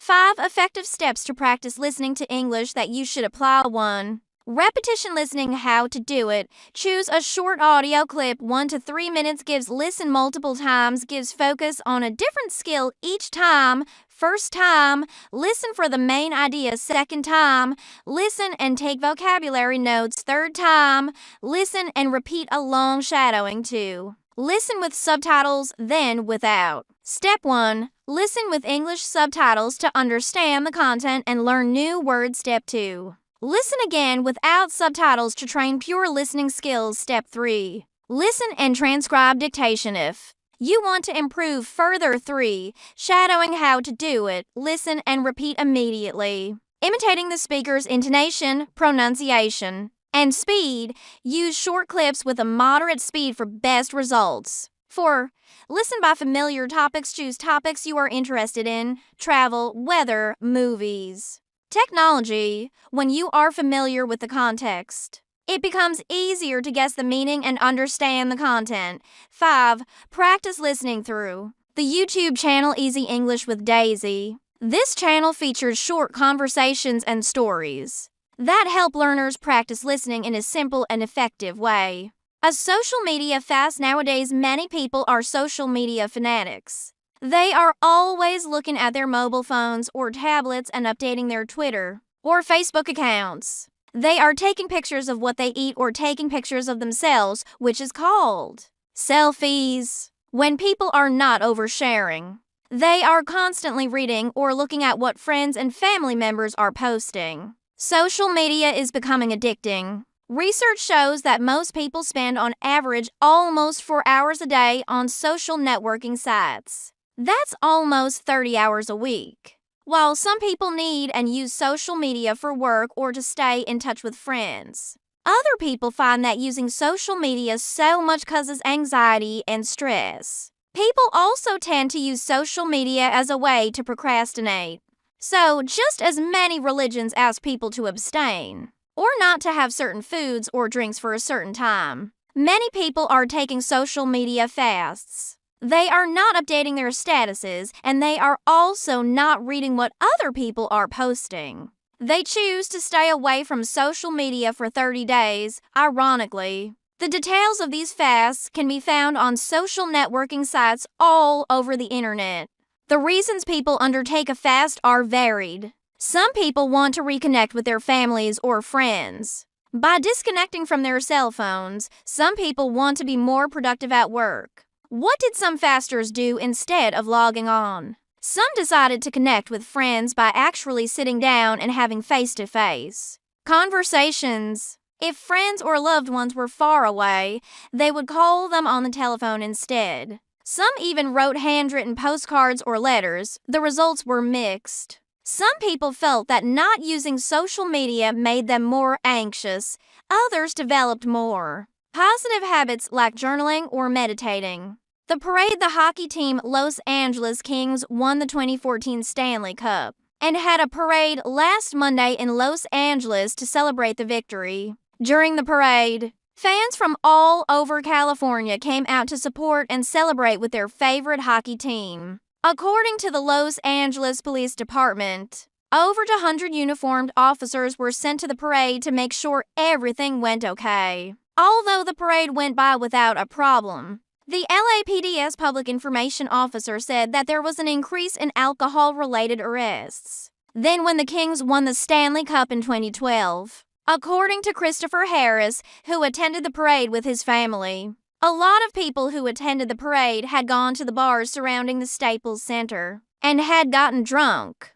5 effective steps to practice listening to English that you should apply. 1. Repetition listening. How to do it. Choose a short audio clip, 1 to 3 minutes. Listen multiple times. Gives focus on a different skill each time. First time, listen for the main idea. Second time, listen and take vocabulary notes. Third time, listen and repeat along. Shadowing. 2. Listen with subtitles, then without. Step 1. Listen with English subtitles to understand the content and learn new words. Step 2. Listen again without subtitles to train pure listening skills. Step 3. Listen and transcribe dictation if you want to improve further. 3. Shadowing. How to do it. Listen and repeat immediately. Imitating the speaker's intonation, pronunciation, and speed. Use short clips with a moderate speed for best results. 4. Listen by familiar topics. Choose topics you are interested in. Travel, weather, movies, technology. When you are familiar with the context, it becomes easier to guess the meaning and understand the content. 5. Practice listening through the YouTube channel Easy English with Daisy. This channel features short conversations and stories that help learners practice listening in a simple and effective way. A social media fast. Nowadays, many people are social media fanatics. They are always looking at their mobile phones or tablets and updating their Twitter or Facebook accounts. They are taking pictures of what they eat or taking pictures of themselves, which is called selfies. When people are not oversharing, they are constantly reading or looking at what friends and family members are posting. Social media is becoming addicting. Research shows that most people spend on average almost 4 hours a day on social networking sites. That's almost 30 hours a week. While some people need and use social media for work or to stay in touch with friends, other people find that using social media so much causes anxiety and stress. People also tend to use social media as a way to procrastinate. So, just as many religions ask people to abstain or not to have certain foods or drinks for a certain time, many people are taking social media fasts. They are not updating their statuses, and they are also not reading what other people are posting. They choose to stay away from social media for 30 days, ironically. The details of these fasts can be found on social networking sites all over the internet. The reasons people undertake a fast are varied. Some people want to reconnect with their families or friends by disconnecting from their cell phones. Some people want to be more productive at work. What did some fasters do instead of logging on? Some decided to connect with friends by actually sitting down and having face-to-face conversations. If friends or loved ones were far away, they would call them on the telephone instead. Some even wrote handwritten postcards or letters. The results were mixed. Some people felt that not using social media made them more anxious. Others developed more positive habits like journaling or meditating. The parade. The hockey team Los Angeles Kings won the 2014 Stanley Cup and had a parade last Monday in Los Angeles to celebrate the victory. During the parade, fans from all over California came out to support and celebrate with their favorite hockey team. According to the Los Angeles Police Department, over 100 uniformed officers were sent to the parade to make sure everything went okay. Although the parade went by without a problem, the LAPD's public information officer said that there was an increase in alcohol-related arrests than when the Kings won the Stanley Cup in 2012. According to Christopher Harris, who attended the parade with his family, a lot of people who attended the parade had gone to the bars surrounding the Staples Center and had gotten drunk.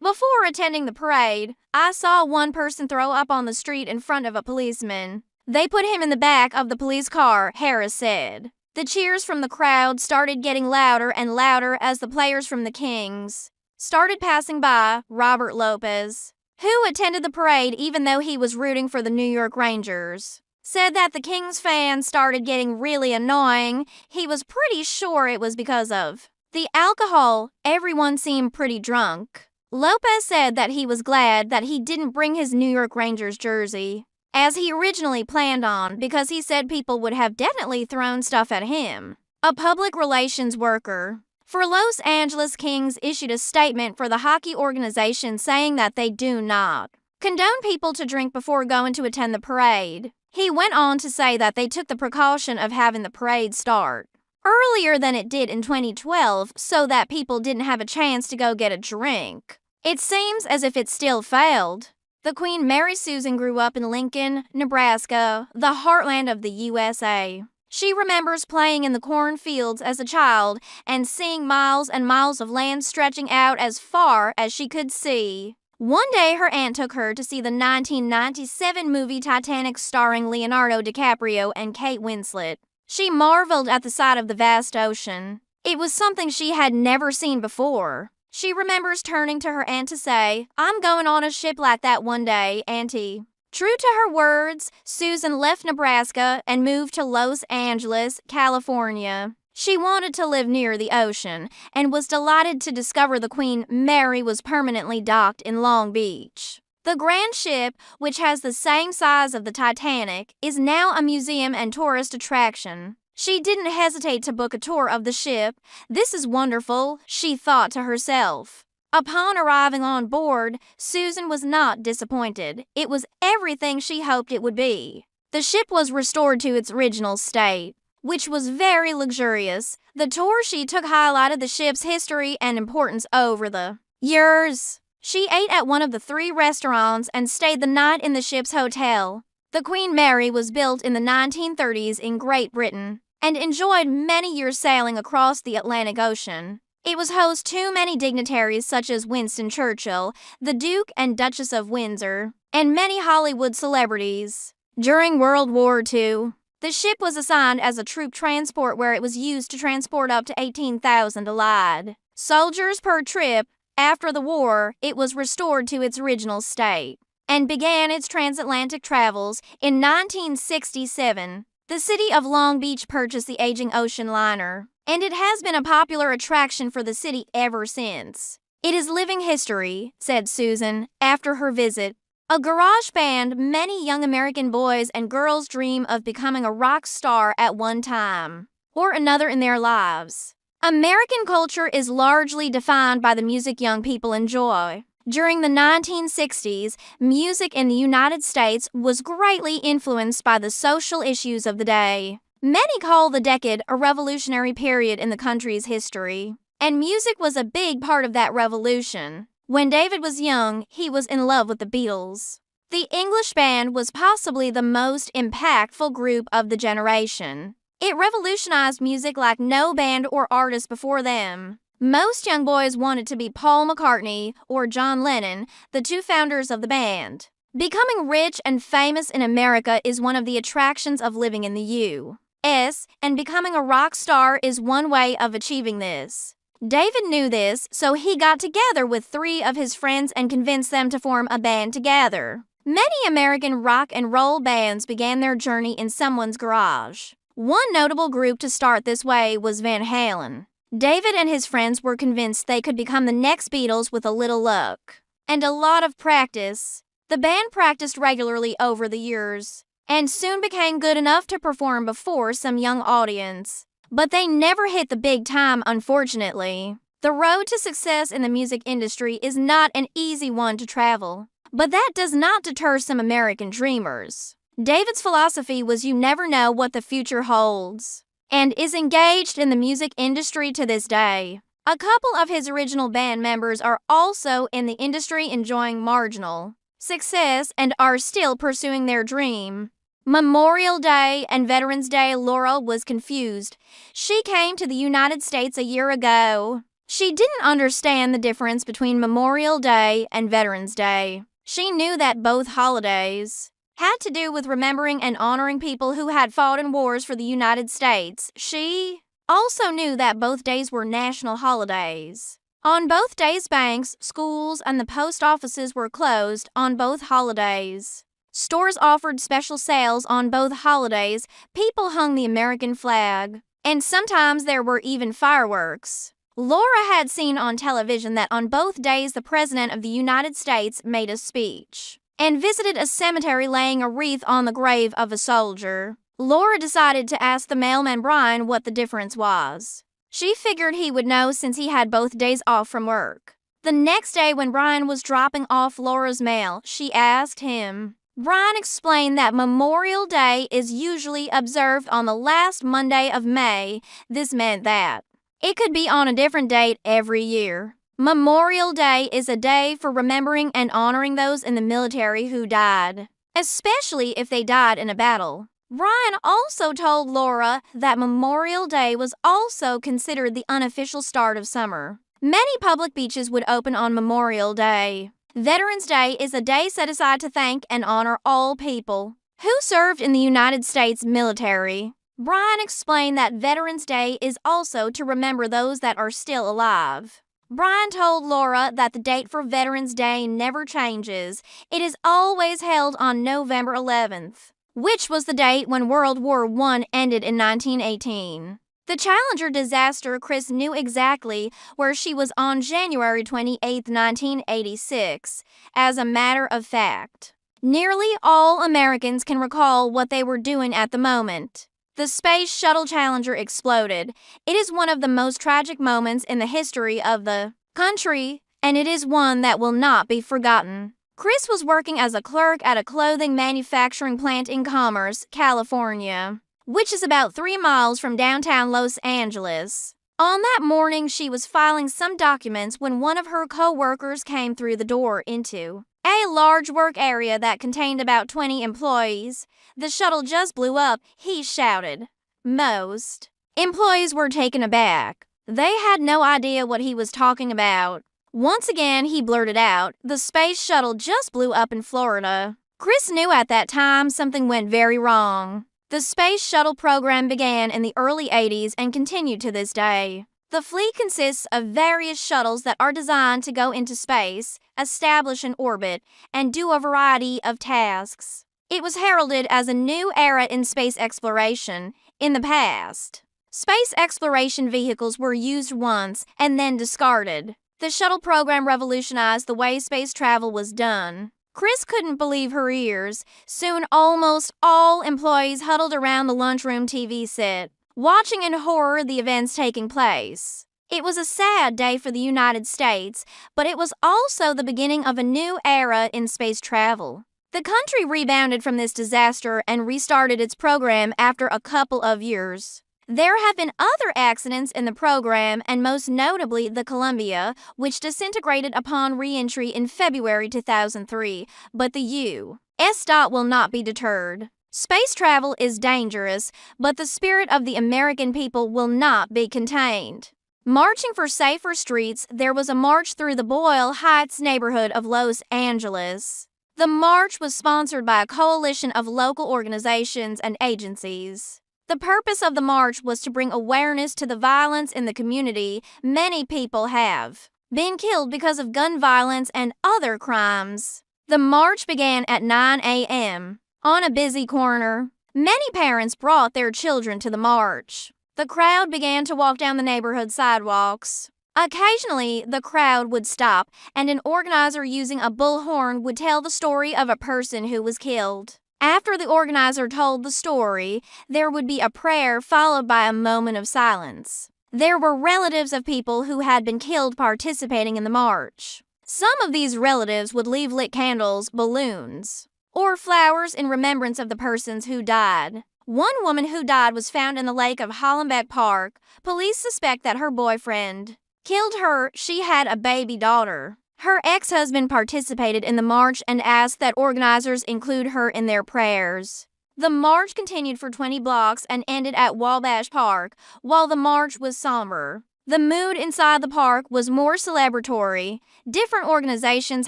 Before attending the parade, I saw one person throw up on the street in front of a policeman. They put him in the back of the police car, Harris said. The cheers from the crowd started getting louder and louder as the players from the Kings started passing by. Robert Lopez, who attended the parade even though he was rooting for the New York Rangers, said that the Kings fans started getting really annoying. He was pretty sure it was because of the alcohol. Everyone seemed pretty drunk. Lopez said that he was glad that he didn't bring his New York Rangers jersey, as he originally planned on, because he said people would have definitely thrown stuff at him. A public relations worker For Los Angeles Kings issued a statement for the hockey organization saying that they do not condone people to drink before going to attend the parade. He went on to say that they took the precaution of having the parade start earlier than it did in 2012 so that people didn't have a chance to go get a drink. It seems as if it still failed. The Queen Mary Susan grew up in Lincoln, Nebraska, the heartland of the USA. She remembers playing in the cornfields as a child and seeing miles and miles of land stretching out as far as she could see. One day, her aunt took her to see the 1997 movie Titanic starring Leonardo DiCaprio and Kate Winslet. She marveled at the sight of the vast ocean. It was something she had never seen before. She remembers turning to her aunt to say, "I'm going on a ship like that one day, Auntie." True to her words, Susan left Nebraska and moved to Los Angeles, California. She wanted to live near the ocean and was delighted to discover the Queen Mary was permanently docked in Long Beach. The grand ship, which has the same size of the Titanic, is now a museum and tourist attraction. She didn't hesitate to book a tour of the ship. "This is wonderful," she thought to herself. Upon arriving on board, Susan was not disappointed. It was everything she hoped it would be. The ship was restored to its original state, which was very luxurious. The tour she took highlighted the ship's history and importance over the years. She ate at one of the 3 restaurants and stayed the night in the ship's hotel. The Queen Mary was built in the 1930s in Great Britain and enjoyed many years sailing across the Atlantic Ocean. It was host to many dignitaries such as Winston Churchill, the Duke and Duchess of Windsor, and many Hollywood celebrities. During World War II, the ship was assigned as a troop transport where it was used to transport up to 18,000 Allied soldiers per trip. After the war, it was restored to its original state and began its transatlantic travels in 1967. The city of Long Beach purchased the aging ocean liner, and it has been a popular attraction for the city ever since. "It is living history," said Susan after her visit. "A garage band, many young American boys and girls dream of becoming a rock star at one time or another in their lives. American culture is largely defined by the music young people enjoy. During the 1960s, music in the United States was greatly influenced by the social issues of the day. Many call the decade a revolutionary period in the country's history, and music was a big part of that revolution. When David was young, he was in love with the Beatles. The English band was possibly the most impactful group of the generation. It revolutionized music like no band or artist before them. Most young boys wanted to be Paul McCartney or John Lennon, the 2 founders of the band. Becoming rich and famous in America is one of the attractions of living in the U.S., and becoming a rock star is one way of achieving this. David knew this, so he got together with 3 of his friends and convinced them to form a band together. Many American rock and roll bands began their journey in someone's garage. One notable group to start this way was Van Halen. David and his friends were convinced they could become the next Beatles with a little luck and a lot of practice. The band practiced regularly over the years and soon became good enough to perform before some young audience. But they never hit the big time, unfortunately. The road to success in the music industry is not an easy one to travel, but that does not deter some American dreamers. David's philosophy was you never know what the future holds, and is engaged in the music industry to this day. A couple of his original band members are also in the industry enjoying marginal success and are still pursuing their dream. Memorial Day and Veterans Day. Laura was confused. She came to the United States a year ago. She didn't understand the difference between Memorial Day and Veterans Day. She knew that both holidays had to do with remembering and honoring people who had fought in wars for the United States. She also knew that both days were national holidays. On both days, banks, schools, and the post offices were closed on both holidays. Stores offered special sales on both holidays. People hung the American flag, and sometimes there were even fireworks. Laura had seen on television that on both days the President of the United States made a speech and visited a cemetery laying a wreath on the grave of a soldier. Laura decided to ask the mailman Brian what the difference was. She figured he would know since he had both days off from work. The next day, when Brian was dropping off Laura's mail, she asked him. Brian explained that Memorial Day is usually observed on the last Monday of May. This meant that it could be on a different date every year. Memorial Day is a day for remembering and honoring those in the military who died, especially if they died in a battle. Brian also told Laura that Memorial Day was also considered the unofficial start of summer. Many public beaches would open on Memorial Day. Veterans Day is a day set aside to thank and honor all people who served in the United States military. Brian explained that Veterans Day is also to remember those that are still alive. Brian told Laura that the date for Veterans Day never changes. It is always held on November 11th, which was the date when World War I ended in 1918. The Challenger disaster, Chris knew exactly where she was on January 28, 1986. As a matter of fact, nearly all Americans can recall what they were doing at the moment the Space Shuttle Challenger exploded. It is one of the most tragic moments in the history of the country, and it is one that will not be forgotten. Chris was working as a clerk at a clothing manufacturing plant in Commerce, California, which is about 3 miles from downtown Los Angeles. On that morning, she was filing some documents when one of her co-workers came through the door into a large work area that contained about 20 employees. The shuttle just blew up, he shouted. Most employees were taken aback. They had no idea what he was talking about. Once again, he blurted out, "The space shuttle just blew up in Florida." Chris knew at that time something went very wrong. The space shuttle program began in the early 80s and continued to this day. The fleet consists of various shuttles that are designed to go into space, establish an orbit, and do a variety of tasks. It was heralded as a new era in space exploration. In the past, space exploration vehicles were used once and then discarded. The shuttle program revolutionized the way space travel was done. Chris couldn't believe her ears. Soon, almost all employees huddled around the lunchroom TV set, watching in horror the events taking place. It was a sad day for the United States, but it was also the beginning of a new era in space travel. The country rebounded from this disaster and restarted its program after a couple of years. There have been other accidents in the program, and most notably the Columbia, which disintegrated upon re-entry in February 2003, but the U.S. will not be deterred. Space travel is dangerous, but the spirit of the American people will not be contained. Marching for safer streets, there was a march through the Boyle Heights neighborhood of Los Angeles. The march was sponsored by a coalition of local organizations and agencies. The purpose of the march was to bring awareness to the violence in the community. Many people have been killed because of gun violence and other crimes. The march began at 9 a.m. on a busy corner. Many parents brought their children to the march. The crowd began to walk down the neighborhood sidewalks. Occasionally, the crowd would stop, and an organizer using a bullhorn would tell the story of a person who was killed. After the organizer told the story, there would be a prayer followed by a moment of silence. There were relatives of people who had been killed participating in the march. Some of these relatives would leave lit candles, balloons, or flowers in remembrance of the persons who died. One woman who died was found in the lake of Hollenbeck Park. Police suspect that her boyfriend killed her. She had a baby daughter. Her ex-husband participated in the march and asked that organizers include her in their prayers. The march continued for 20 blocks and ended at Wabash Park. While the march was somber, the mood inside the park was more celebratory. Different organizations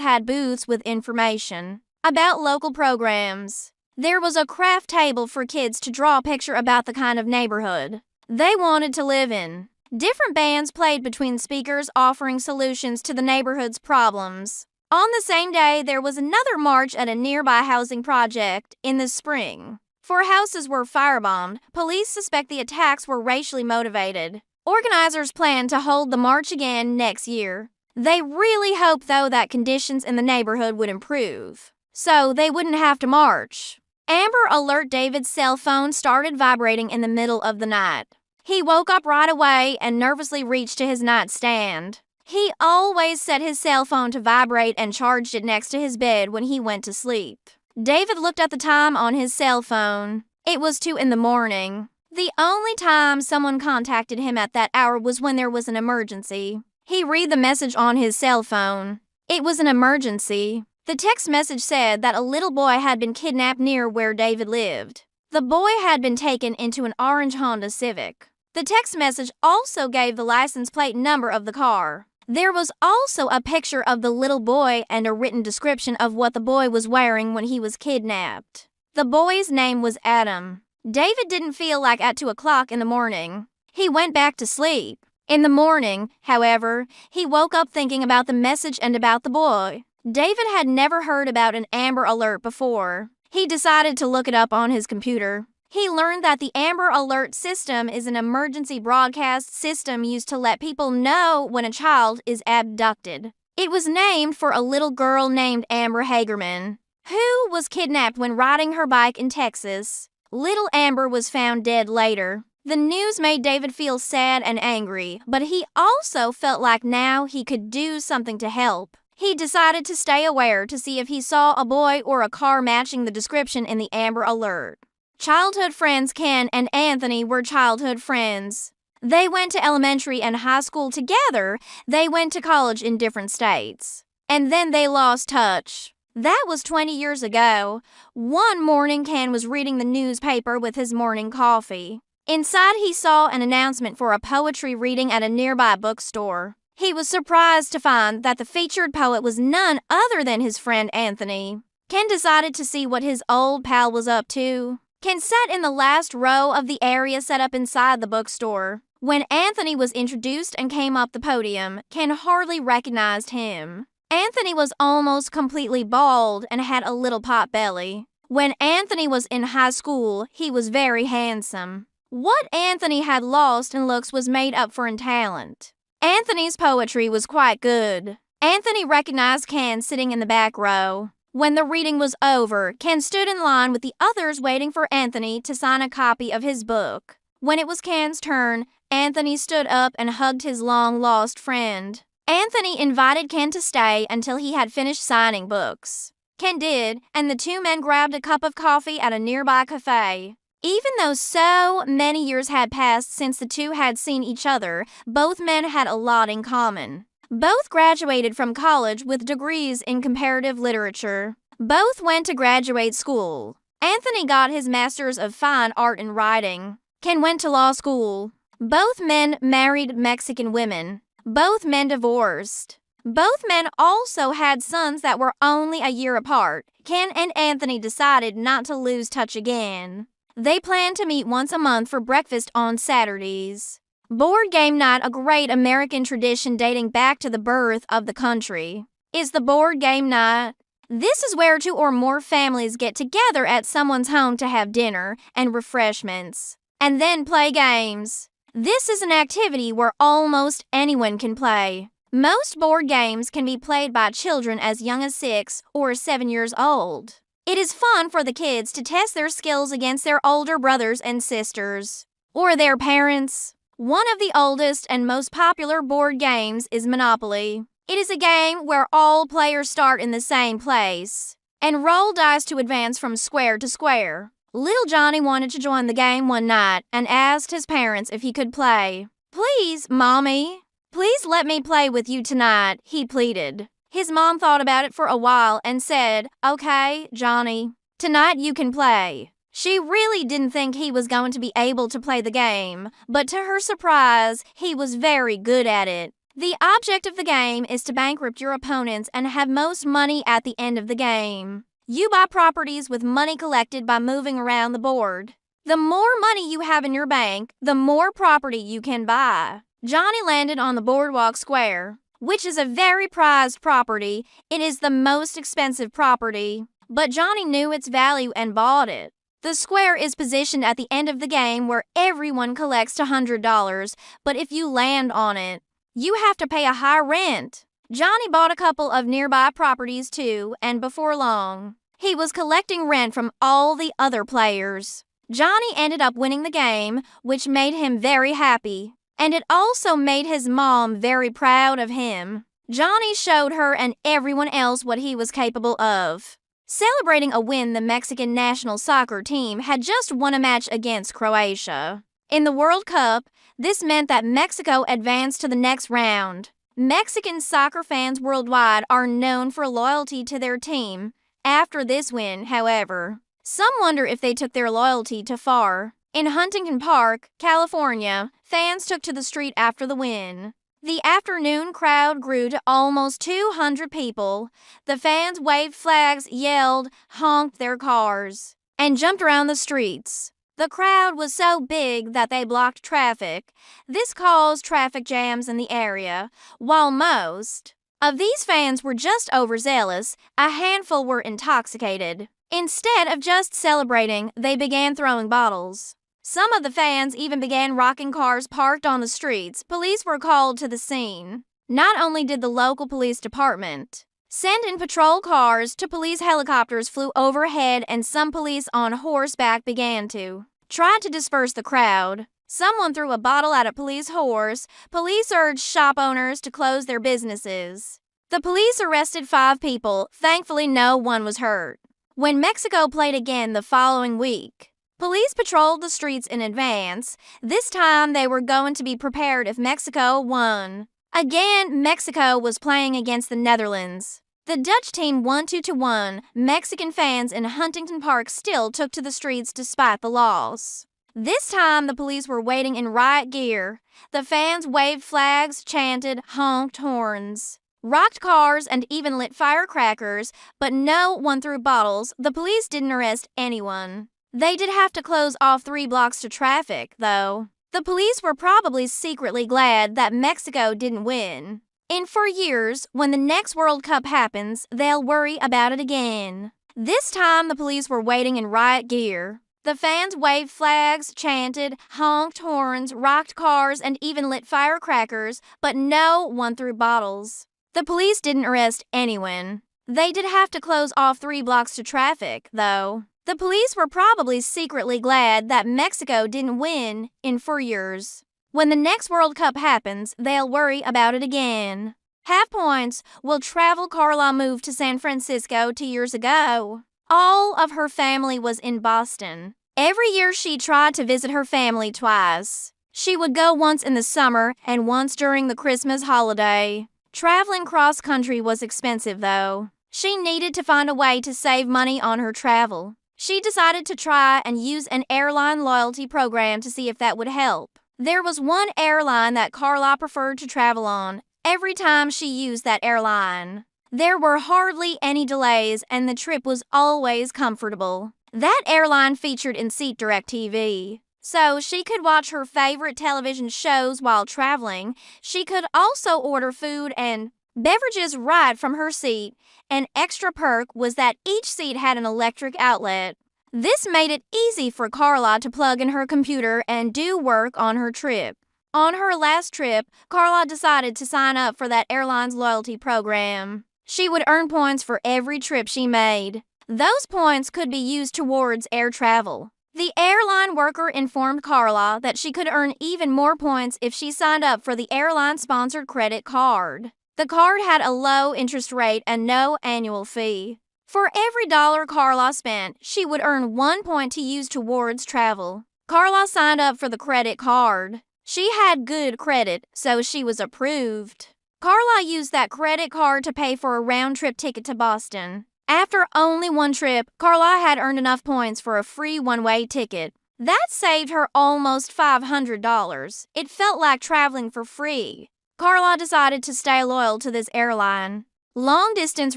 had booths with information about local programs. There was a craft table for kids to draw a picture about the kind of neighborhood they wanted to live in. Different bands played between speakers offering solutions to the neighborhood's problems. On the same day, there was another march at a nearby housing project. In the spring, 4 houses were firebombed. Police suspect the attacks were racially motivated. Organizers plan to hold the march again next year. They really hope, though, that conditions in the neighborhood would improve, so they wouldn't have to march. Amber Alert. David's cell phone started vibrating in the middle of the night. He woke up right away and nervously reached to his nightstand. He always set his cell phone to vibrate and charged it next to his bed when he went to sleep. David looked at the time on his cell phone. It was 2 in the morning. The only time someone contacted him at that hour was when there was an emergency. He read the message on his cell phone. It was an emergency. The text message said that a little boy had been kidnapped near where David lived. The boy had been taken into an orange Honda Civic. The text message also gave the license plate number of the car. There was also a picture of the little boy and a written description of what the boy was wearing when he was kidnapped. The boy's name was Adam. David didn't feel like at 2 o'clock in the morning. He went back to sleep. In the morning, however, he woke up thinking about the message and about the boy. David had never heard about an Amber Alert before. He decided to look it up on his computer. He learned that the Amber Alert system is an emergency broadcast system used to let people know when a child is abducted. It was named for a little girl named Amber Hagerman, who was kidnapped when riding her bike in Texas. Little Amber was found dead later. The news made David feel sad and angry, but he also felt like now he could do something to help. He decided to stay aware to see if he saw a boy or a car matching the description in the Amber Alert. Childhood friends Ken and Anthony were childhood friends. They went to elementary and high school together. They went to college in different states. And then they lost touch. That was 20 years ago. One morning, Ken was reading the newspaper with his morning coffee. Inside, he saw an announcement for a poetry reading at a nearby bookstore. He was surprised to find that the featured poet was none other than his friend Anthony. Ken decided to see what his old pal was up to. Ken sat in the last row of the area set up inside the bookstore. When Anthony was introduced and came up the podium, Ken hardly recognized him. Anthony was almost completely bald and had a little pot belly. When Anthony was in high school, he was very handsome. What Anthony had lost in looks was made up for in talent. Anthony's poetry was quite good. Anthony recognized Ken sitting in the back row. When the reading was over, Ken stood in line with the others waiting for Anthony to sign a copy of his book. When it was Ken's turn, Anthony stood up and hugged his long-lost friend. Anthony invited Ken to stay until he had finished signing books. Ken did, and the two men grabbed a cup of coffee at a nearby cafe. Even though so many years had passed since the two had seen each other, both men had a lot in common. Both graduated from college with degrees in comparative literature. Both went to graduate school. Anthony got his Master's of Fine Art in Writing. Ken went to law school. Both men married Mexican women. Both men divorced. Both men also had sons that were only a year apart. Ken and Anthony decided not to lose touch again. They planned to meet once a month for breakfast on Saturdays. Board game night, a great American tradition dating back to the birth of the country, is the board game night. This is where 2 or more families get together at someone's home to have dinner and refreshments, and then play games. This is an activity where almost anyone can play. Most board games can be played by children as young as 6 or 7 years old. It is fun for the kids to test their skills against their older brothers and sisters, or their parents. One of the oldest and most popular board games is Monopoly. It is a game where all players start in the same place and roll dice to advance from square to square. Little Johnny wanted to join the game one night and asked his parents if he could play. "Please, Mommy, please let me play with you tonight," he pleaded. His mom thought about it for a while and said, "Okay, Johnny, tonight you can play." She really didn't think he was going to be able to play the game, but to her surprise, he was very good at it. The object of the game is to bankrupt your opponents and have most money at the end of the game. You buy properties with money collected by moving around the board. The more money you have in your bank, the more property you can buy. Johnny landed on the boardwalk square, which is a very prized property. It is the most expensive property, but Johnny knew its value and bought it. The square is positioned at the end of the game where everyone collects $100, but if you land on it, you have to pay a high rent. Johnny bought a couple of nearby properties too, and before long, he was collecting rent from all the other players. Johnny ended up winning the game, which made him very happy. And it also made his mom very proud of him. Johnny showed her and everyone else what he was capable of. Celebrating a win, the Mexican national soccer team had just won a match against Croatia. In the World Cup, this meant that Mexico advanced to the next round. Mexican soccer fans worldwide are known for loyalty to their team. After this win, however, some wonder if they took their loyalty too far. In Huntington Park, California, fans took to the street after the win. The afternoon crowd grew to almost 200 people. The fans waved flags, yelled, honked their cars, and jumped around the streets. The crowd was so big that they blocked traffic. This caused traffic jams in the area. While most of these fans were just overzealous, a handful were intoxicated. Instead of just celebrating, they began throwing bottles. Some of the fans even began rocking cars parked on the streets. Police were called to the scene. Not only did the local police department send in patrol cars, two police helicopters flew overhead, and some police on horseback began to try to disperse the crowd. Someone threw a bottle at a police horse. Police urged shop owners to close their businesses. The police arrested 5 people. Thankfully, no one was hurt. When Mexico played again the following week, police patrolled the streets in advance. This time, they were going to be prepared if Mexico won. Again, Mexico was playing against the Netherlands. The Dutch team won 2-1. Mexican fans in Huntington Park still took to the streets despite the loss. This time, the police were waiting in riot gear. The fans waved flags, chanted, honked horns, rocked cars, and even lit firecrackers, but no one threw bottles. The police didn't arrest anyone. They did have to close off 3 blocks to traffic, though. The police were probably secretly glad that Mexico didn't win. In 4 years, when the next World Cup happens, they'll worry about it again. This time, the police were waiting in riot gear. The fans waved flags, chanted, honked horns, rocked cars, and even lit firecrackers, but no one threw bottles. The police didn't arrest anyone. They did have to close off 3 blocks to traffic, though. The police were probably secretly glad that Mexico didn't win in 4 years. When the next World Cup happens, they'll worry about it again. Half points. Will travel. Carla moved to San Francisco 2 years ago. All of her family was in Boston. Every year she tried to visit her family twice. She would go once in the summer and once during the Christmas holiday. Traveling cross-country was expensive, though. She needed to find a way to save money on her travel. She decided to try and use an airline loyalty program to see if that would help. There was one airline that Carla preferred to travel on every time she used that airline. There were hardly any delays, and the trip was always comfortable. That airline featured in-seat DirecTV, so she could watch her favorite television shows while traveling. She could also order food and beverages right from her seat. An extra perk was that each seat had an electric outlet. This made it easy for Carla to plug in her computer and do work on her trip. On her last trip, Carla decided to sign up for that airline's loyalty program. She would earn points for every trip she made. Those points could be used towards air travel. The airline worker informed Carla that she could earn even more points if she signed up for the airline-sponsored credit card. The card had a low interest rate and no annual fee. For every $1 Carla spent, she would earn 1 point to use towards travel. Carla signed up for the credit card. She had good credit, so she was approved. Carla used that credit card to pay for a round-trip ticket to Boston. After only 1 trip, Carla had earned enough points for a free one-way ticket. That saved her almost $500. It felt like traveling for free. Carla decided to stay loyal to this airline. Long-distance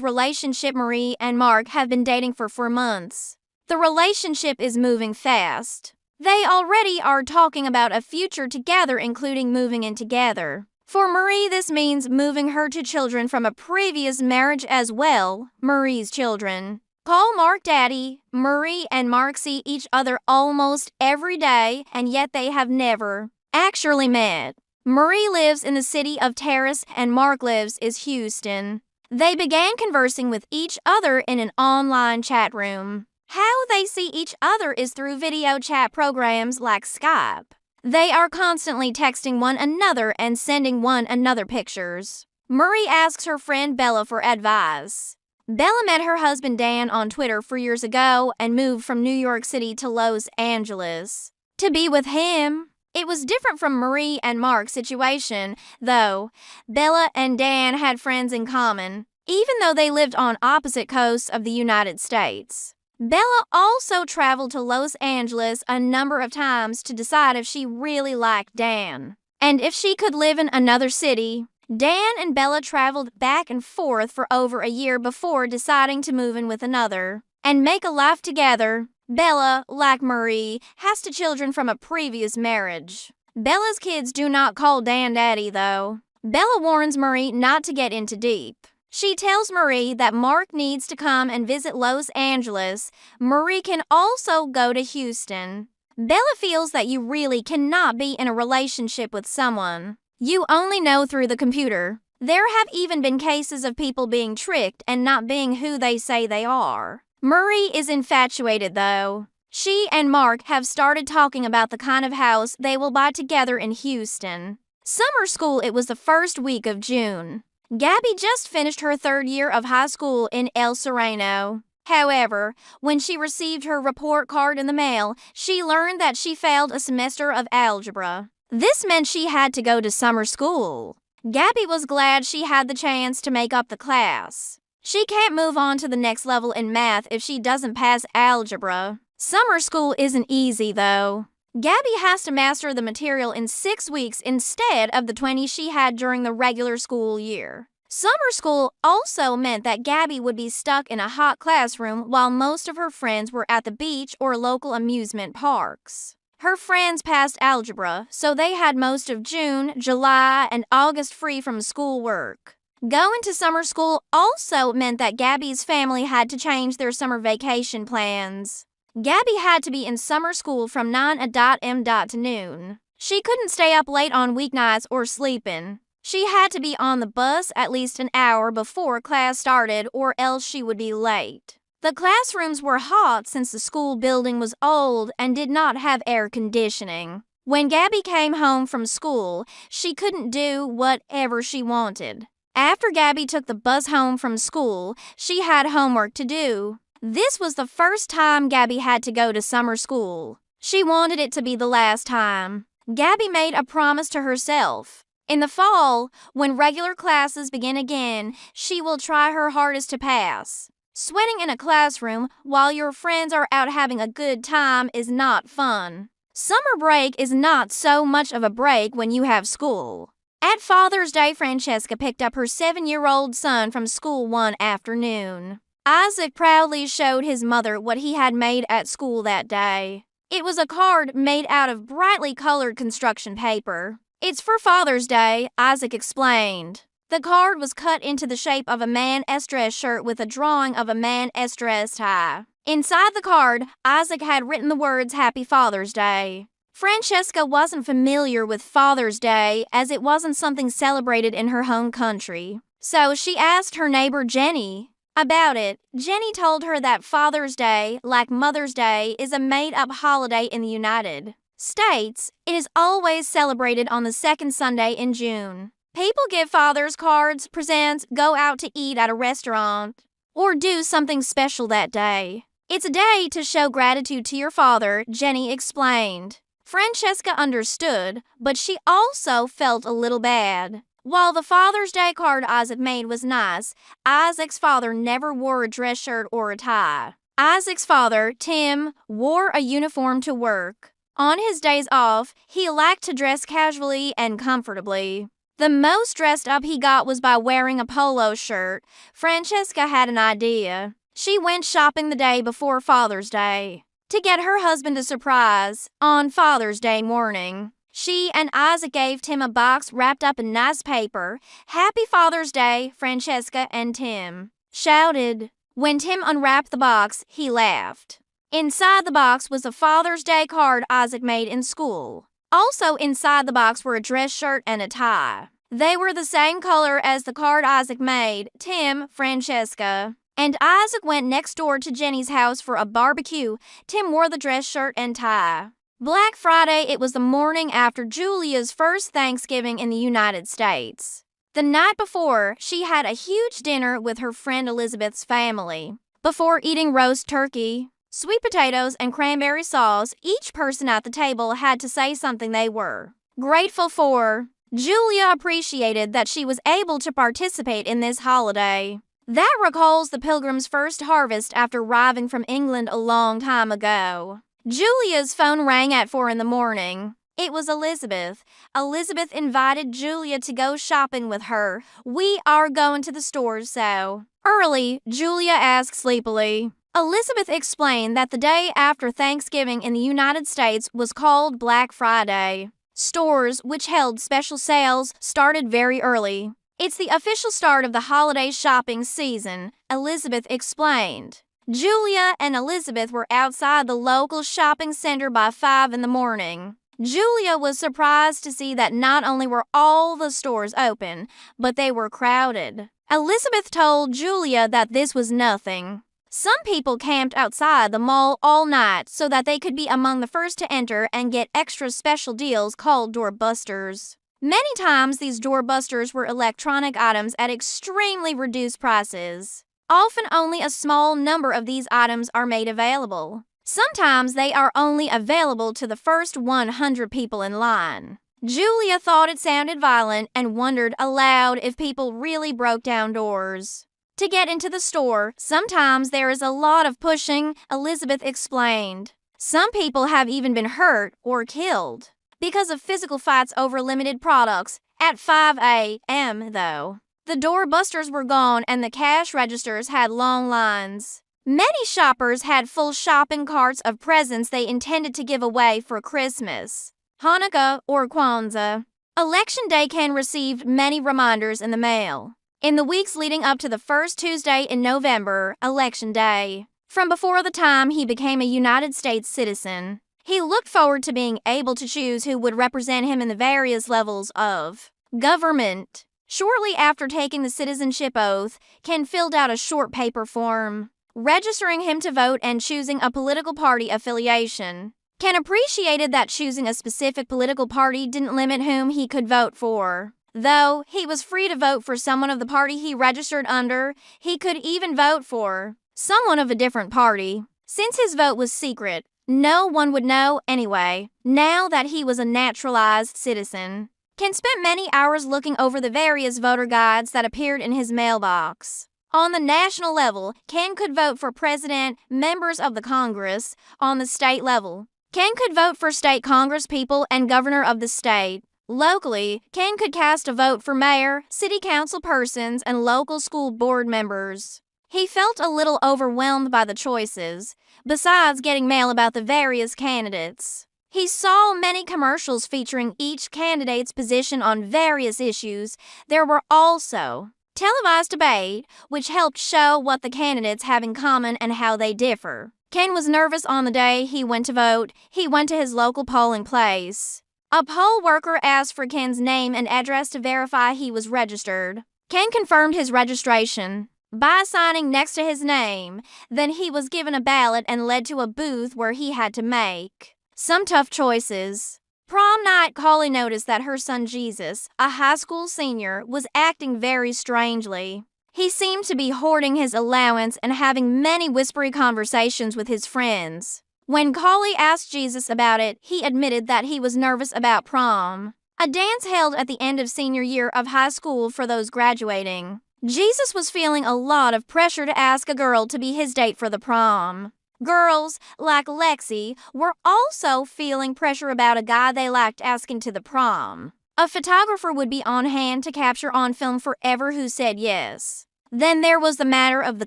relationship. Marie and Mark have been dating for 4 months. The relationship is moving fast. They already are talking about a future together, including moving in together. For Marie, this means moving her 2 children from a previous marriage as well, Marie's children. Call Mark Daddy. Marie and Mark see each other almost every day, and yet they have never actually met. Marie lives in the city of Terrace and Mark lives in Houston. They began conversing with each other in an online chat room. How they see each other is through video chat programs like Skype. They are constantly texting one another and sending one another pictures. Marie asks her friend Bella for advice. Bella met her husband Dan on Twitter 4 years ago and moved from New York City to Los Angeles to be with him. It was different from Marie and Mark's situation, though. Bella and Dan had friends in common, even though they lived on opposite coasts of the United States. Bella also traveled to Los Angeles a number of times to decide if she really liked Dan and if she could live in another city. Dan and Bella traveled back and forth for over a year before deciding to move in with another and make a life together. Bella, like Marie, has 2 children from a previous marriage. Bella's kids do not call Dan Daddy, though. Bella warns Marie not to get into deep. She tells Marie that Mark needs to come and visit Los Angeles. Marie can also go to Houston. Bella feels that you really cannot be in a relationship with someone you only know through the computer. There have even been cases of people being tricked and not being who they say they are. Marie is infatuated, though. She and Mark have started talking about the kind of house they will buy together in Houston. Summer school, it was the first week of June. Gabby just finished her 3rd year of high school in El Sereno. However, when she received her report card in the mail, she learned that she failed a semester of algebra. This meant she had to go to summer school. Gabby was glad she had the chance to make up the class. She can't move on to the next level in math if she doesn't pass algebra. Summer school isn't easy, though. Gabby has to master the material in 6 weeks instead of the 20 she had during the regular school year. Summer school also meant that Gabby would be stuck in a hot classroom while most of her friends were at the beach or local amusement parks. Her friends passed algebra, so they had most of June, July, and August free from schoolwork. Going to summer school also meant that Gabby's family had to change their summer vacation plans. Gabby had to be in summer school from 9 a.m. to noon. She couldn't stay up late on weeknights or sleep in. She had to be on the bus at least an hour before class started or else she would be late. The classrooms were hot since the school building was old and did not have air conditioning. When Gabby came home from school, she couldn't do whatever she wanted. After Gabby took the bus home from school, she had homework to do. This was the first time Gabby had to go to summer school. She wanted it to be the last time. Gabby made a promise to herself. In the fall, when regular classes begin again, she will try her hardest to pass. Sweating in a classroom while your friends are out having a good time is not fun. Summer break is not so much of a break when you have school. At Father's Day, Francesca picked up her 7-year-old son from school one afternoon. Isaac proudly showed his mother what he had made at school that day. It was a card made out of brightly colored construction paper. "It's for Father's Day," Isaac explained. The card was cut into the shape of a man-s dress shirt with a drawing of a man-s dress tie. Inside the card, Isaac had written the words "Happy Father's Day." Francesca wasn't familiar with Father's Day as it wasn't something celebrated in her home country. So she asked her neighbor Jenny about it. Jenny told her that Father's Day, like Mother's Day, is a made-up holiday in the United States. It is always celebrated on the 2nd Sunday in June. People give fathers cards, presents, go out to eat at a restaurant, or do something special that day. It's a day to show gratitude to your father, Jenny explained. Francesca understood, but she also felt a little bad. While the Father's Day card Isaac made was nice, Isaac's father never wore a dress shirt or a tie. Isaac's father, Tim, wore a uniform to work. On his days off, he liked to dress casually and comfortably. The most dressed up he got was by wearing a polo shirt. Francesca had an idea. She went shopping the day before Father's Day to get her husband a surprise on Father's Day morning. She and Isaac gave Tim a box wrapped up in nice paper. "Happy Father's Day," Francesca and Tim shouted. When Tim unwrapped the box, he laughed. Inside the box was a Father's Day card Isaac made in school. Also inside the box were a dress shirt and a tie. They were the same color as the card Isaac made. Tim, Francesca and Isaac went next door to Jenny's house for a barbecue. Tim wore the dress shirt and tie. Black Friday, it was the morning after Julia's first Thanksgiving in the United States. The night before, she had a huge dinner with her friend Elizabeth's family. Before eating roast turkey, sweet potatoes, and cranberry sauce, each person at the table had to say something they were grateful for. Julia appreciated that she was able to participate in this holiday. That recalls the Pilgrims' first harvest after arriving from England a long time ago. Julia's phone rang at 4 in the morning. It was Elizabeth. Elizabeth invited Julia to go shopping with her. "We are going to the stores so early," Julia asked sleepily. Elizabeth explained that the day after Thanksgiving in the United States was called Black Friday. Stores, which held special sales, started very early. "It's the official start of the holiday shopping season," Elizabeth explained. Julia and Elizabeth were outside the local shopping center by 5 in the morning. Julia was surprised to see that not only were all the stores open, but they were crowded. Elizabeth told Julia that this was nothing. Some people camped outside the mall all night so that they could be among the first to enter and get extra special deals called doorbusters. Many times these doorbusters were electronic items at extremely reduced prices. Often only a small number of these items are made available. Sometimes they are only available to the first 100 people in line. Julia thought it sounded violent and wondered aloud if people really broke down doors to get into the store. "Sometimes there is a lot of pushing," Elizabeth explained. "Some people have even been hurt or killed because of physical fights over limited products." At 5 a.m., though, the doorbusters were gone and the cash registers had long lines. Many shoppers had full shopping carts of presents they intended to give away for Christmas, Hanukkah, or Kwanzaa. Election Day Ken received many reminders in the mail. In the weeks leading up to the first Tuesday in November, Election Day, from before the time he became a United States citizen, he looked forward to being able to choose who would represent him in the various levels of government. Shortly after taking the citizenship oath, Ken filled out a short paper form, registering him to vote and choosing a political party affiliation. Ken appreciated that choosing a specific political party didn't limit whom he could vote for. Though he was free to vote for someone of the party he registered under, he could even vote for someone of a different party. Since his vote was secret, no one would know anyway, now that he was a naturalized citizen. Ken spent many hours looking over the various voter guides that appeared in his mailbox. On the national level, Ken could vote for president, members of the Congress. On the state level, Ken could vote for state congresspeople and governor of the state. Locally, Ken could cast a vote for mayor, city council persons, and local school board members. He felt a little overwhelmed by the choices, besides getting mail about the various candidates. He saw many commercials featuring each candidate's position on various issues. There were also televised debate, which helped show what the candidates have in common and how they differ. Ken was nervous on the day he went to vote. He went to his local polling place. A poll worker asked for Ken's name and address to verify he was registered. Ken confirmed his registration by signing next to his name. Then he was given a ballot and led to a booth where he had to make some tough choices. Prom night, Collie noticed that her son Jesus, a high school senior, was acting very strangely. He seemed to be hoarding his allowance and having many whispery conversations with his friends. When Collie asked Jesus about it, he admitted that he was nervous about prom, a dance held at the end of senior year of high school for those graduating. Jesus was feeling a lot of pressure to ask a girl to be his date for the prom. Girls, like Lexi, were also feeling pressure about a guy they liked asking to the prom. A photographer would be on hand to capture on film forever who said yes. Then there was the matter of the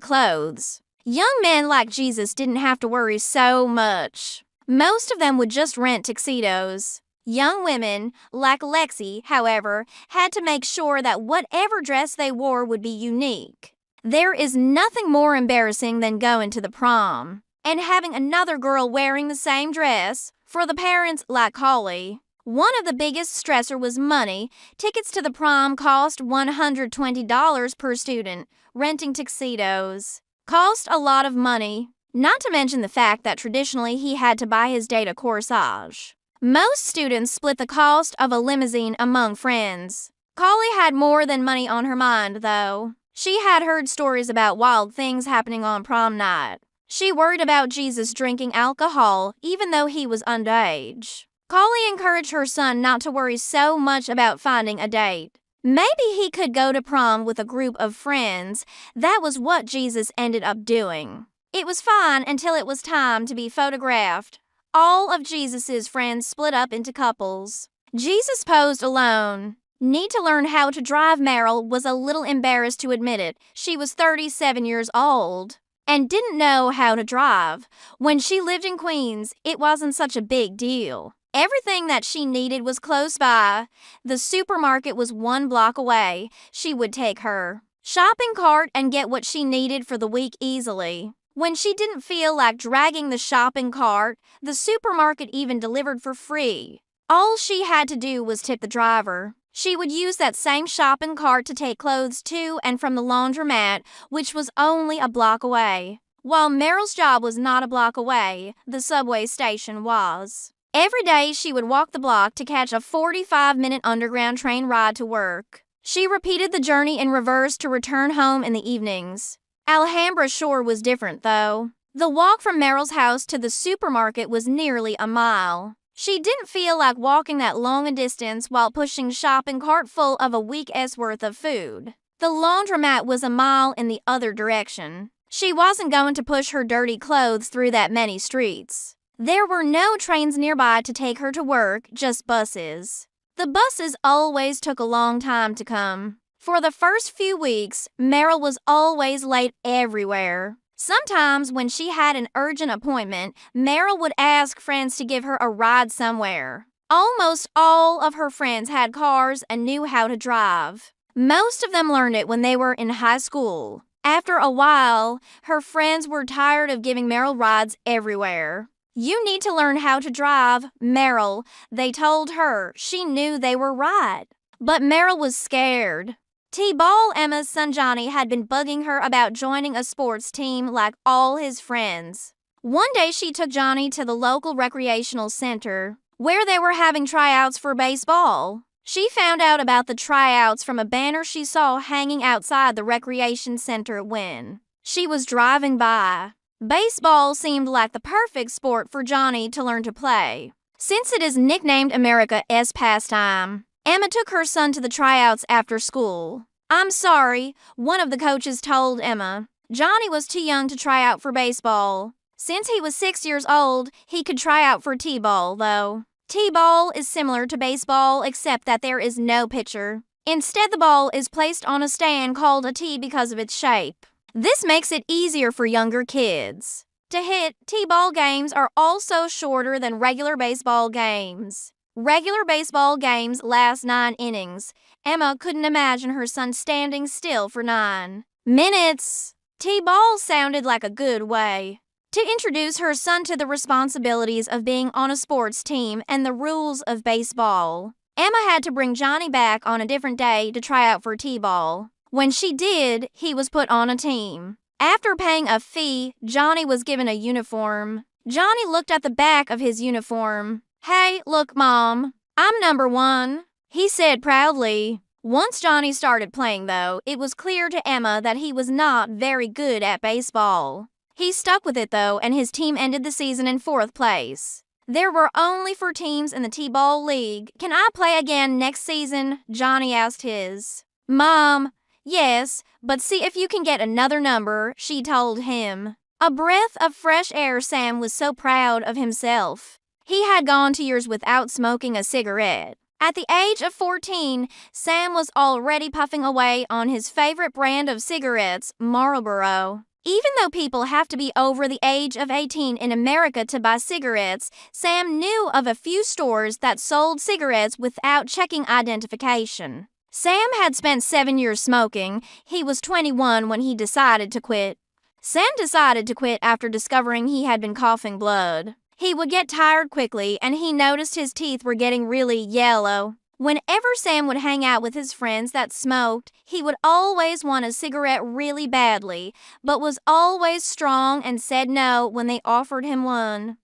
clothes. Young men like Jesus didn't have to worry so much. Most of them would just rent tuxedos. Young women, like Lexi, however, had to make sure that whatever dress they wore would be unique. There is nothing more embarrassing than going to the prom and having another girl wearing the same dress. For the parents like Collie, one of the biggest stressor was money. Tickets to the prom cost $120 per student, renting tuxedos cost a lot of money, not to mention the fact that traditionally he had to buy his date a corsage. Most students split the cost of a limousine among friends. Collie had more than money on her mind, though. She had heard stories about wild things happening on prom night. She worried about Jesus drinking alcohol, even though he was underage. Collie encouraged her son not to worry so much about finding a date. Maybe he could go to prom with a group of friends. That was what Jesus ended up doing. It was fine until it was time to be photographed. All of Jesus' friends split up into couples. Jesus posed alone. Need to learn how to drive. Meryl was a little embarrassed to admit it. She was 37 years old and didn't know how to drive. When she lived in Queens, it wasn't such a big deal. Everything that she needed was close by. The supermarket was 1 block away. She would take her shopping cart and get what she needed for the week easily. When she didn't feel like dragging the shopping cart, the supermarket even delivered for free. All she had to do was tip the driver. She would use that same shopping cart to take clothes to and from the laundromat, which was only a block away. While Meryl's job was not a block away, the subway station was. Every day she would walk the block to catch a 45-minute underground train ride to work. She repeated the journey in reverse to return home in the evenings. Alhambra Shore was different, though. The walk from Meryl's house to the supermarket was nearly a mile. She didn't feel like walking that long a distance while pushing a shopping cart full of a week's worth of food. The laundromat was a mile in the other direction. She wasn't going to push her dirty clothes through that many streets. There were no trains nearby to take her to work, just buses. The buses always took a long time to come. For the first few weeks, Meryl was always late everywhere. Sometimes when she had an urgent appointment, Meryl would ask friends to give her a ride somewhere. Almost all of her friends had cars and knew how to drive. Most of them learned it when they were in high school. After a while, her friends were tired of giving Meryl rides everywhere. You need to learn how to drive, Meryl, they told her. She knew they were right. But Meryl was scared. T-Ball, Emma's son Johnny, had been bugging her about joining a sports team like all his friends. One day she took Johnny to the local recreational center, where they were having tryouts for baseball. She found out about the tryouts from a banner she saw hanging outside the recreation center when she was driving by. Baseball seemed like the perfect sport for Johnny to learn to play, since it is nicknamed America's pastime. Emma took her son to the tryouts after school. "I'm sorry," one of the coaches told Emma. Johnny was too young to try out for baseball. Since he was 6 years old, he could try out for T-ball, though. T-ball is similar to baseball except that there is no pitcher. Instead, the ball is placed on a stand called a tee because of its shape. This makes it easier for younger kids to hit. T-ball games are also shorter than regular baseball games. Regular baseball games last 9 innings. Emma couldn't imagine her son standing still for 9 minutes. T-ball sounded like a good way to introduce her son to the responsibilities of being on a sports team and the rules of baseball. Emma had to bring Johnny back on a different day to try out for T-ball. When she did, he was put on a team. After paying a fee, Johnny was given a uniform. Johnny looked at the back of his uniform. "Hey, look, Mom, I'm number 1, he said proudly. Once Johnny started playing, though, it was clear to Emma that he was not very good at baseball. He stuck with it, though, and his team ended the season in 4th place. There were only 4 teams in the T-ball league. "Can I play again next season?" Johnny asked his mom. "Yes, but see if you can get another number," she told him. A breath of fresh air. Sam was so proud of himself. He had gone 2 years without smoking a cigarette. At the age of 14, Sam was already puffing away on his favorite brand of cigarettes, Marlboro. Even though people have to be over the age of 18 in America to buy cigarettes, Sam knew of a few stores that sold cigarettes without checking identification. Sam had spent 7 years smoking. He was 21 when he decided to quit. Sam decided to quit after discovering he had been coughing blood. He would get tired quickly, and he noticed his teeth were getting really yellow. Whenever Sam would hang out with his friends that smoked, he would always want a cigarette really badly, but was always strong and said no when they offered him one.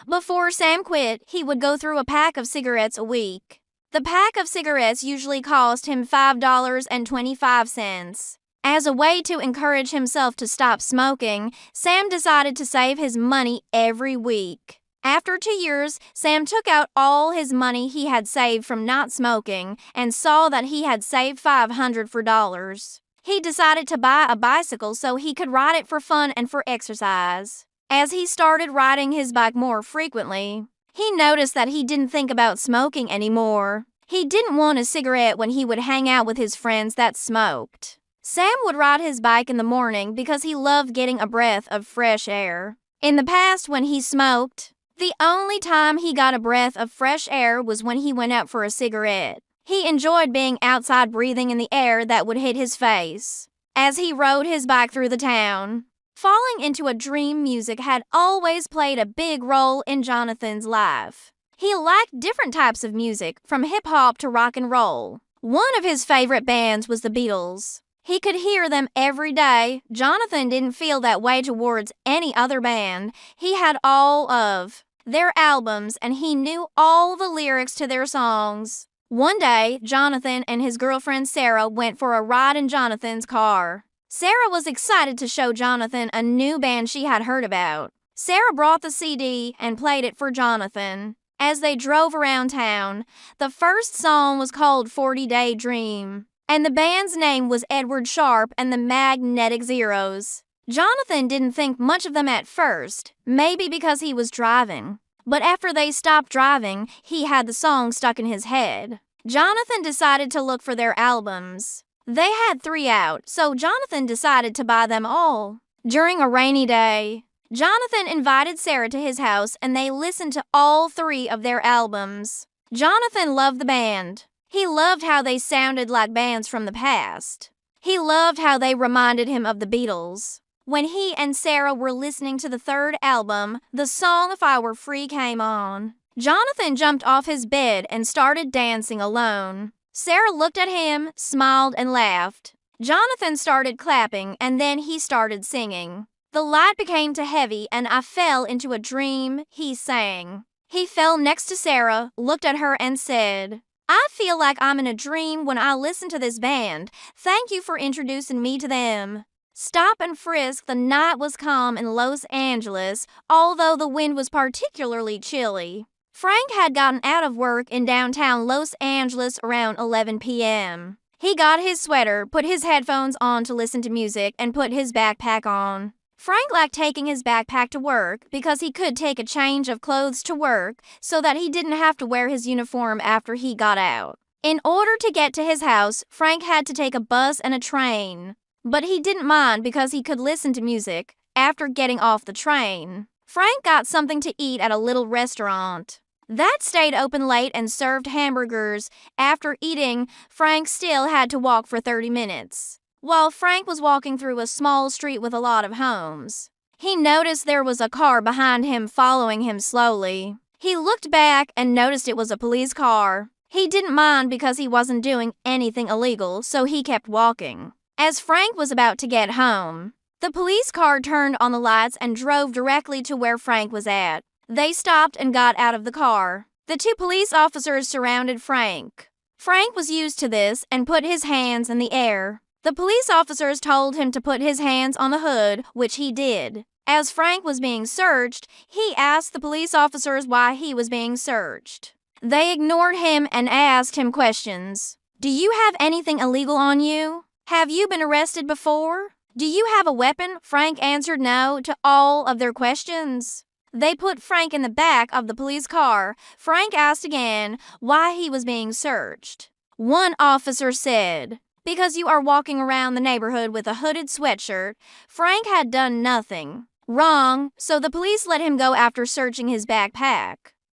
Before Sam quit, he would go through a pack of cigarettes a week. The pack of cigarettes usually cost him $5.25. As a way to encourage himself to stop smoking, Sam decided to save his money every week. After 2 years, Sam took out all his money he had saved from not smoking and saw that he had saved $500. He decided to buy a bicycle so he could ride it for fun and for exercise. As he started riding his bike more frequently, he noticed that he didn't think about smoking anymore. He didn't want a cigarette when he would hang out with his friends that smoked. Sam would ride his bike in the morning because he loved getting a breath of fresh air. In the past, when he smoked, the only time he got a breath of fresh air was when he went out for a cigarette. He enjoyed being outside breathing in the air that would hit his face. As he rode his bike through the town, falling into a dream music had always played a big role in Jonathan's life. He liked different types of music, from hip-hop to rock and roll. One of his favorite bands was the Beatles. He could hear them every day. Jonathan didn't feel that way towards any other band. He had all of their albums and he knew all the lyrics to their songs. One day, Jonathan and his girlfriend Sarah went for a ride in Jonathan's car. Sarah was excited to show Jonathan a new band she had heard about. Sarah brought the CD and played it for Jonathan. As they drove around town, the first song was called 40-Day Dream, and the band's name was Edward Sharpe and the Magnetic Zeros. Jonathan didn't think much of them at first, maybe because he was driving. But after they stopped driving, he had the song stuck in his head. Jonathan decided to look for their albums. They had 3 out, so Jonathan decided to buy them all. During a rainy day, Jonathan invited Sarah to his house and they listened to all 3 of their albums. Jonathan loved the band. He loved how they sounded like bands from the past. He loved how they reminded him of the Beatles. When he and Sarah were listening to the 3rd album, the song If I Were Free came on. Jonathan jumped off his bed and started dancing alone. Sarah looked at him, smiled, and laughed. Jonathan started clapping, and then he started singing. The light became too heavy, and I fell into a dream, he sang. He fell next to Sarah, looked at her, and said, I feel like I'm in a dream when I listen to this band. Thank you for introducing me to them. Stop and frisk, the night was calm in Los Angeles, although the wind was particularly chilly. Frank had gotten out of work in downtown Los Angeles around 11 p.m. He got his sweater, put his headphones on to listen to music, and put his backpack on. Frank liked taking his backpack to work because he could take a change of clothes to work so that he didn't have to wear his uniform after he got out. In order to get to his house, Frank had to take a bus and a train. But he didn't mind because he could listen to music after getting off the train. Frank got something to eat at a little restaurant that stayed open late and served hamburgers. After eating, Frank still had to walk for 30 minutes. While Frank was walking through a small street with a lot of homes, he noticed there was a car behind him following him slowly. He looked back and noticed it was a police car. He didn't mind because he wasn't doing anything illegal, so he kept walking. As Frank was about to get home, the police car turned on the lights and drove directly to where Frank was at. They stopped and got out of the car. The 2 police officers surrounded Frank. Frank was used to this and put his hands in the air. The police officers told him to put his hands on the hood, which he did. As Frank was being searched, he asked the police officers why he was being searched. They ignored him and asked him questions. Do you have anything illegal on you? Have you been arrested before? Do you have a weapon? Frank answered no to all of their questions. They put Frank in the back of the police car. Frank asked again why he was being searched. One officer said, because you are walking around the neighborhood with a hooded sweatshirt. Frank had done nothing wrong, so the police let him go after searching his backpack.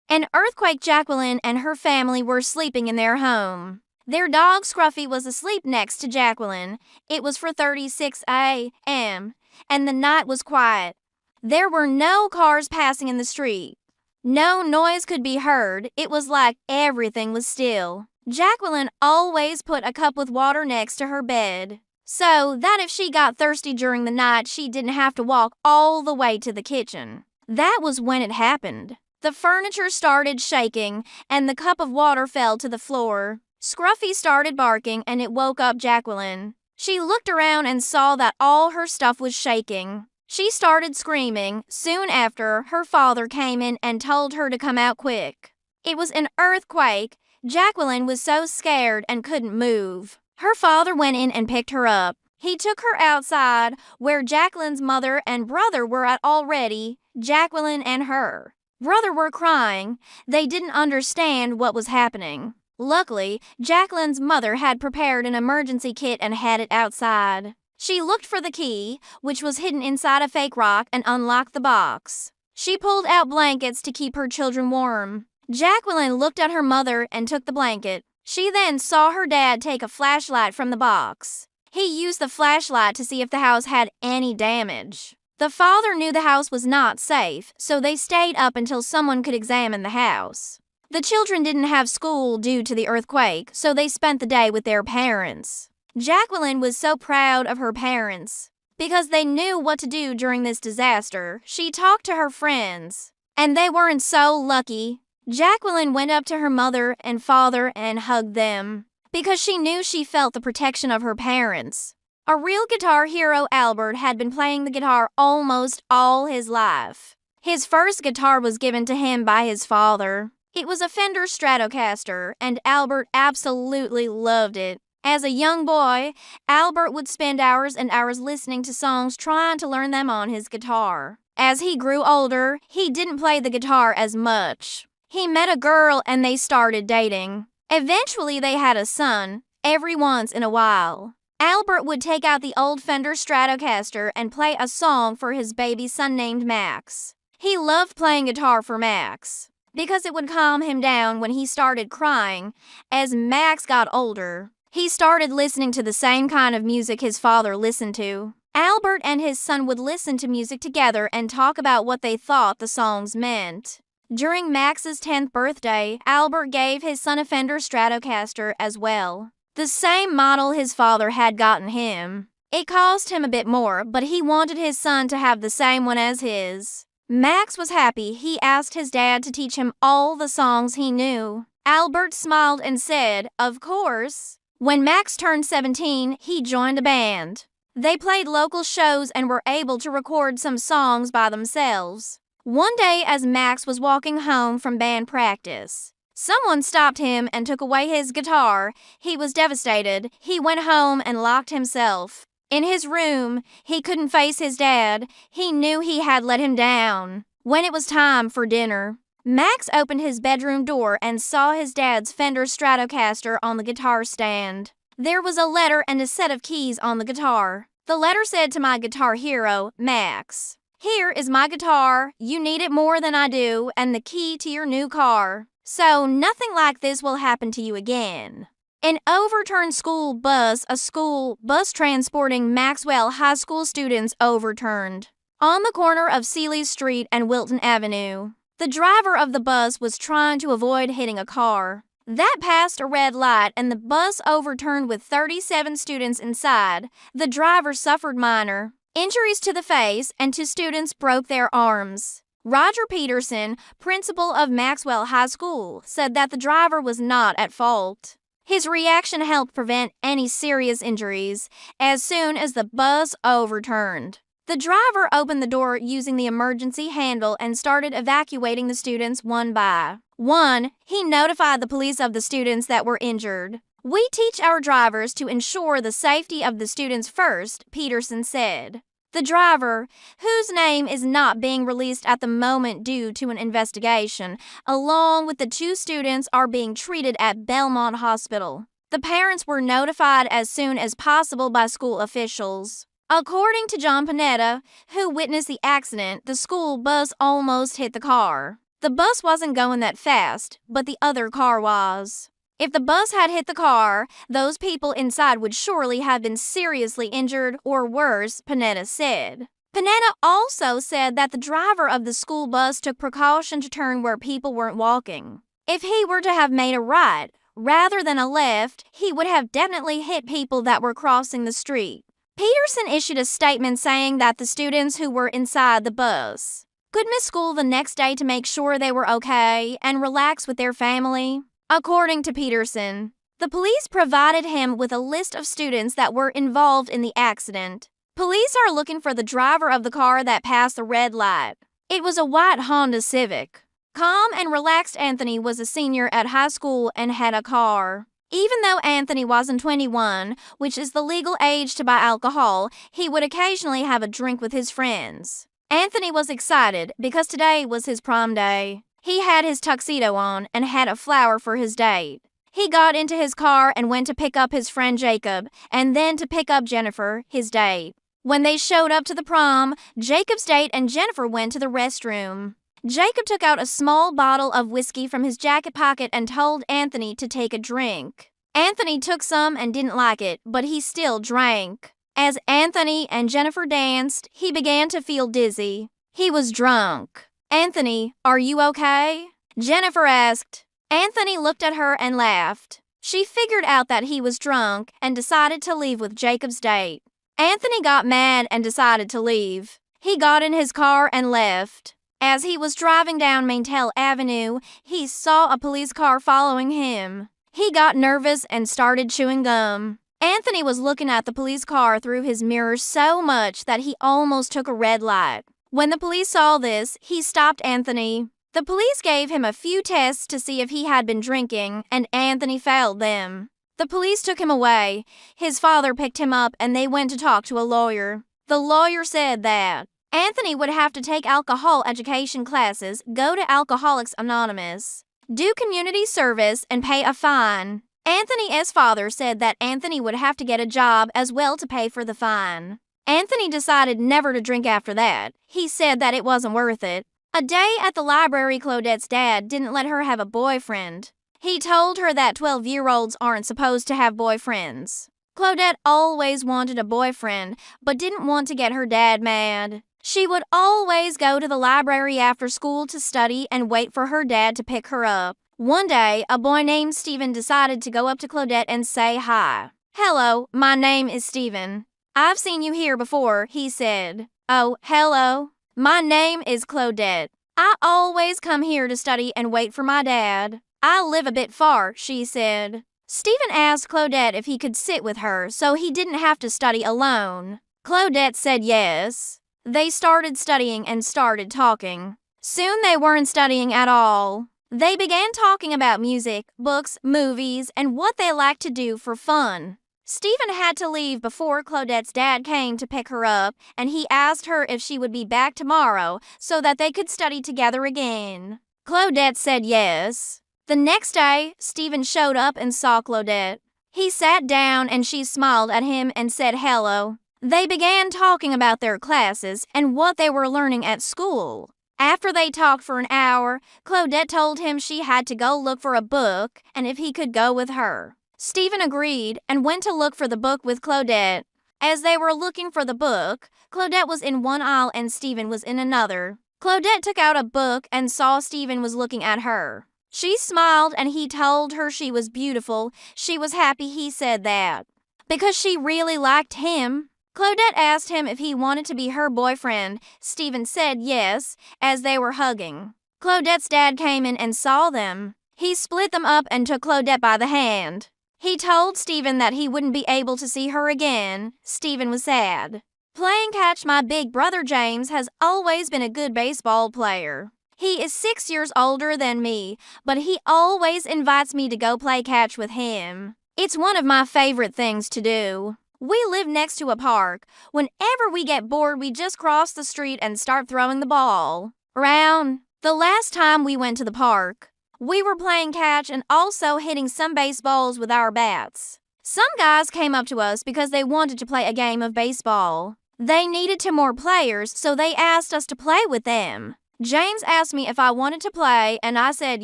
An earthquake. Jacqueline and her family were sleeping in their home. Their dog Scruffy was asleep next to Jacqueline. It was 4:36 a.m., and the night was quiet. There were no cars passing in the street. No noise could be heard. It was like everything was still. Jacqueline always put a cup with water next to her bed, so that if she got thirsty during the night, she didn't have to walk all the way to the kitchen. That was when it happened. The furniture started shaking, and the cup of water fell to the floor. Scruffy started barking, and it woke up Jacqueline. She looked around and saw that all her stuff was shaking. She started screaming. Soon after, her father came in and told her to come out quick. It was an earthquake. Jacqueline was so scared and couldn't move. Her father went in and picked her up. He took her outside, where Jacqueline's mother and brother were at already, Jacqueline and her. Brother were crying. They didn't understand what was happening. Luckily, Jacqueline's mother had prepared an emergency kit and had it outside. She looked for the key, which was hidden inside a fake rock, and unlocked the box. She pulled out blankets to keep her children warm. Jacqueline looked at her mother and took the blanket. She then saw her dad take a flashlight from the box. He used the flashlight to see if the house had any damage. The father knew the house was not safe, so they stayed up until someone could examine the house. The children didn't have school due to the earthquake, so they spent the day with their parents. Jacqueline was so proud of her parents. Because they knew what to do during this disaster, she talked to her friends. And they weren't so lucky. Jacqueline went up to her mother and father and hugged them. Because she knew she felt the protection of her parents. A real guitar hero, Albert, had been playing the guitar almost all his life. His first guitar was given to him by his father. It was a Fender Stratocaster, and Albert absolutely loved it. As a young boy, Albert would spend hours and hours listening to songs trying to learn them on his guitar. As he grew older, he didn't play the guitar as much. He met a girl and they started dating. Eventually they had a son, every once in a while. Albert would take out the old Fender Stratocaster and play a song for his baby son named Max. He loved playing guitar for Max, because it would calm him down when he started crying. As Max got older, he started listening to the same kind of music his father listened to. Albert and his son would listen to music together and talk about what they thought the songs meant. During Max's 10th birthday, Albert gave his son a Fender Stratocaster as well. The same model his father had gotten him. It cost him a bit more, but he wanted his son to have the same one as his. Max was happy. He asked his dad to teach him all the songs he knew. Albert smiled and said, "Of course." When Max turned 17, he joined a band. They played local shows and were able to record some songs by themselves. One day, as Max was walking home from band practice, someone stopped him and took away his guitar. He was devastated. He went home and locked himself. In his room, he couldn't face his dad. He knew he had let him down. When it was time for dinner, Max opened his bedroom door and saw his dad's Fender Stratocaster on the guitar stand. There was a letter and a set of keys on the guitar. The letter said, "To my guitar hero, Max. Here is my guitar. You need it more than I do, and the key to your new car. So nothing like this will happen to you again." An overturned school bus, a school bus transporting Maxwell High School students, overturned on the corner of Seeley Street and Wilton Avenue. The driver of the bus was trying to avoid hitting a car that passed a red light, and the bus overturned with 37 students inside. The driver suffered minor injuries to the face, and 2 students broke their arms. Roger Peterson, principal of Maxwell High School, said that the driver was not at fault. His reaction helped prevent any serious injuries as soon as the bus overturned. The driver opened the door using the emergency handle and started evacuating the students one by one. He notified the police of the students that were injured. "We teach our drivers to ensure the safety of the students first," Peterson said. The driver, whose name is not being released at the moment due to an investigation, along with the 2 students, are being treated at Belmont Hospital. The parents were notified as soon as possible by school officials. According to John Panetta, who witnessed the accident, the school bus almost hit the car. The bus wasn't going that fast, but the other car was. If the bus had hit the car, those people inside would surely have been seriously injured or worse, Panetta said. Panetta also said that the driver of the school bus took precaution to turn where people weren't walking. If he were to have made a right, rather than a left, he would have definitely hit people that were crossing the street. Peterson issued a statement saying that the students who were inside the bus could miss school the next day to make sure they were okay and relax with their family. According to Peterson, the police provided him with a list of students that were involved in the accident. Police are looking for the driver of the car that passed the red light. It was a white Honda Civic. Calm and relaxed Anthony was a senior at high school and had a car. Even though Anthony wasn't 21, which is the legal age to buy alcohol, he would occasionally have a drink with his friends. Anthony was excited because today was his prom day. He had his tuxedo on and had a flower for his date. He got into his car and went to pick up his friend Jacob and then to pick up Jennifer, his date. When they showed up to the prom, Jacob's date and Jennifer went to the restroom. Jacob took out a small bottle of whiskey from his jacket pocket and told Anthony to take a drink. Anthony took some and didn't like it, but he still drank. As Anthony and Jennifer danced, he began to feel dizzy. He was drunk. "Anthony, are you okay?" Jennifer asked. Anthony looked at her and laughed. She figured out that he was drunk and decided to leave with Jacob's date. Anthony got mad and decided to leave. He got in his car and left. As he was driving down Maintell Avenue, he saw a police car following him. He got nervous and started chewing gum. Anthony was looking at the police car through his mirror so much that he almost took a red light. When the police saw this, he stopped Anthony. The police gave him a few tests to see if he had been drinking, and Anthony failed them. The police took him away. His father picked him up and they went to talk to a lawyer. The lawyer said that Anthony would have to take alcohol education classes, go to Alcoholics Anonymous, do community service, and pay a fine. Anthony's father said that Anthony would have to get a job as well to pay for the fine. Anthony decided never to drink after that. He said that it wasn't worth it. A day at the library, Claudette's dad didn't let her have a boyfriend. He told her that 12-year-olds aren't supposed to have boyfriends. Claudette always wanted a boyfriend, but didn't want to get her dad mad. She would always go to the library after school to study and wait for her dad to pick her up. One day, a boy named Stephen decided to go up to Claudette and say hi. "Hello, my name is Stephen. I've seen you here before," he said. "Oh, hello. My name is Claudette. I always come here to study and wait for my dad. I live a bit far," she said. Stephen asked Claudette if he could sit with her so he didn't have to study alone. Claudette said yes. They started studying and started talking. Soon they weren't studying at all. They began talking about music, books, movies, and what they liked to do for fun. Stephen had to leave before Claudette's dad came to pick her up, and he asked her if she would be back tomorrow so that they could study together again. Claudette said yes. The next day, Stephen showed up and saw Claudette. He sat down and she smiled at him and said hello. They began talking about their classes and what they were learning at school. After they talked for an hour, Claudette told him she had to go look for a book and if he could go with her. Stephen agreed and went to look for the book with Claudette. As they were looking for the book, Claudette was in one aisle and Stephen was in another. Claudette took out a book and saw Stephen was looking at her. She smiled and he told her she was beautiful. She was happy he said that, because she really liked him. Claudette asked him if he wanted to be her boyfriend. Stephen said yes, as they were hugging. Claudette's dad came in and saw them. He split them up and took Claudette by the hand. He told Stephen that he wouldn't be able to see her again. Stephen was sad. Playing catch, my big brother James has always been a good baseball player. He is 6 years older than me, but he always invites me to go play catch with him. It's one of my favorite things to do. We live next to a park. Whenever we get bored, we just cross the street and start throwing the ball around. The last time we went to the park, we were playing catch and also hitting some baseballs with our bats. Some guys came up to us because they wanted to play a game of baseball. They needed 2 more players, so they asked us to play with them. James asked me if I wanted to play, and I said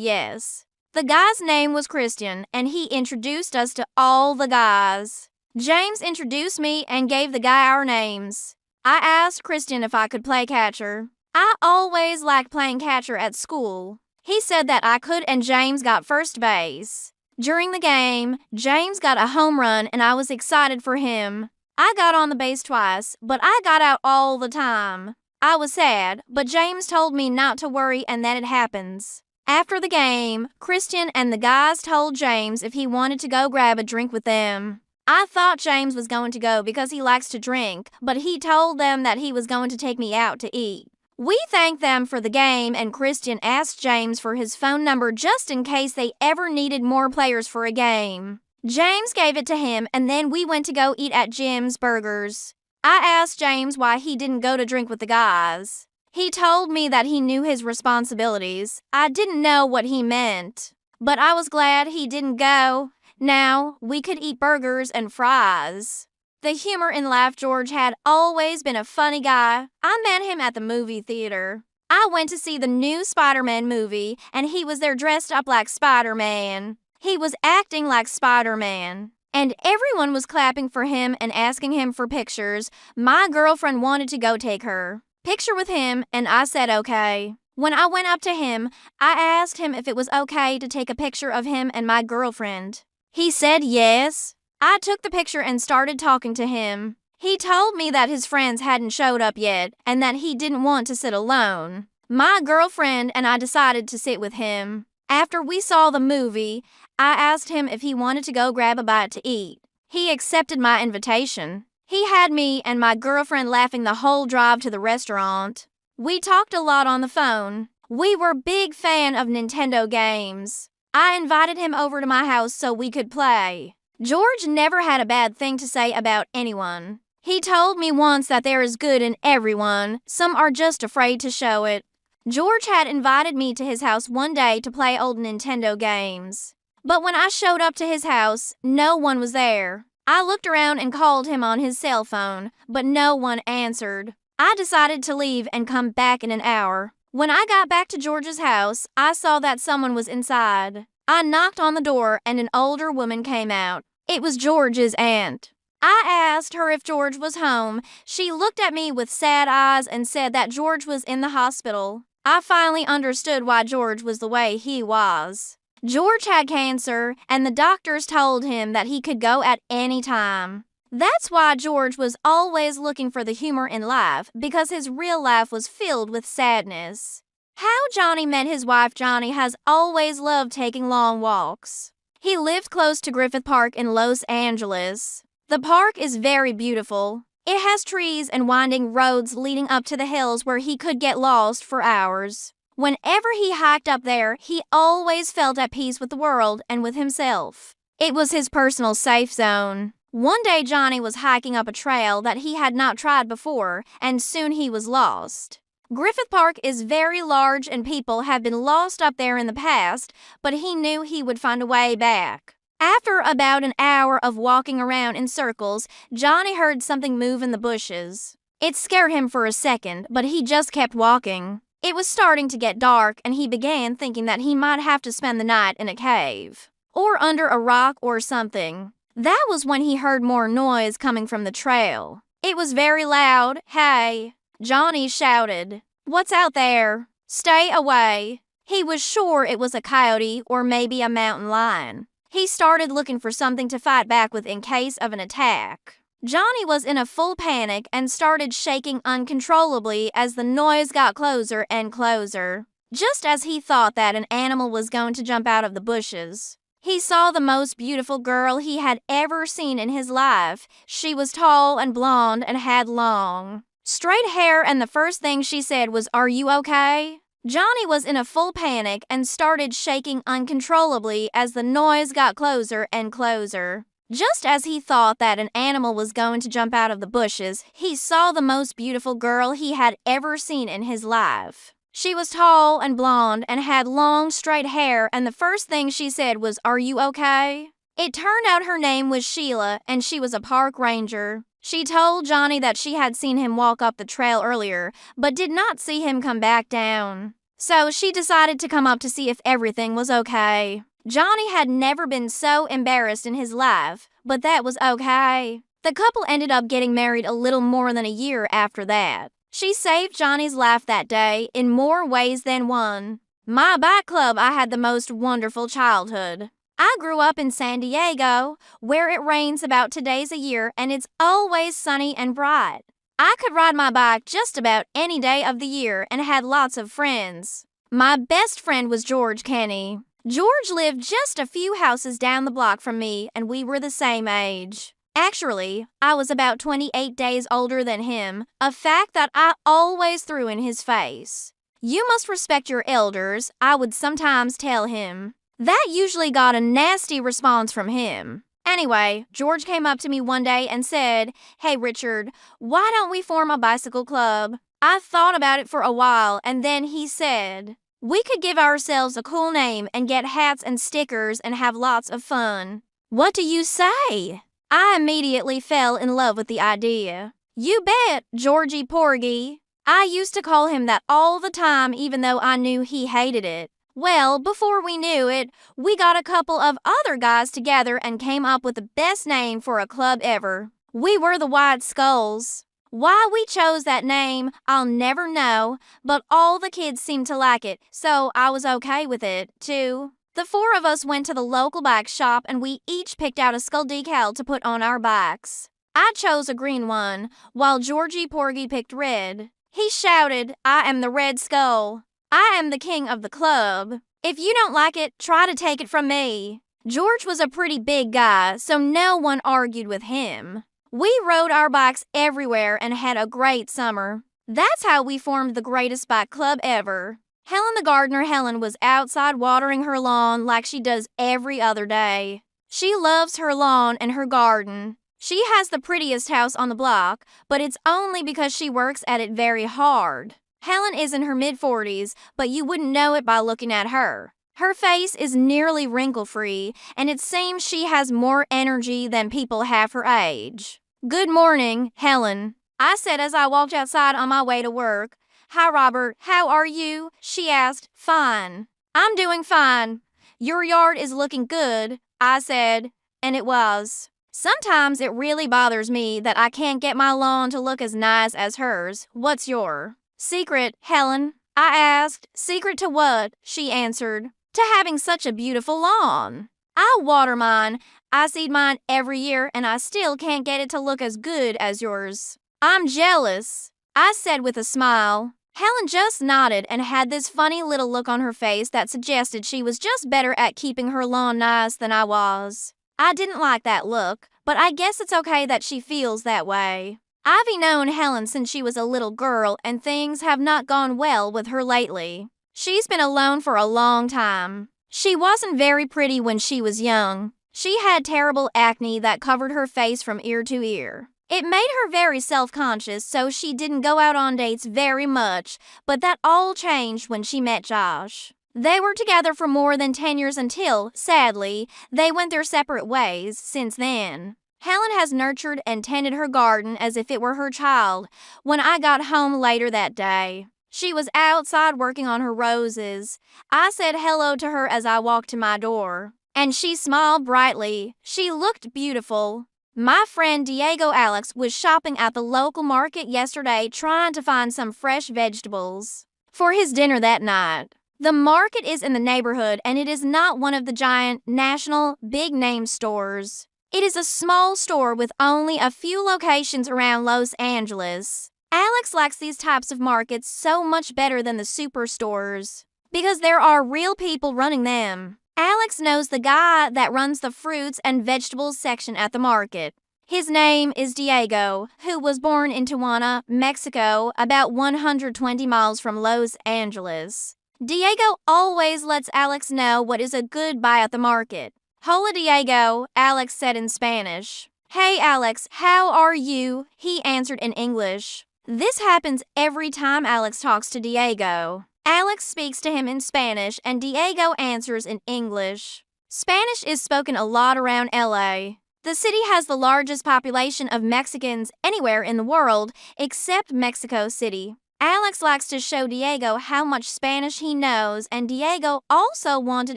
yes. The guy's name was Christian, and he introduced us to all the guys. James introduced me and gave the guy our names. I asked Christian if I could play catcher. I always liked playing catcher at school. He said that I could and James got first base. During the game, James got a home run and I was excited for him. I got on the base twice, but I got out all the time. I was sad, but James told me not to worry and that it happens. After the game, Christian and the guys told James if he wanted to go grab a drink with them. I thought James was going to go because he likes to drink, but he told them that he was going to take me out to eat. We thanked them for the game and Christian asked James for his phone number just in case they ever needed more players for a game. James gave it to him and then we went to go eat at Jim's Burgers. I asked James why he didn't go to drink with the guys. He told me that he knew his responsibilities. I didn't know what he meant, but I was glad he didn't go. Now, we could eat burgers and fries. The humor and laugh George had always been a funny guy. I met him at the movie theater. I went to see the new Spider-Man movie, and he was there dressed up like Spider-Man. He was acting like Spider-Man. And everyone was clapping for him and asking him for pictures. My girlfriend wanted to go take her picture with him, and I said okay. When I went up to him, I asked him if it was okay to take a picture of him and my girlfriend. He said yes. I took the picture and started talking to him. He told me that his friends hadn't showed up yet and that he didn't want to sit alone. My girlfriend and I decided to sit with him. After we saw the movie, I asked him if he wanted to go grab a bite to eat. He accepted my invitation. He had me and my girlfriend laughing the whole drive to the restaurant. We talked a lot on the phone. We were big fan of Nintendo games. I invited him over to my house so we could play. George never had a bad thing to say about anyone. He told me once that there is good in everyone. Some are just afraid to show it. George had invited me to his house one day to play old Nintendo games. But when I showed up to his house, no one was there. I looked around and called him on his cell phone, but no one answered. I decided to leave and come back in an hour. When I got back to George's house, I saw that someone was inside. I knocked on the door and an older woman came out. It was George's aunt. I asked her if George was home. She looked at me with sad eyes and said that George was in the hospital. I finally understood why George was the way he was. George had cancer, and the doctors told him that he could go at any time. That's why George was always looking for the humor in life, because his real life was filled with sadness. How Johnny met his wife Johnny has always loved taking long walks. He lived close to Griffith Park in Los Angeles. The park is very beautiful. It has trees and winding roads leading up to the hills where he could get lost for hours. Whenever he hiked up there, he always felt at peace with the world and with himself. It was his personal safe zone. One day Johnny was hiking up a trail that he had not tried before, and soon he was lost. Griffith Park is very large and people have been lost up there in the past, but he knew he would find a way back. After about an hour of walking around in circles, Johnny heard something move in the bushes. It scared him for a second, but he just kept walking. It was starting to get dark, and he began thinking that he might have to spend the night in a cave, or under a rock or something. That was when he heard more noise coming from the trail. It was very loud. "Hey!" Johnny shouted. "What's out there? Stay away." He was sure it was a coyote or maybe a mountain lion. He started looking for something to fight back with in case of an attack. Johnny was in a full panic and started shaking uncontrollably as the noise got closer and closer. Just as he thought that an animal was going to jump out of the bushes, he saw the most beautiful girl he had ever seen in his life. She was tall and blonde and had long, straight hair, and the first thing she said was, "Are you okay?" Johnny was in a full panic and started shaking uncontrollably as the noise got closer and closer. Just as he thought that an animal was going to jump out of the bushes, he saw the most beautiful girl he had ever seen in his life. She was tall and blonde and had long, straight hair, and the first thing she said was, "Are you okay?" It turned out her name was Sheila, and she was a park ranger. She told Johnny that she had seen him walk up the trail earlier, but did not see him come back down. So she decided to come up to see if everything was okay. Johnny had never been so embarrassed in his life, but that was okay. The couple ended up getting married a little more than a year after that. She saved Johnny's life that day in more ways than one. My bike club, I had the most wonderful childhood. I grew up in San Diego, where it rains about 2 days a year and it's always sunny and bright. I could ride my bike just about any day of the year and had lots of friends. My best friend was George Kenny. George lived just a few houses down the block from me and we were the same age. Actually, I was about 28 days older than him, a fact that I always threw in his face. "You must respect your elders," I would sometimes tell him. That usually got a nasty response from him. Anyway, George came up to me one day and said, "Hey Richard, why don't we form a bicycle club?" I thought about it for a while and then he said, "We could give ourselves a cool name and get hats and stickers and have lots of fun." What do you say? I immediately fell in love with the idea. You bet, Georgie Porgy. I used to call him that all the time even though I knew he hated it. Well, before we knew it, we got a couple of other guys together and came up with the best name for a club ever. We were the White Skulls. Why we chose that name, I'll never know, but all the kids seemed to like it, so I was okay with it, too. The four of us went to the local bike shop and we each picked out a skull decal to put on our bikes. I chose a green one, while Georgie Porgy picked red. He shouted, "I am the Red Skull. I am the king of the club. If you don't like it, try to take it from me." George was a pretty big guy, so no one argued with him. We rode our bikes everywhere and had a great summer. That's how we formed the greatest bike club ever. Helen the gardener Helen was outside watering her lawn like she does every other day. She loves her lawn and her garden. She has the prettiest house on the block, but it's only because she works at it very hard. Helen is in her mid-40s, but you wouldn't know it by looking at her. Her face is nearly wrinkle-free, and it seems she has more energy than people half her age. "Good morning, Helen," I said as I walked outside on my way to work. "Hi, Robert. How are you?" she asked. "Fine." "I'm doing fine. Your yard is looking good," I said, and it was. Sometimes it really bothers me that I can't get my lawn to look as nice as hers. What's your secret, Helen?" I asked. "Secret to what?" she answered. "To having such a beautiful lawn. I water mine. I seed mine every year and I still can't get it to look as good as yours." "I'm jealous," I said with a smile. Helen just nodded and had this funny little look on her face that suggested she was just better at keeping her lawn nice than I was. I didn't like that look, but I guess it's okay that she feels that way. I've known Helen since she was a little girl and things have not gone well with her lately. She's been alone for a long time. She wasn't very pretty when she was young. She had terrible acne that covered her face from ear to ear. It made her very self-conscious, so she didn't go out on dates very much, but that all changed when she met Josh. They were together for more than 10 years until, sadly, they went their separate ways since then. Helen has nurtured and tended her garden as if it were her child when I got home later that day. She was outside working on her roses. I said hello to her as I walked to my door, and she smiled brightly. She looked beautiful. My friend Diego Alex was shopping at the local market yesterday trying to find some fresh vegetables for his dinner that night. The market is in the neighborhood and it is not one of the giant, national, big-name stores. It is a small store with only a few locations around Los Angeles. Alex likes these types of markets so much better than the superstores because there are real people running them. Alex knows the guy that runs the fruits and vegetables section at the market. His name is Diego, who was born in Tijuana, Mexico, about 120 miles from Los Angeles. Diego always lets Alex know what is a good buy at the market. "Hola, Diego," Alex said in Spanish. "Hey, Alex, how are you?" he answered in English. This happens every time Alex talks to Diego. Alex speaks to him in Spanish and Diego answers in English. Spanish is spoken a lot around LA. The city has the largest population of Mexicans anywhere in the world except Mexico City. Alex likes to show Diego how much Spanish he knows, and Diego also wanted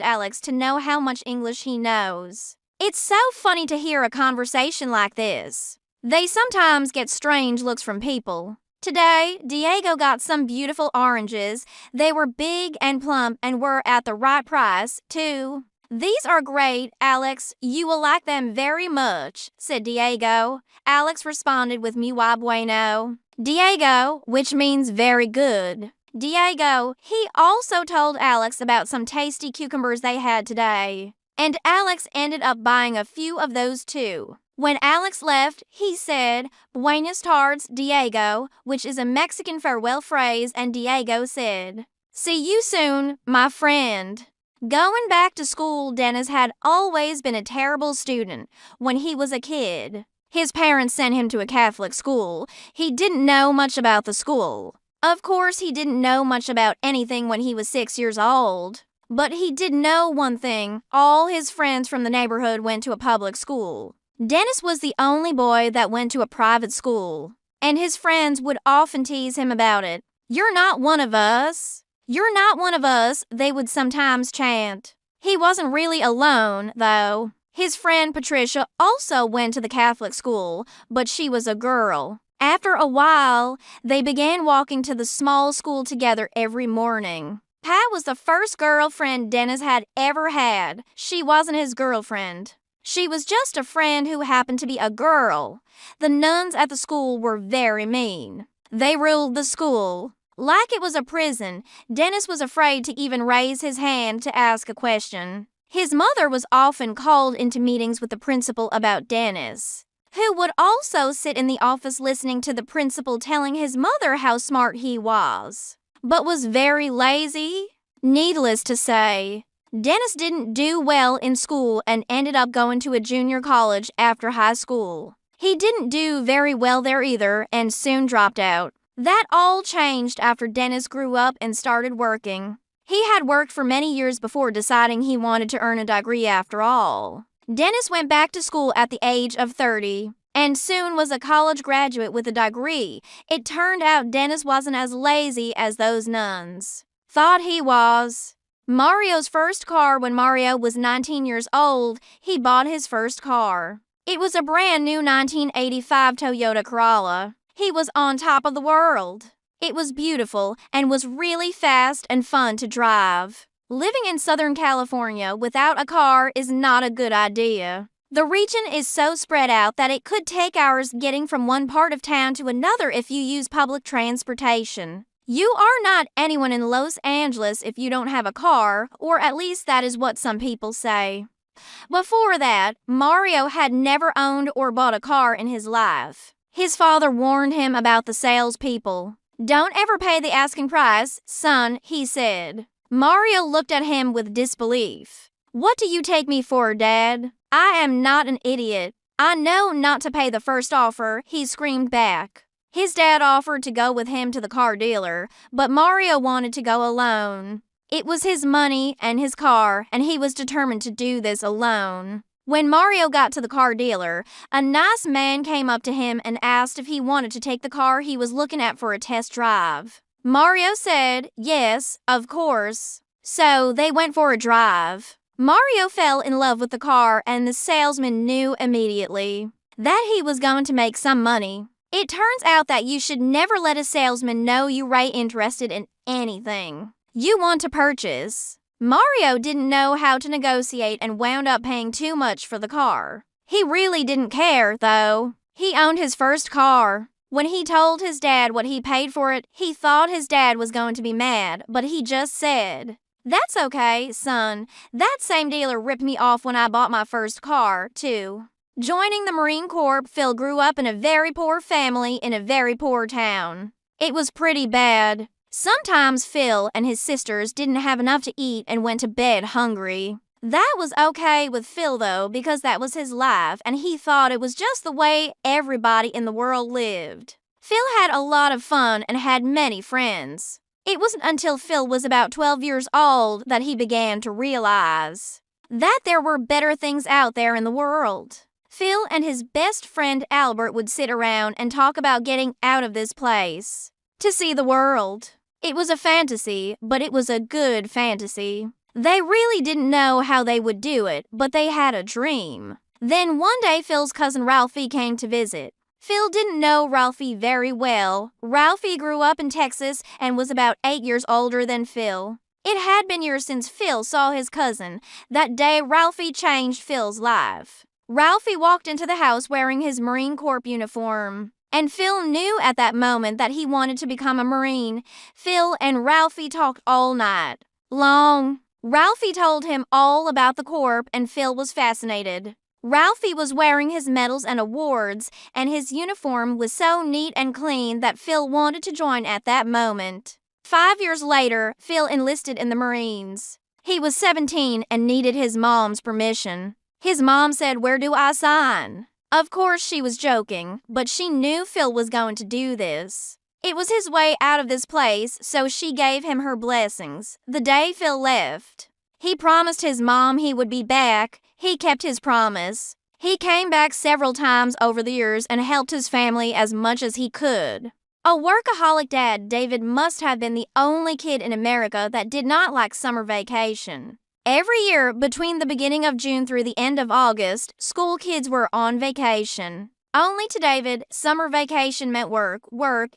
Alex to know how much English he knows. It's so funny to hear a conversation like this. They sometimes get strange looks from people. Today, Diego got some beautiful oranges. They were big and plump and were at the right price, too. "These are great, Alex. You will like them very much," said Diego. Alex responded with muy bueno. Diego, which means very good. Diego, he also told Alex about some tasty cucumbers they had today. And Alex ended up buying a few of those too. When Alex left, he said, "Buenas tardes, Diego," which is a Mexican farewell phrase, and Diego said, "See you soon, my friend." Going back to school, Dennis had always been a terrible student when he was a kid. His parents sent him to a Catholic school. He didn't know much about the school. Of course, he didn't know much about anything when he was 6 years old. But he did know one thing: all his friends from the neighborhood went to a public school. Dennis was the only boy that went to a private school, and his friends would often tease him about it. "You're not one of us. You're not one of us," they would sometimes chant. He wasn't really alone, though. His friend Patricia also went to the Catholic school, but she was a girl. After a while, they began walking to the small school together every morning. Pat was the first girlfriend Dennis had ever had. She wasn't his girlfriend. She was just a friend who happened to be a girl. The nuns at the school were very mean. They ruled the school. Like it was a prison, Dennis was afraid to even raise his hand to ask a question. His mother was often called into meetings with the principal about Dennis, who would also sit in the office listening to the principal telling his mother how smart he was, but was very lazy. Needless to say, Dennis didn't do well in school and ended up going to a junior college after high school. He didn't do very well there either and soon dropped out. That all changed after Dennis grew up and started working. He had worked for many years before deciding he wanted to earn a degree after all. Dennis went back to school at the age of 30 and soon was a college graduate with a degree. It turned out Dennis wasn't as lazy as those nuns thought he was. Mario's first car: when Mario was 19 years old, he bought his first car. It was a brand new 1985 Toyota Corolla. He was on top of the world. It was beautiful and was really fast and fun to drive. Living in Southern California without a car is not a good idea. The region is so spread out that it could take hours getting from one part of town to another if you use public transportation. You are not anyone in Los Angeles if you don't have a car, or at least that is what some people say. Before that, Mario had never owned or bought a car in his life. His father warned him about the salespeople. "Don't ever pay the asking price, son," he said. Mario looked at him with disbelief. "What do you take me for, Dad? I am not an idiot. I know not to pay the first offer," he screamed back. His dad offered to go with him to the car dealer, but Mario wanted to go alone. It was his money and his car, and he was determined to do this alone. When Mario got to the car dealer, a nice man came up to him and asked if he wanted to take the car he was looking at for a test drive. Mario said, yes, of course. So they went for a drive. Mario fell in love with the car, and the salesman knew immediately that he was going to make some money. It turns out that you should never let a salesman know you're right interested in anything you want to purchase. Mario didn't know how to negotiate and wound up paying too much for the car. He really didn't care, though. He owned his first car. When he told his dad what he paid for it, he thought his dad was going to be mad, but he just said, "That's okay, son. That same dealer ripped me off when I bought my first car, too." Joining the Marine Corps, Phil grew up in a very poor family in a very poor town. It was pretty bad. Sometimes Phil and his sisters didn't have enough to eat and went to bed hungry. That was okay with Phil, though, because that was his life, and he thought it was just the way everybody in the world lived. Phil had a lot of fun and had many friends. It wasn't until Phil was about 12 years old that he began to realize that there were better things out there in the world. Phil and his best friend Albert would sit around and talk about getting out of this place to see the world. It was a fantasy, but it was a good fantasy. They really didn't know how they would do it, but they had a dream. Then one day Phil's cousin Ralphie came to visit. Phil didn't know Ralphie very well. Ralphie grew up in Texas and was about 8 years older than Phil. It had been years since Phil saw his cousin. That day, Ralphie changed Phil's life. Ralphie walked into the house wearing his Marine Corps uniform. And Phil knew at that moment that he wanted to become a Marine. Phil and Ralphie talked all night long. Ralphie told him all about the Corps, and Phil was fascinated. Ralphie was wearing his medals and awards, and his uniform was so neat and clean that Phil wanted to join at that moment. 5 years later, Phil enlisted in the Marines. He was 17 and needed his mom's permission. His mom said, "Where do I sign?" Of course, she was joking, but she knew Phil was going to do this. It was his way out of this place, so she gave him her blessings. The day Phil left, he promised his mom he would be back. He kept his promise. He came back several times over the years and helped his family as much as he could. A workaholic dad, David must have been the only kid in America that did not like summer vacation. Every year, between the beginning of June through the end of August, school kids were on vacation. Only to David, summer vacation meant work,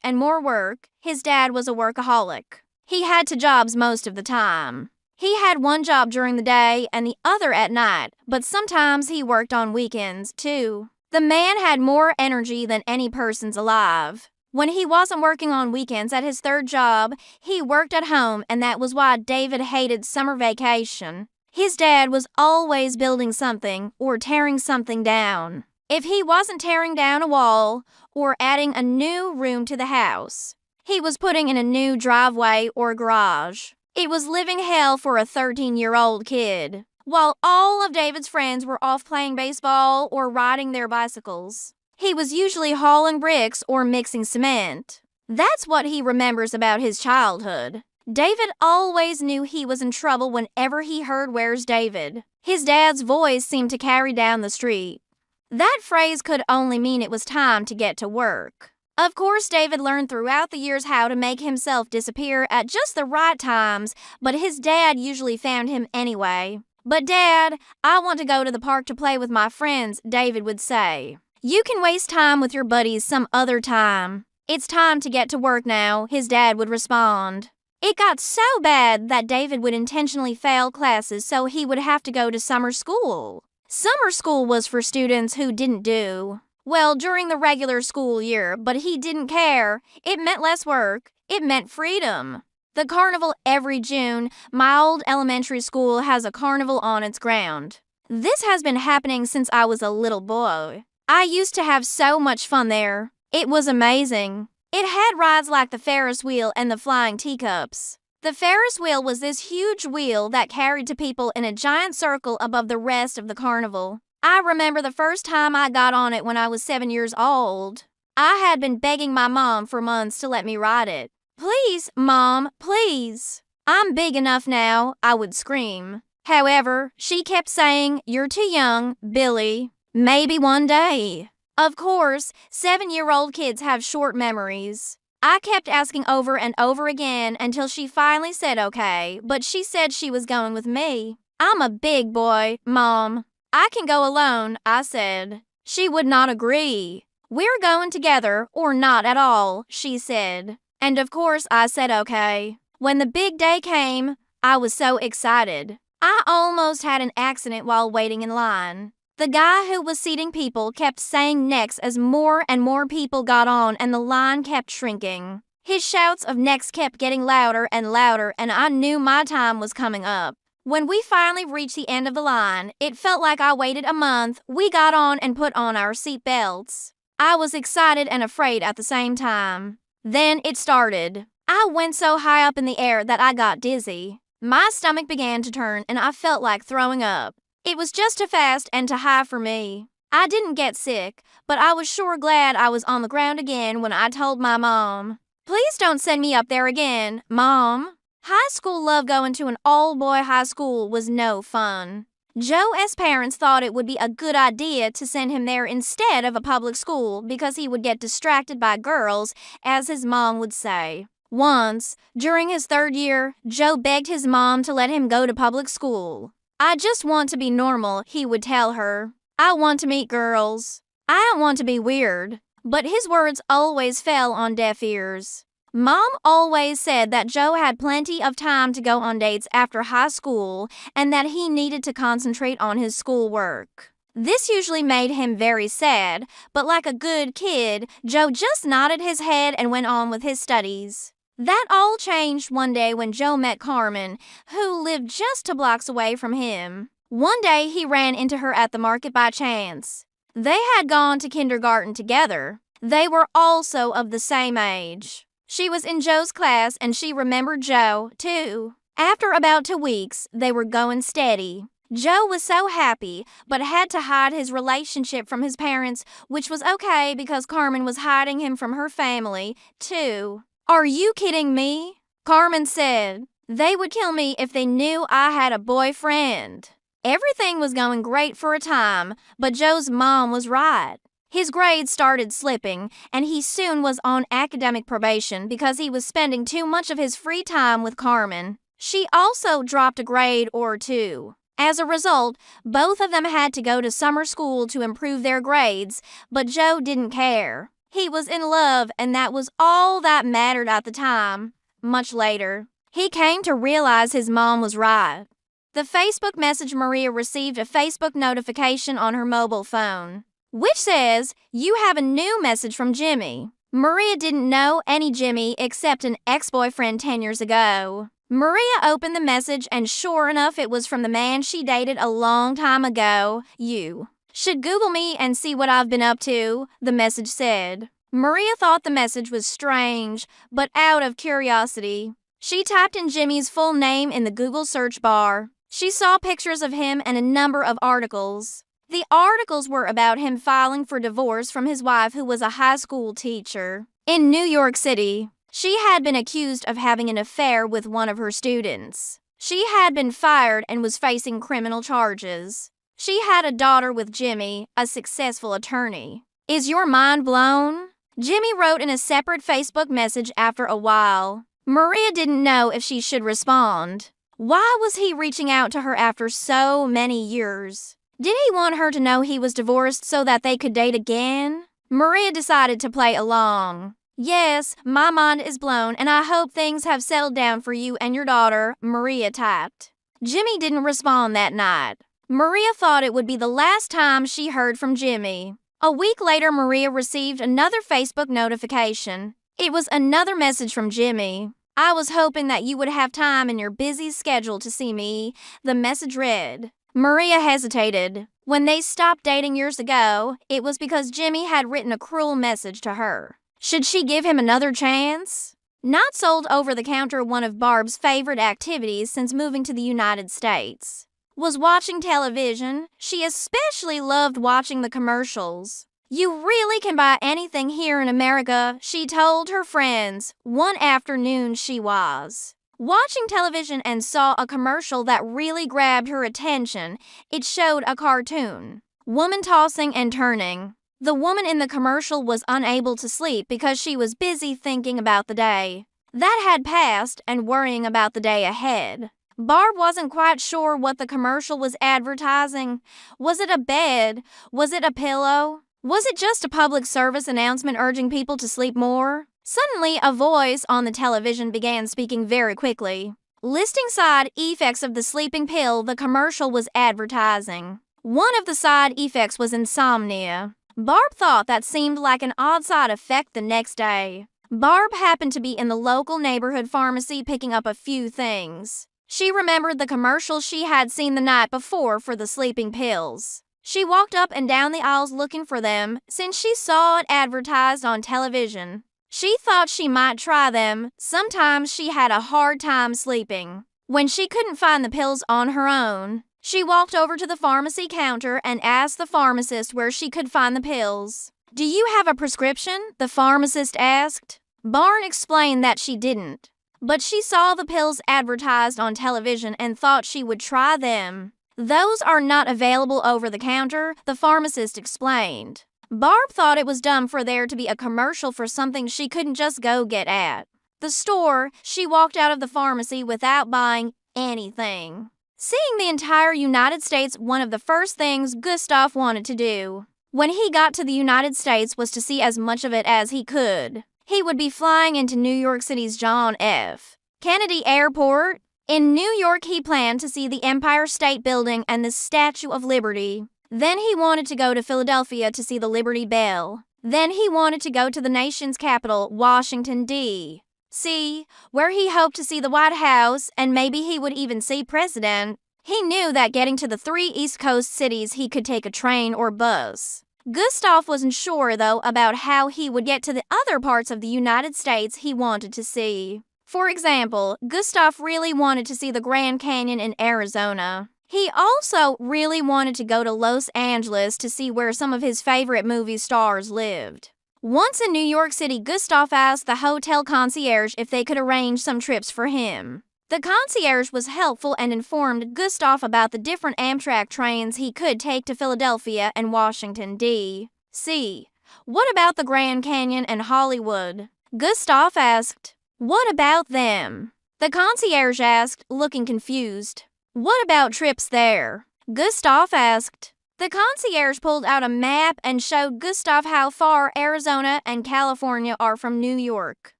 and more work. His dad was a workaholic. He had 2 jobs most of the time. He had one job during the day and the other at night, but sometimes he worked on weekends, too. The man had more energy than any person's alive. When he wasn't working on weekends at his 3rd job, he worked at home, and that was why David hated summer vacation. His dad was always building something or tearing something down. If he wasn't tearing down a wall or adding a new room to the house, he was putting in a new driveway or garage. It was living hell for a 13-year-old kid. While all of David's friends were off playing baseball or riding their bicycles, he was usually hauling bricks or mixing cement. That's what he remembers about his childhood. David always knew he was in trouble whenever he heard "Where's David?" His dad's voice seemed to carry down the street. That phrase could only mean it was time to get to work. Of course, David learned throughout the years how to make himself disappear at just the right times, but his dad usually found him anyway. "But Dad, I want to go to the park to play with my friends," David would say. "You can waste time with your buddies some other time. It's time to get to work now," his dad would respond. It got so bad that David would intentionally fail classes so he would have to go to summer school. Summer school was for students who didn't do well during the regular school year, but he didn't care. It meant less work. It meant freedom. The carnival every June. My old elementary school has a carnival on its ground. This has been happening since I was a little boy. I used to have so much fun there. It was amazing. It had rides like the Ferris wheel and the flying teacups. The Ferris wheel was this huge wheel that carried 2 people in a giant circle above the rest of the carnival. I remember the first time I got on it when I was 7 years old. I had been begging my mom for months to let me ride it. "Please, Mom, please. I'm big enough now," I would scream. However, she kept saying, "You're too young, Billy. Maybe one day." Of course, 7-year-old kids have short memories. I kept asking over and over again until she finally said okay, but she said she was going with me. "I'm a big boy, Mom. I can go alone," I said. She would not agree. "We're going together or not at all," she said. And of course I said okay. When the big day came, I was so excited. I almost had an accident while waiting in line. The guy who was seating people kept saying next as more and more people got on and the line kept shrinking. His shouts of next kept getting louder and louder, and I knew my time was coming up. When we finally reached the end of the line, it felt like I waited a month. We got on and put on our seat belts. I was excited and afraid at the same time. Then it started. I went so high up in the air that I got dizzy. My stomach began to turn and I felt like throwing up. It was just too fast and too high for me. I didn't get sick, but I was sure glad I was on the ground again when I told my mom. "Please don't send me up there again, Mom." High school love going to an all-boy high school was no fun. Joe's parents thought it would be a good idea to send him there instead of a public school because he would get distracted by girls, as his mom would say. Once, during his 3rd year, Joe begged his mom to let him go to public school. "I just want to be normal," he would tell her. "I want to meet girls. I don't want to be weird." But his words always fell on deaf ears. Mom always said that Joe had plenty of time to go on dates after high school and that he needed to concentrate on his schoolwork. This usually made him very sad, but like a good kid, Joe just nodded his head and went on with his studies. That all changed one day when Joe met Carmen, who lived just 2 blocks away from him. One day he ran into her at the market by chance. They had gone to kindergarten together. They were also of the same age. She was in Joe's class and she remembered Joe, too. After about 2 weeks, they were going steady. Joe was so happy, but had to hide his relationship from his parents, which was okay because Carmen was hiding him from her family, too. "Are you kidding me?" Carmen said. "They would kill me if they knew I had a boyfriend." Everything was going great for a time, but Joe's mom was right. His grades started slipping, and he soon was on academic probation because he was spending too much of his free time with Carmen. She also dropped a grade or 2. As a result, both of them had to go to summer school to improve their grades, but Joe didn't care. He was in love, and that was all that mattered at the time. Much later, he came to realize his mom was right. The Facebook message Maria received a Facebook notification on her mobile phone, which says, "You have a new message from Jimmy." Maria didn't know any Jimmy except an ex-boyfriend 10 years ago. Maria opened the message and sure enough it was from the man she dated a long time ago. "You should Google me and see what I've been up to," the message said. Maria thought the message was strange, but out of curiosity, she typed in Jimmy's full name in the Google search bar. She saw pictures of him and a number of articles. The articles were about him filing for divorce from his wife, who was a high school teacher in New York City. She had been accused of having an affair with one of her students. She had been fired and was facing criminal charges. She had a daughter with Jimmy, a successful attorney. "Is your mind blown?" Jimmy wrote in a separate Facebook message after a while. Maria didn't know if she should respond. Why was he reaching out to her after so many years? Did he want her to know he was divorced so that they could date again? Maria decided to play along. "Yes, my mind is blown, and I hope things have settled down for you and your daughter," Maria typed. Jimmy didn't respond that night. Maria thought it would be the last time she heard from Jimmy. A week later, Maria received another Facebook notification. It was another message from Jimmy. "I was hoping that you would have time in your busy schedule to see me," the message read. Maria hesitated. When they stopped dating years ago, it was because Jimmy had written a cruel message to her. Should she give him another chance? Not sold over the counter, one of Barb's favorite activities since moving to the United States was watching television. She especially loved watching the commercials. "You really can buy anything here in America," she told her friends. One afternoon she was watching television and saw a commercial that really grabbed her attention. It showed a cartoon woman tossing and turning. The woman in the commercial was unable to sleep because she was busy thinking about the day that had passed and worrying about the day ahead. Barb wasn't quite sure what the commercial was advertising. Was it a bed? Was it a pillow? Was it just a public service announcement urging people to sleep more? Suddenly, a voice on the television began speaking very quickly, listing side effects of the sleeping pill the commercial was advertising. One of the side effects was insomnia. Barb thought that seemed like an odd side effect the next day. Barb happened to be in the local neighborhood pharmacy picking up a few things. She remembered the commercial she had seen the night before for the sleeping pills. She walked up and down the aisles looking for them since she saw it advertised on television. She thought she might try them. Sometimes she had a hard time sleeping. When she couldn't find the pills on her own, she walked over to the pharmacy counter and asked the pharmacist where she could find the pills. "Do you have a prescription?" the pharmacist asked. Barn explained that she didn't, but she saw the pills advertised on television and thought she would try them. "Those are not available over the counter," the pharmacist explained. Barb thought it was dumb for there to be a commercial for something she couldn't just go get at the store. She walked out of the pharmacy without buying anything. Seeing the entire United States, one of the first things Gustav wanted to do when he got to the United States was to see as much of it as he could. He would be flying into New York City's John F. Kennedy Airport. In New York, he planned to see the Empire State Building and the Statue of Liberty. Then he wanted to go to Philadelphia to see the Liberty Bell. Then he wanted to go to the nation's capital, Washington, D.C., where he hoped to see the White House, and maybe he would even see President. He knew that getting to the 3 East Coast cities, he could take a train or bus. Gustav wasn't sure, though, about how he would get to the other parts of the United States he wanted to see. For example, Gustav really wanted to see the Grand Canyon in Arizona. He also really wanted to go to Los Angeles to see where some of his favorite movie stars lived. Once in New York City, Gustav asked the hotel concierge if they could arrange some trips for him. The concierge was helpful and informed Gustav about the different Amtrak trains he could take to Philadelphia and Washington, D.C. What about the Grand Canyon and Hollywood? Gustav asked. What about them? The concierge asked, looking confused. What about trips there? Gustav asked. The concierge pulled out a map and showed Gustav how far Arizona and California are from New York.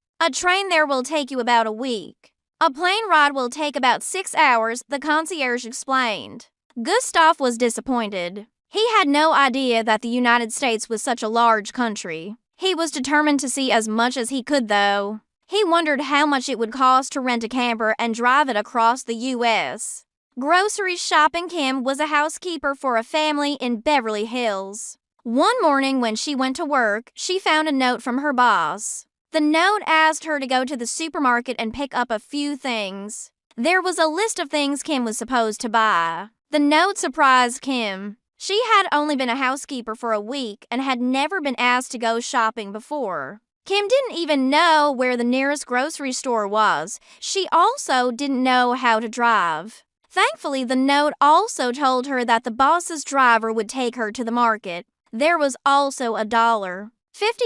A train there will take you about a week. A plane ride will take about 6 hours, the concierge explained. Gustav was disappointed. He had no idea that the United States was such a large country. He was determined to see as much as he could, though. He wondered how much it would cost to rent a camper and drive it across the U.S. Grocery shopping. Kim was a housekeeper for a family in Beverly Hills. One morning when she went to work, she found a note from her boss. The note asked her to go to the supermarket and pick up a few things. There was a list of things Kim was supposed to buy. The note surprised Kim. She had only been a housekeeper for a week and had never been asked to go shopping before. Kim didn't even know where the nearest grocery store was. She also didn't know how to drive. Thankfully, the note also told her that the boss's driver would take her to the market. There was also a $50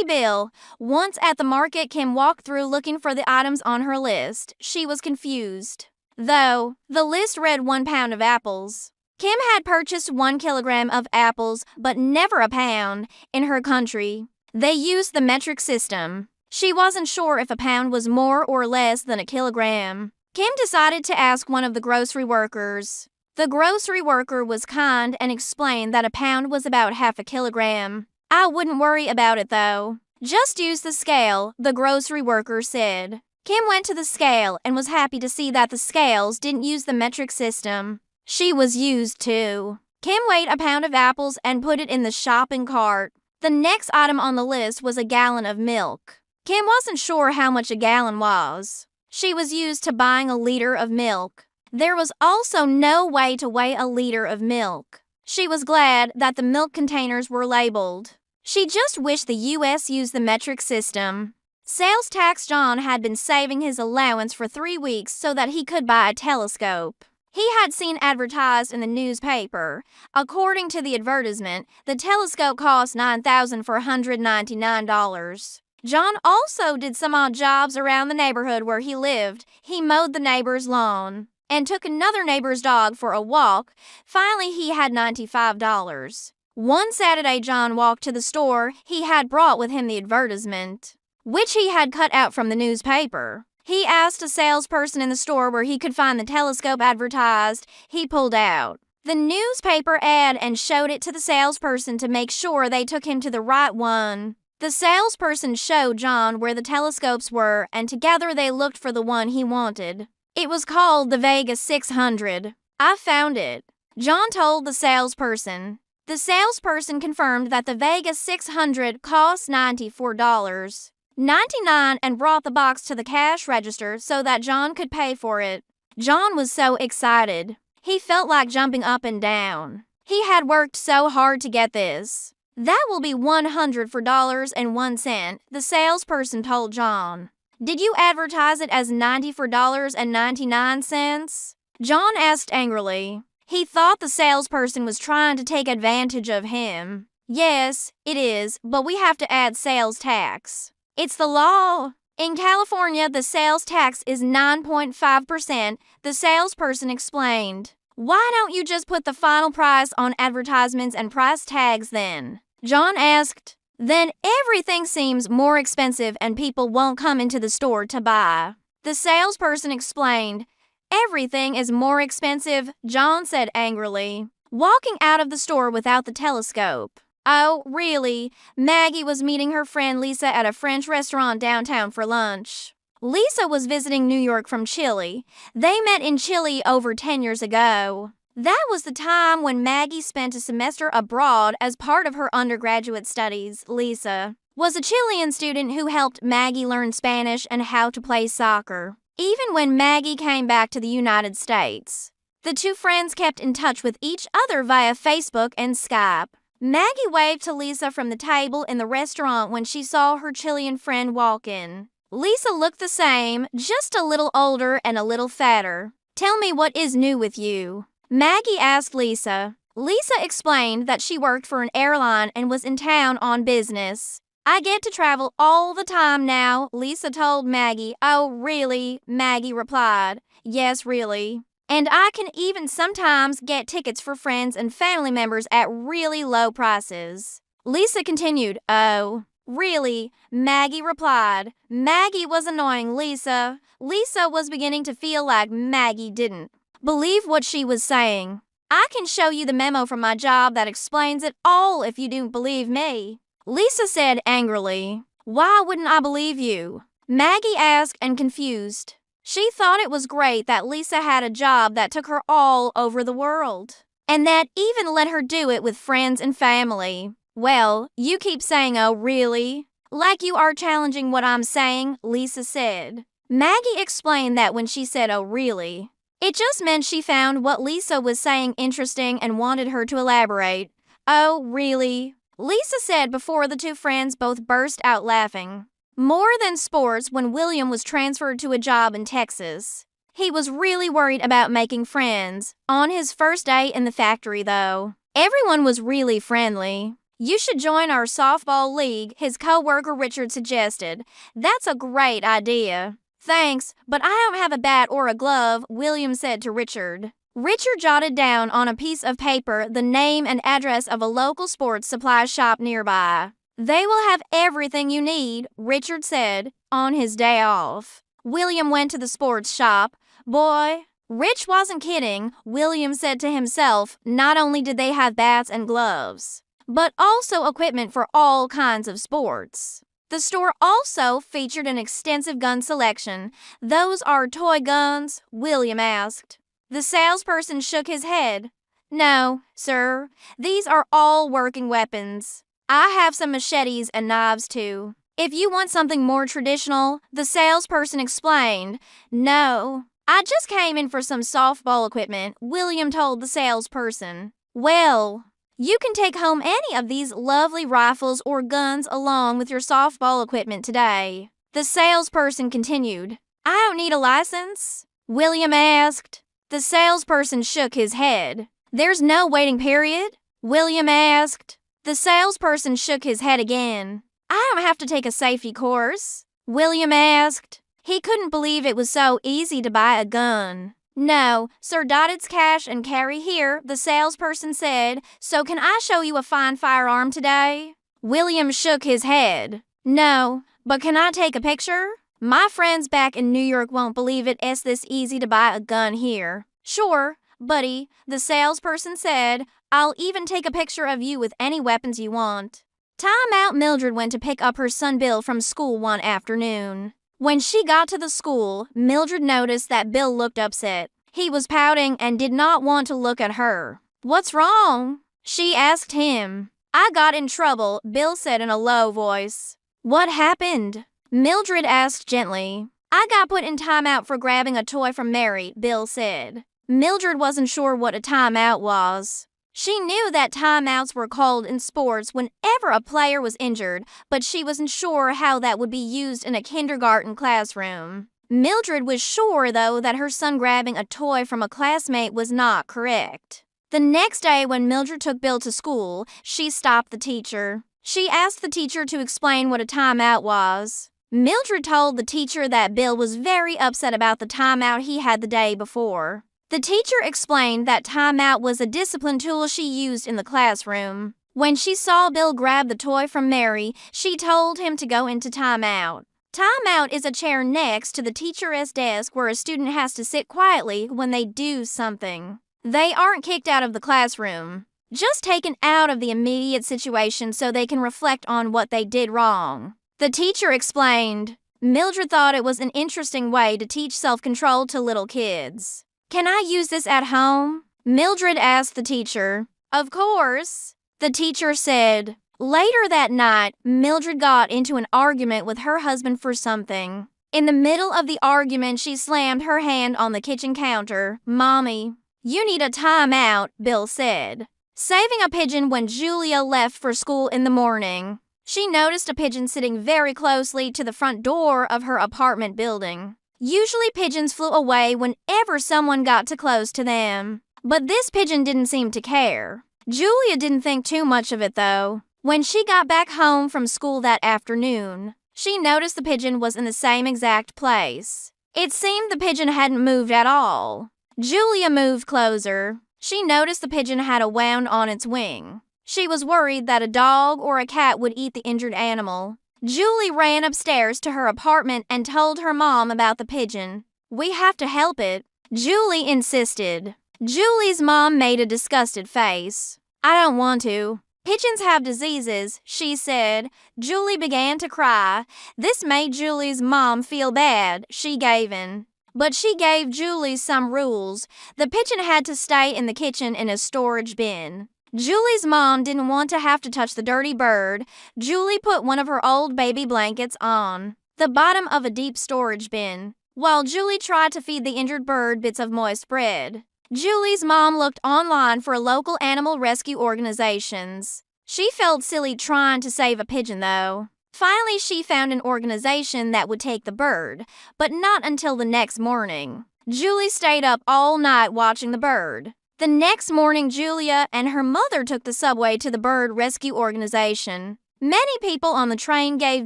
bill. Once at the market, Kim walked through looking for the items on her list. She was confused, though. The list read 1 pound of apples. Kim had purchased 1 kilogram of apples, but never a pound. In her country, they used the metric system. She wasn't sure if a pound was more or less than a kilogram. Kim decided to ask one of the grocery workers. The grocery worker was kind and explained that a pound was about half a kilogram. I wouldn't worry about it, though. Just use the scale, the grocery worker said. Kim went to the scale and was happy to see that the scales didn't use the metric system. She was used to. Kim weighed a pound of apples and put it in the shopping cart. The next item on the list was a gallon of milk. Kim wasn't sure how much a gallon was. She was used to buying a liter of milk. There was also no way to weigh a liter of milk. She was glad that the milk containers were labeled. She just wished the U.S. used the metric system. Sales tax. John had been saving his allowance for 3 weeks so that he could buy a telescope. He had seen advertised in the newspaper. According to the advertisement, the telescope cost $9,499. John also did some odd jobs around the neighborhood where he lived. He mowed the neighbor's lawn and took another neighbor's dog for a walk. Finally, he had $95. One Saturday, John walked to the store. He had brought with him the advertisement, which he had cut out from the newspaper. He asked a salesperson in the store where he could find the telescope advertised. He pulled out the newspaper ad and showed it to the salesperson to make sure they took him to the right one. The salesperson showed John where the telescopes were, and together they looked for the one he wanted. It was called the Vega 600. I found it, John told the salesperson. The salesperson confirmed that the Vega 600 cost $94.99 and brought the box to the cash register so that John could pay for it. John was so excited. He felt like jumping up and down. He had worked so hard to get this. That will be $100.01, the salesperson told John. Did you advertise it as $94.99? John asked angrily. He thought the salesperson was trying to take advantage of him. Yes, it is, but we have to add sales tax. It's the law. In California, the sales tax is 9.5%, the salesperson explained. Why don't you just put the final price on advertisements and price tags then? John asked. then everything seems more expensive and people won't come into the store to buy. The salesperson explained. Everything is more expensive, John said angrily, walking out of the store without the telescope. Oh, really? Maggie was meeting her friend Lisa at a French restaurant downtown for lunch. Lisa was visiting New York from Chile. They met in Chile over 10 years ago. That was the time when Maggie spent a semester abroad as part of her undergraduate studies. Lisa was a Chilean student who helped Maggie learn Spanish and how to play soccer, even when Maggie came back to the United States. The two friends kept in touch with each other via Facebook and Skype. Maggie waved to Lisa from the table in the restaurant when she saw her Chilean friend walk in. Lisa looked the same, just a little older and a little fatter. Tell me what is new with you, Maggie asked Lisa. Lisa explained that she worked for an airline and was in town on business. I get to travel all the time now, Lisa told Maggie. Oh, really? Maggie replied. Yes, really. And I can even sometimes get tickets for friends and family members at really low prices. Lisa continued. Oh, really? Maggie replied. Maggie was annoying Lisa. Lisa was beginning to feel like Maggie didn't believe what she was saying. I can show you the memo from my job that explains it all if you don't believe me, Lisa said angrily. Why wouldn't I believe you? Maggie asked and confused. She thought it was great that Lisa had a job that took her all over the world, and that even let her do it with friends and family. Well, you keep saying, oh, really? Like you are challenging what I'm saying, Lisa said. Maggie explained that when she said, oh, really, it just meant she found what Lisa was saying interesting and wanted her to elaborate. Oh, really? Lisa said before the two friends both burst out laughing. More than sports, when William was transferred to a job in Texas, he was really worried about making friends. On his first day in the factory, though, everyone was really friendly. You should join our softball league, his co-worker Richard suggested. That's a great idea. Thanks, but I don't have a bat or a glove, William said to Richard. Richard jotted down on a piece of paper the name and address of a local sports supply shop nearby. They will have everything you need, Richard said, on his day off. William went to the sports shop. Boy, Rich wasn't kidding, William said to himself. Not only did they have bats and gloves, but also equipment for all kinds of sports. The store also featured an extensive gun selection. Those are toy guns? William asked. The salesperson shook his head. No, sir. These are all working weapons. I have some machetes and knives too. If you want something more traditional, the salesperson explained. No, I just came in for some softball equipment, William told the salesperson. Well, you can take home any of these lovely rifles or guns along with your softball equipment today, the salesperson continued. I don't need a license? William asked. The salesperson shook his head. There's no waiting period? William asked. The salesperson shook his head again. I don't have to take a safety course? William asked. He couldn't believe it was so easy to buy a gun. No, Sir Dodded's cash and carry here, the salesperson said. So can I show you a fine firearm today? William shook his head. No, but can I take a picture? My friends back in New York won't believe it's this easy to buy a gun here. Sure, buddy, the salesperson said. I'll even take a picture of you with any weapons you want. Time out. Mildred went to pick up her son Bill from school one afternoon. When she got to the school, Mildred noticed that Bill looked upset. He was pouting and did not want to look at her. What's wrong? She asked him. I got in trouble, Bill said in a low voice. What happened? Mildred asked gently. I got put in timeout for grabbing a toy from Mary, Bill said. Mildred wasn't sure what a timeout was. She knew that timeouts were called in sports whenever a player was injured, but she wasn't sure how that would be used in a kindergarten classroom. Mildred was sure, though, that her son grabbing a toy from a classmate was not correct. The next day, when Mildred took Bill to school, she stopped the teacher. She asked the teacher to explain what a timeout was. Mildred told the teacher that Bill was very upset about the timeout he had the day before. The teacher explained that timeout was a discipline tool she used in the classroom. When she saw Bill grab the toy from Mary, she told him to go into timeout. Timeout is a chair next to the teacher's desk where a student has to sit quietly when they do something. They aren't kicked out of the classroom, just taken out of the immediate situation so they can reflect on what they did wrong. The teacher explained. Mildred thought it was an interesting way to teach self-control to little kids. "Can I use this at home?" Mildred asked the teacher. "Of course," the teacher said. Later that night, Mildred got into an argument with her husband for something. In the middle of the argument, she slammed her hand on the kitchen counter. "Mommy, you need a timeout," Bill said. Saving a pigeon when Julia left for school in the morning. She noticed a pigeon sitting very closely to the front door of her apartment building. Usually pigeons flew away whenever someone got too close to them. But this pigeon didn't seem to care. Julia didn't think too much of it though. When she got back home from school that afternoon, she noticed the pigeon was in the same exact place. It seemed the pigeon hadn't moved at all. Julia moved closer. She noticed the pigeon had a wound on its wing. She was worried that a dog or a cat would eat the injured animal. Julie ran upstairs to her apartment and told her mom about the pigeon. "We have to help it," Julie insisted. Julie's mom made a disgusted face. "I don't want to. Pigeons have diseases," she said. Julie began to cry. This made Julie's mom feel bad. She gave in. But she gave Julie some rules. The pigeon had to stay in the kitchen in a storage bin. Julie's mom didn't want to have to touch the dirty bird. Julie put one of her old baby blankets on the bottom of a deep storage bin, while Julie tried to feed the injured bird bits of moist bread. Julie's mom looked online for local animal rescue organizations. She felt silly trying to save a pigeon though. Finally, she found an organization that would take the bird, but not until the next morning. Julie stayed up all night watching the bird. The next morning, Julia and her mother took the subway to the bird rescue organization. Many people on the train gave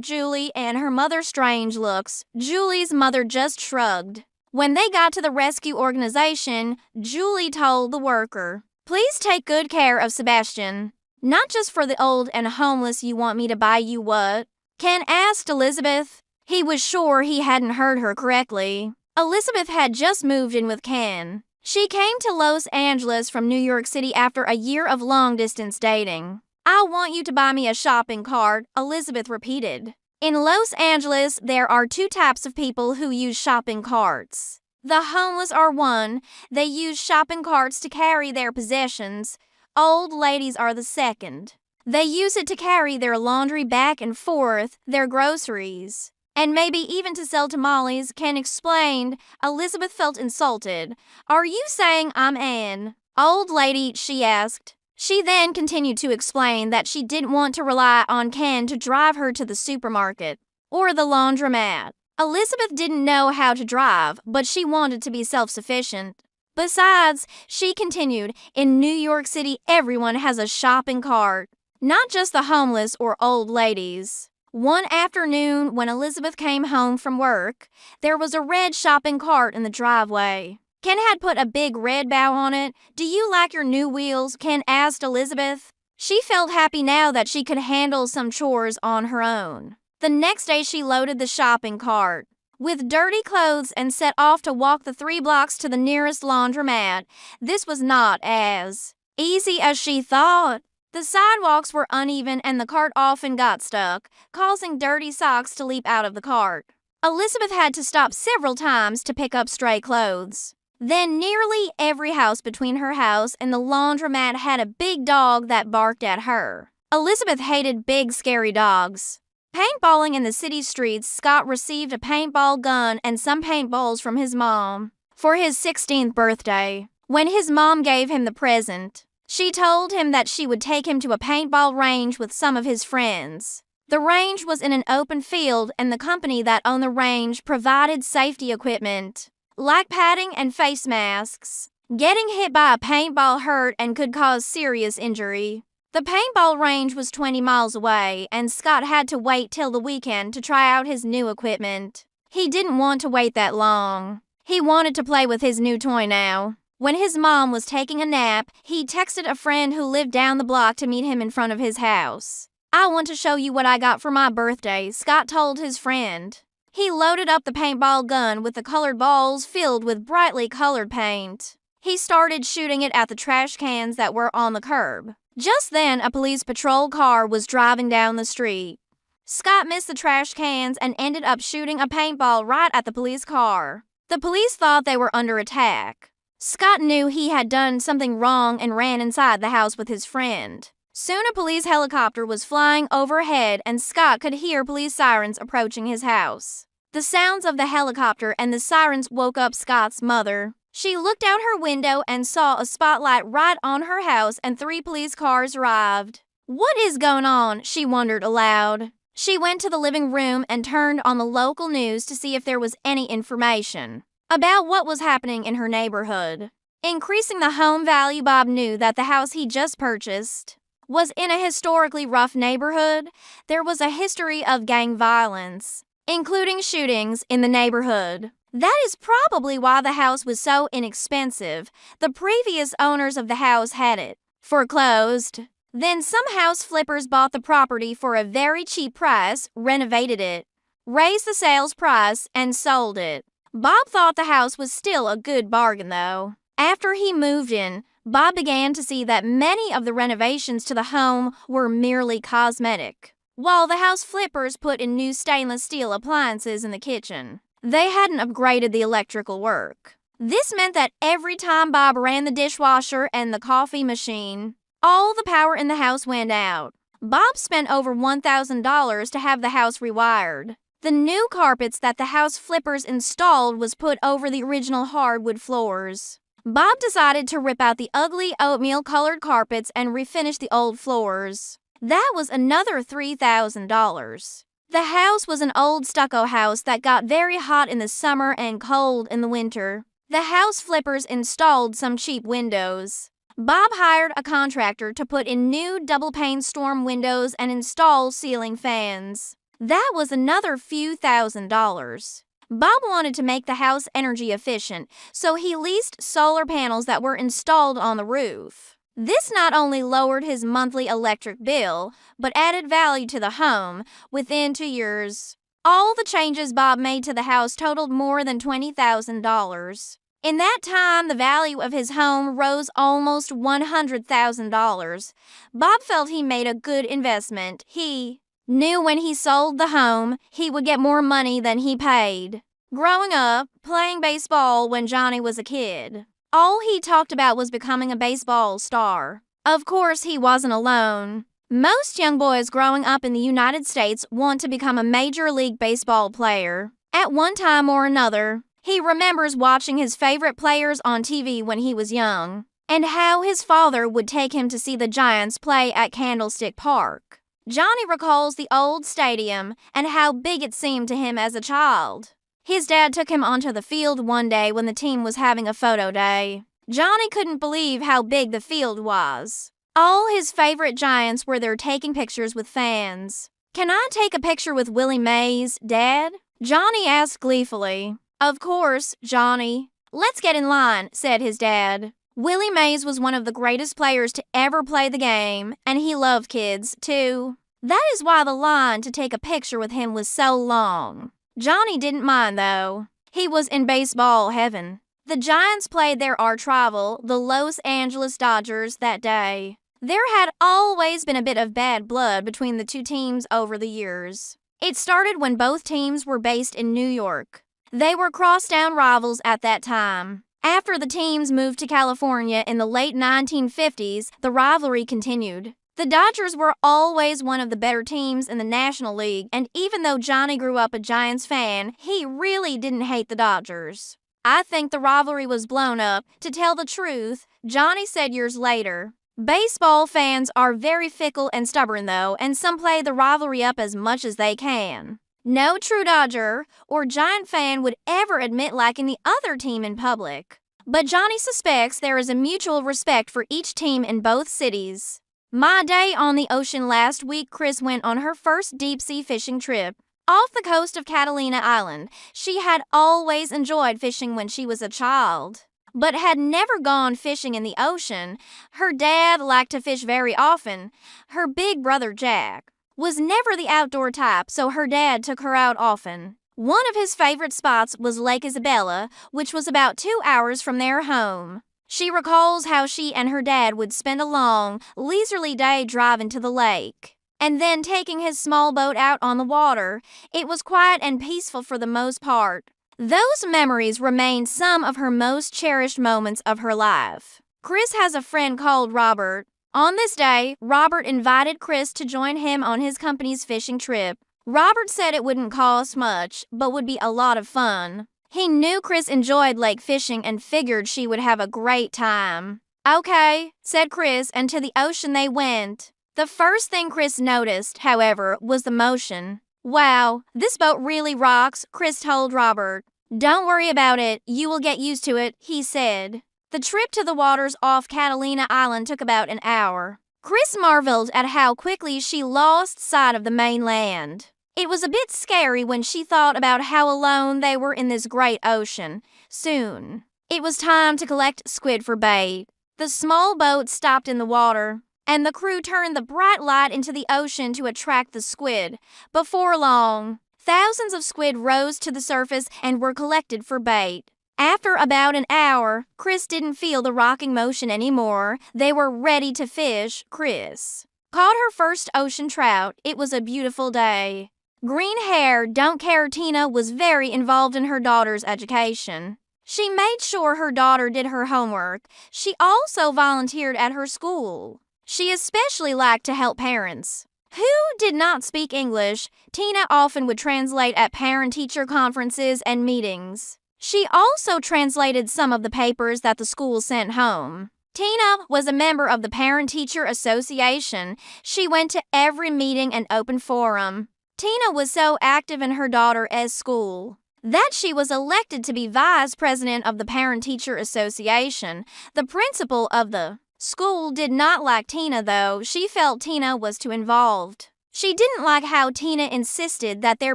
Julie and her mother strange looks. Julie's mother just shrugged. When they got to the rescue organization, Julie told the worker, "Please take good care of Sebastian. Not just for the old and homeless you want me to buy you what?" Ken asked Elizabeth. He was sure he hadn't heard her correctly. Elizabeth had just moved in with Ken. She came to Los Angeles from New York City after a year of long-distance dating. "I want you to buy me a shopping cart," Elizabeth repeated. In Los Angeles, there are two types of people who use shopping carts. The homeless are one. They use shopping carts to carry their possessions. Old ladies are the second. They use it to carry their laundry back and forth, their groceries, and maybe even to sell tamales, Ken explained. Elizabeth felt insulted. "Are you saying I'm an old lady?" she asked. She then continued to explain that she didn't want to rely on Ken to drive her to the supermarket or the laundromat. Elizabeth didn't know how to drive, but she wanted to be self-sufficient. Besides, she continued, in New York City, everyone has a shopping cart, not just the homeless or old ladies. One afternoon, when Elizabeth came home from work, there was a red shopping cart in the driveway. Ken had put a big red bow on it. "Do you like your new wheels?" Ken asked Elizabeth. She felt happy now that she could handle some chores on her own. The next day she loaded the shopping cart with dirty clothes and set off to walk the 3 blocks to the nearest laundromat. This was not as easy as she thought. The sidewalks were uneven and the cart often got stuck, causing dirty socks to leap out of the cart. Elizabeth had to stop several times to pick up stray clothes. Then nearly every house between her house and the laundromat had a big dog that barked at her. Elizabeth hated big, scary dogs. Paintballing in the city streets, Scott received a paintball gun and some paintballs from his mom for his 16th birthday. When his mom gave him the present, she told him that she would take him to a paintball range with some of his friends. The range was in an open field, and the company that owned the range provided safety equipment like padding and face masks. Getting hit by a paintball hurt and could cause serious injury. The paintball range was 20 miles away, and Scott had to wait till the weekend to try out his new equipment. He didn't want to wait that long. He wanted to play with his new toy now. When his mom was taking a nap, he texted a friend who lived down the block to meet him in front of his house. "I want to show you what I got for my birthday," Scott told his friend. He loaded up the paintball gun with the colored balls filled with brightly colored paint. He started shooting it at the trash cans that were on the curb. Just then, a police patrol car was driving down the street. Scott missed the trash cans and ended up shooting a paintball right at the police car. The police thought they were under attack. Scott knew he had done something wrong and ran inside the house with his friend. Soon a police helicopter was flying overhead and Scott could hear police sirens approaching his house. The sounds of the helicopter and the sirens woke up Scott's mother. She looked out her window and saw a spotlight right on her house and 3 police cars arrived. "What is going on?" she wondered aloud. She went to the living room and turned on the local news to see if there was any information about what was happening in her neighborhood. Increasing the home value, Bob knew that the house he just purchased was in a historically rough neighborhood. There was a history of gang violence, including shootings in the neighborhood. That is probably why the house was so inexpensive. The previous owners of the house had it foreclosed. Then some house flippers bought the property for a very cheap price, renovated it, raised the sales price, and sold it. Bob thought the house was still a good bargain, though. After he moved in, Bob began to see that many of the renovations to the home were merely cosmetic. While the house flippers put in new stainless steel appliances in the kitchen, they hadn't upgraded the electrical work. This meant that every time Bob ran the dishwasher and the coffee machine, all the power in the house went out. Bob spent over $1,000 to have the house rewired. The new carpets that the house flippers installed was put over the original hardwood floors. Bob decided to rip out the ugly oatmeal-colored carpets and refinish the old floors. That was another $3,000. The house was an old stucco house that got very hot in the summer and cold in the winter. The house flippers installed some cheap windows. Bob hired a contractor to put in new double-pane storm windows and install ceiling fans. That was another few $1,000s. Bob wanted to make the house energy efficient, so he leased solar panels that were installed on the roof. This not only lowered his monthly electric bill, but added value to the home. Within 2 years, all the changes Bob made to the house totaled more than $20,000. In that time, the value of his home rose almost $100,000. Bob felt he made a good investment. He knew when he sold the home, he would get more money than he paid. Growing up, playing baseball when Johnny was a kid, all he talked about was becoming a baseball star. Of course, he wasn't alone. Most young boys growing up in the United States want to become a Major League Baseball player. At one time or another, he remembers watching his favorite players on TV when he was young, and how his father would take him to see the Giants play at Candlestick Park. Johnny recalls the old stadium and how big it seemed to him as a child. His dad took him onto the field one day when the team was having a photo day. Johnny couldn't believe how big the field was. All his favorite Giants were there taking pictures with fans. "Can I take a picture with Willie Mays, Dad?" Johnny asked gleefully. "Of course, Johnny. Let's get in line," said his dad. Willie Mays was one of the greatest players to ever play the game, and he loved kids, too. That is why the line to take a picture with him was so long. Johnny didn't mind, though. He was in baseball heaven. The Giants played their arch-rival, the Los Angeles Dodgers, that day. There had always been a bit of bad blood between the two teams over the years. It started when both teams were based in New York. They were crosstown rivals at that time. After the teams moved to California in the late 1950s, the rivalry continued. The Dodgers were always one of the better teams in the National League, and even though Johnny grew up a Giants fan, he really didn't hate the Dodgers. "I think the rivalry was blown up. To tell the truth," Johnny said years later. "Baseball fans are very fickle and stubborn, though, and some play the rivalry up as much as they can. No true Dodger or Giant fan would ever admit liking the other team in public. But Johnny suspects there is a mutual respect for each team in both cities." My day on the ocean last week, Chris went on her first deep-sea fishing trip. Off the coast of Catalina Island, she had always enjoyed fishing when she was a child. but had never gone fishing in the ocean. Her dad liked to fish very often. Her big brother Jack was never the outdoor type, so her dad took her out often. One of his favorite spots was Lake Isabella, which was about 2 hours from their home. She recalls how she and her dad would spend a long, leisurely day driving to the lake, and then taking his small boat out on the water. It was quiet and peaceful for the most part. Those memories remain some of her most cherished moments of her life. Chris has a friend called Robert. On this day, Robert invited Chris to join him on his company's fishing trip. Robert said it wouldn't cost much, but would be a lot of fun. He knew Chris enjoyed lake fishing and figured she would have a great time. "Okay," said Chris, and to the ocean they went. The first thing Chris noticed, however, was the motion. "Wow, this boat really rocks," Chris told Robert. "Don't worry about it, you will get used to it," he said. The trip to the waters off Catalina Island took about an hour. Chris marveled at how quickly she lost sight of the mainland. It was a bit scary when she thought about how alone they were in this great ocean. Soon, it was time to collect squid for bait. The small boat stopped in the water, and the crew turned the bright light into the ocean to attract the squid. Before long, thousands of squid rose to the surface and were collected for bait. After about an hour, Chris didn't feel the rocking motion anymore. They were ready to fish. Chris caught her first ocean trout. It was a beautiful day. Green hair, don't care Tina was very involved in her daughter's education. She made sure her daughter did her homework. She also volunteered at her school. She especially liked to help parents who did not speak English. Tina often would translate at parent-teacher conferences and meetings. She also translated some of the papers that the school sent home. Tina was a member of the Parent-Teacher Association. She went to every meeting and open forum. Tina was so active in her daughter's school that she was elected to be vice president of the Parent-Teacher Association. The principal of the school did not like Tina, though. She felt Tina was too involved. She didn't like how Tina insisted that there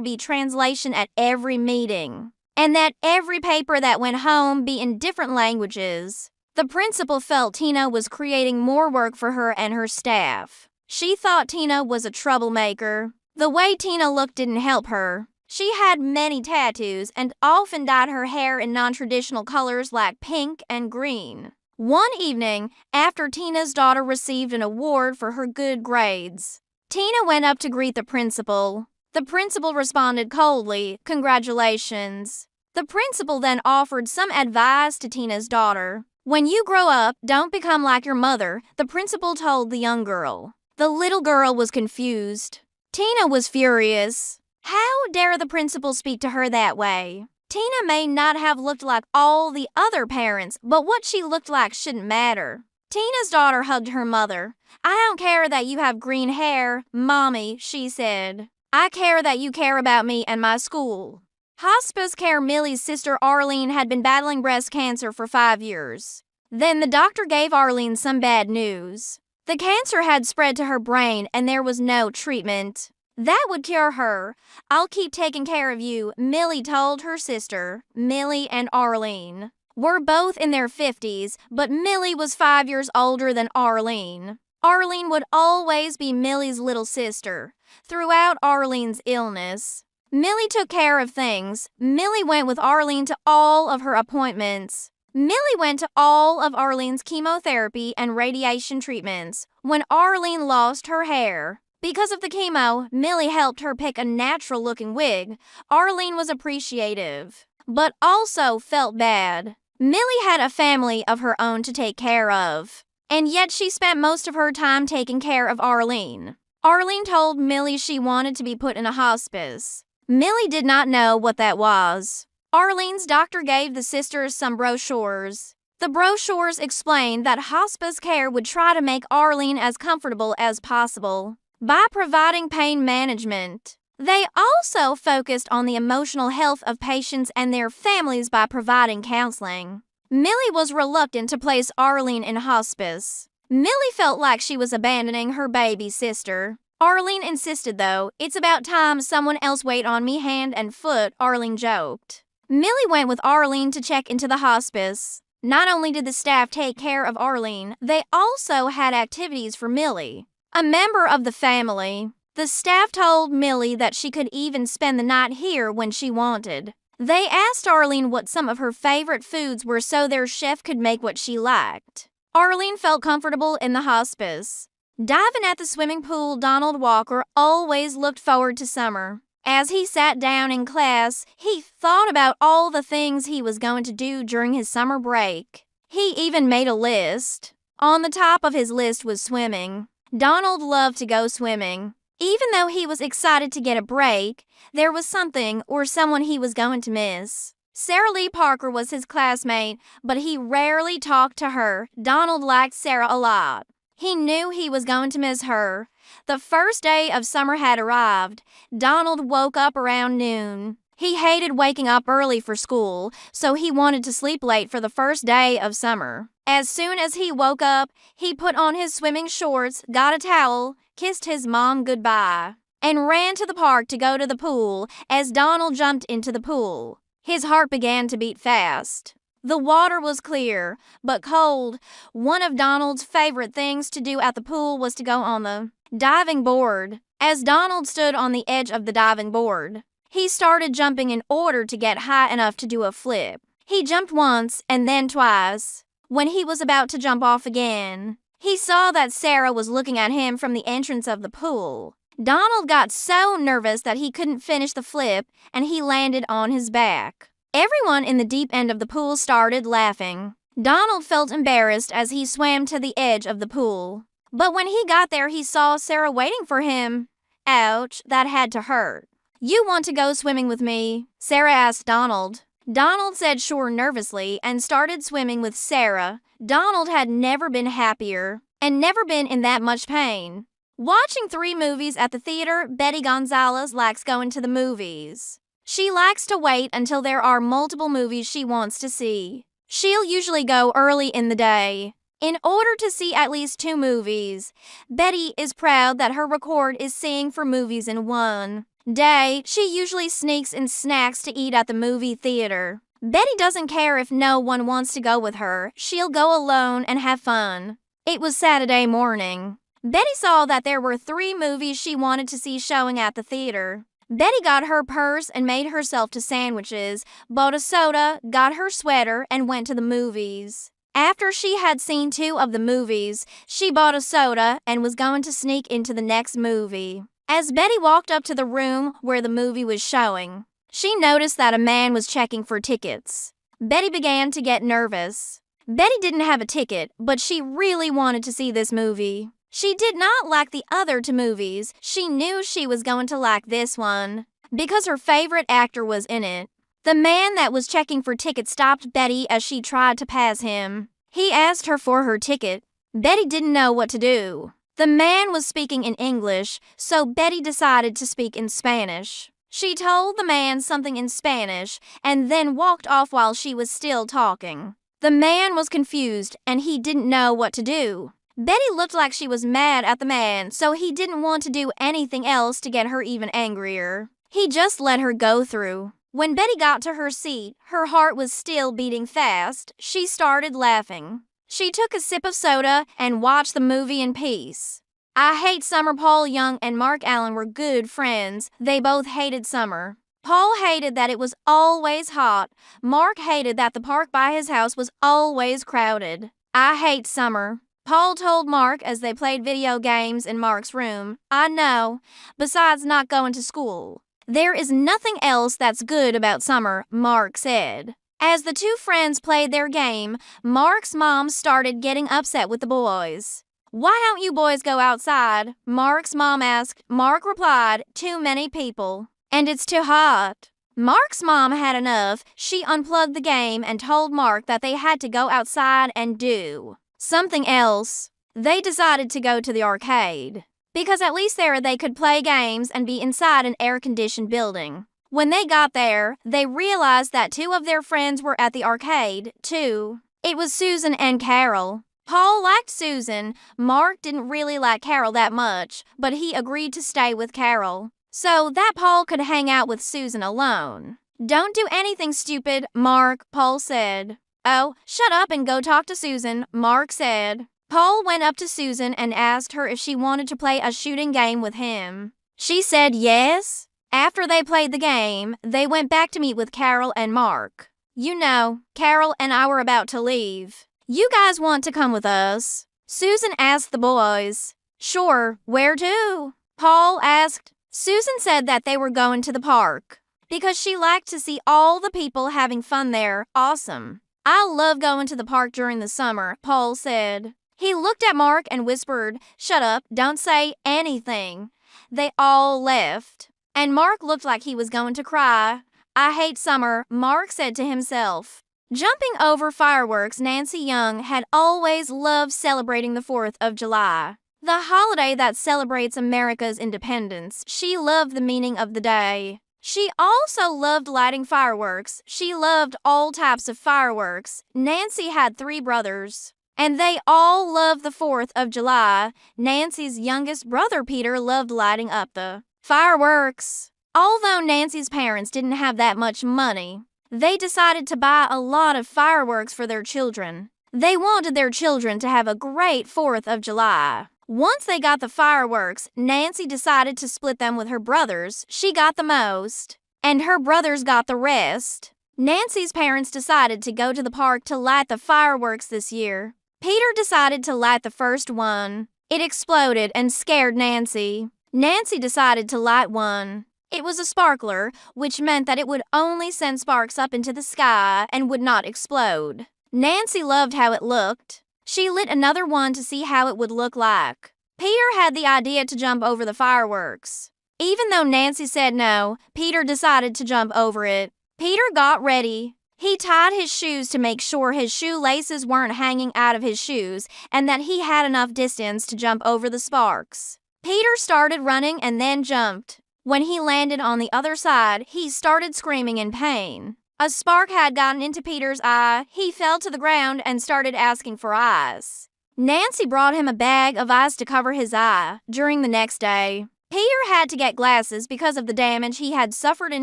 be translation at every meeting, and that every paper that went home be in different languages. The principal felt Tina was creating more work for her and her staff. She thought Tina was a troublemaker. The way Tina looked didn't help her. She had many tattoos and often dyed her hair in non-traditional colors like pink and green. One evening, after Tina's daughter received an award for her good grades, Tina went up to greet the principal. The principal responded coldly, "Congratulations." The principal then offered some advice to Tina's daughter. "When you grow up, don't become like your mother," the principal told the young girl. The little girl was confused. Tina was furious. How dare the principal speak to her that way? Tina may not have looked like all the other parents, but what she looked like shouldn't matter. Tina's daughter hugged her mother. "I don't care that you have green hair, Mommy," she said. "I care that you care about me and my school." Hospice care Millie's sister Arlene had been battling breast cancer for 5 years. Then the doctor gave Arlene some bad news. The cancer had spread to her brain and there was no treatment that would cure her. "I'll keep taking care of you," Millie told her sister. Millie and Arlene were both in their 50s, but Millie was 5 years older than Arlene. Arlene would always be Millie's little sister throughout Arlene's illness. Millie took care of things. Millie went with Arlene to all of her appointments. Millie went to all of Arlene's chemotherapy and radiation treatments. When Arlene lost her hair because of the chemo, Millie helped her pick a natural-looking wig. Arlene was appreciative, but also felt bad. Millie had a family of her own to take care of, and yet she spent most of her time taking care of Arlene. Arlene told Millie she wanted to be put in a hospice. Millie did not know what that was. Arlene's doctor gave the sisters some brochures. The brochures explained that hospice care would try to make Arlene as comfortable as possible by providing pain management. They also focused on the emotional health of patients and their families by providing counseling. Millie was reluctant to place Arlene in hospice. Millie felt like she was abandoning her baby sister. Arlene insisted, though. "It's about time someone else wait on me hand and foot," Arlene joked. Millie went with Arlene to check into the hospice. Not only did the staff take care of Arlene, they also had activities for Millie, a member of the family. The staff told Millie that she could even spend the night here when she wanted. They asked Arlene what some of her favorite foods were so their chef could make what she liked. Arlene felt comfortable in the hospice. Diving at the swimming pool, Donald Walker always looked forward to summer. As he sat down in class, he thought about all the things he was going to do during his summer break. He even made a list. On the top of his list was swimming. Donald loved to go swimming. Even though he was excited to get a break, there was something or someone he was going to miss. Sarah Lee Parker was his classmate, but he rarely talked to her. Donald liked Sarah a lot. He knew he was going to miss her. The first day of summer had arrived. Donald woke up around noon. He hated waking up early for school, so he wanted to sleep late for the first day of summer. As soon as he woke up, he put on his swimming shorts, got a towel, kissed his mom goodbye, and ran to the park to go to the pool. As Donald jumped into the pool, his heart began to beat fast. The water was clear, but cold. One of Donald's favorite things to do at the pool was to go on the diving board. As Donald stood on the edge of the diving board, he started jumping in order to get high enough to do a flip. He jumped once and then twice. When he was about to jump off again, he saw that Sarah was looking at him from the entrance of the pool. Donald got so nervous that he couldn't finish the flip, and he landed on his back. Everyone in the deep end of the pool started laughing. Donald felt embarrassed as he swam to the edge of the pool. But when he got there, he saw Sarah waiting for him. Ouch, that had to hurt. "You want to go swimming with me?" Sarah asked Donald. Donald said sure nervously and started swimming with Sarah. Donald had never been happier and never been in that much pain. Watching 3 movies at the theater, Betty Gonzalez likes going to the movies. She likes to wait until there are multiple movies she wants to see. She'll usually go early in the day in order to see at least 2 movies. Betty is proud that her record is seeing 4 movies in one day. She usually sneaks in snacks to eat at the movie theater. Betty doesn't care if no one wants to go with her. She'll go alone and have fun. It was Saturday morning. Betty saw that there were 3 movies she wanted to see showing at the theater. Betty got her purse and made herself to sandwiches, bought a soda, got her sweater, and went to the movies. After she had seen 2 of the movies, she bought a soda and was going to sneak into the next movie. As Betty walked up to the room where the movie was showing, she noticed that a man was checking for tickets. Betty began to get nervous. Betty didn't have a ticket, but she really wanted to see this movie. She did not like the other 2 movies. She knew she was going to like this one because her favorite actor was in it. The man that was checking for tickets stopped Betty as she tried to pass him. He asked her for her ticket. Betty didn't know what to do. The man was speaking in English, so Betty decided to speak in Spanish. She told the man something in Spanish and then walked off while she was still talking. The man was confused and he didn't know what to do. Betty looked like she was mad at the man, so he didn't want to do anything else to get her even angrier. He just let her go through. When Betty got to her seat, her heart was still beating fast. She started laughing. She took a sip of soda and watched the movie in peace. I hate summer. Paul Young and Mark Allen were good friends. They both hated summer. Paul hated that it was always hot. Mark hated that the park by his house was always crowded. I hate summer, Paul told Mark as they played video games in Mark's room. I know, besides not going to school. There is nothing else that's good about summer, Mark said. As the 2 friends played their game, Mark's mom started getting upset with the boys. Why don't you boys go outside? Mark's mom asked. Mark replied, too many people. And it's too hot. Mark's mom had enough. She unplugged the game and told Mark that they had to go outside and do something else. They decided to go to the arcade, because at least there they could play games and be inside an air-conditioned building. When they got there, they realized that 2 of their friends were at the arcade, too. It was Susan and Carol. Paul liked Susan. Mark didn't really like Carol that much, but he agreed to stay with Carol, so that Paul could hang out with Susan alone. Don't do anything stupid, Mark, Paul said. Oh, shut up and go talk to Susan, Mark said. Paul went up to Susan and asked her if she wanted to play a shooting game with him. She said yes. After they played the game, they went back to meet with Carol and Mark. You know, Carol and I were about to leave. You guys want to come with us? Susan asked the boys. Sure, where to? Paul asked. Susan said that they were going to the park because she liked to see all the people having fun there. Awesome. I love going to the park during the summer, Paul said. He looked at Mark and whispered, shut up, don't say anything. They all left, and Mark looked like he was going to cry. I hate summer, Mark said to himself. Jumping over fireworks, Nancy Young had always loved celebrating the 4th of July, the holiday that celebrates America's independence. She loved the meaning of the day. She also loved lighting fireworks. She loved all types of fireworks. Nancy had 3 brothers, and they all loved the 4th of July. Nancy's youngest brother, Peter, loved lighting up the fireworks. Although Nancy's parents didn't have that much money, they decided to buy a lot of fireworks for their children. They wanted their children to have a great 4th of July. Once they got the fireworks, Nancy decided to split them with her brothers. She got the most, and her brothers got the rest. Nancy's parents decided to go to the park to light the fireworks this year. Peter decided to light the first one. It exploded and scared Nancy. Nancy decided to light one. It was a sparkler, which meant that it would only send sparks up into the sky and would not explode. Nancy loved how it looked. She lit another one to see how it would look like. Peter had the idea to jump over the fireworks. Even though Nancy said no, Peter decided to jump over it. Peter got ready. He tied his shoes to make sure his shoelaces weren't hanging out of his shoes and that he had enough distance to jump over the sparks. Peter started running and then jumped. When he landed on the other side, he started screaming in pain. A spark had gotten into Peter's eye. He fell to the ground and started asking for ice. Nancy brought him a bag of ice to cover his eye. During the next day, Peter had to get glasses because of the damage he had suffered in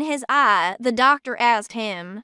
his eye. The doctor asked him,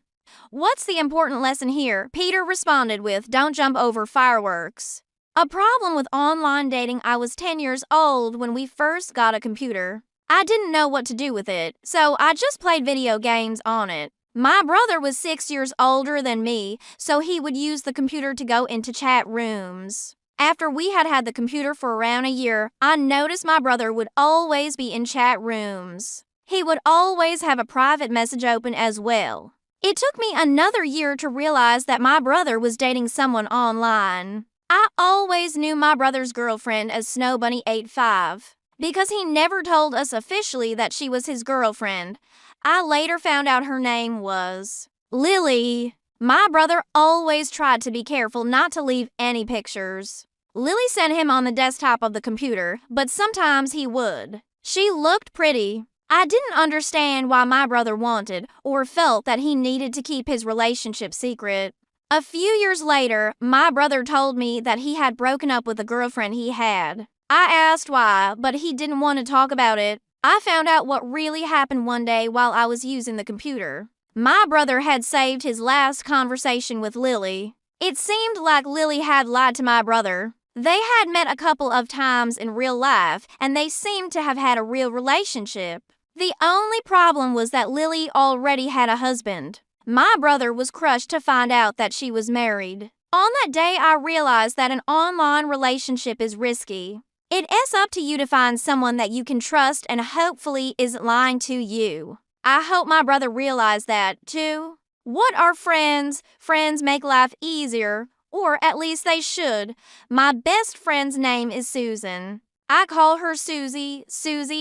"What's the important lesson here?" Peter responded with, "Don't jump over fireworks." A problem with online dating. I was 10 years old when we first got a computer. I didn't know what to do with it, so I just played video games on it. My brother was 6 years older than me, so he would use the computer to go into chat rooms. After we had had the computer for around a year, I noticed my brother would always be in chat rooms. He would always have a private message open as well. It took me another year to realize that my brother was dating someone online. I always knew my brother's girlfriend as SnowBunny85. Because he never told us officially that she was his girlfriend. I later found out her name was Lily. My brother always tried to be careful not to leave any pictures. Lily sent him on the desktop of the computer, but sometimes he would. She looked pretty. I didn't understand why my brother wanted or felt that he needed to keep his relationship secret. A few years later, my brother told me that he had broken up with a girlfriend he had. I asked why, but he didn't want to talk about it. I found out what really happened one day while I was using the computer. My brother had saved his last conversation with Lily. It seemed like Lily had lied to my brother. They had met a couple of times in real life, and they seemed to have had a real relationship. The only problem was that Lily already had a husband. My brother was crushed to find out that she was married. On that day, I realized that an online relationship is risky. It's up to you to find someone that you can trust and hopefully isn't lying to you. I hope my brother realized that, too. What are friends? Friends make life easier, or at least they should. My best friend's name is Susan. I call her Susie,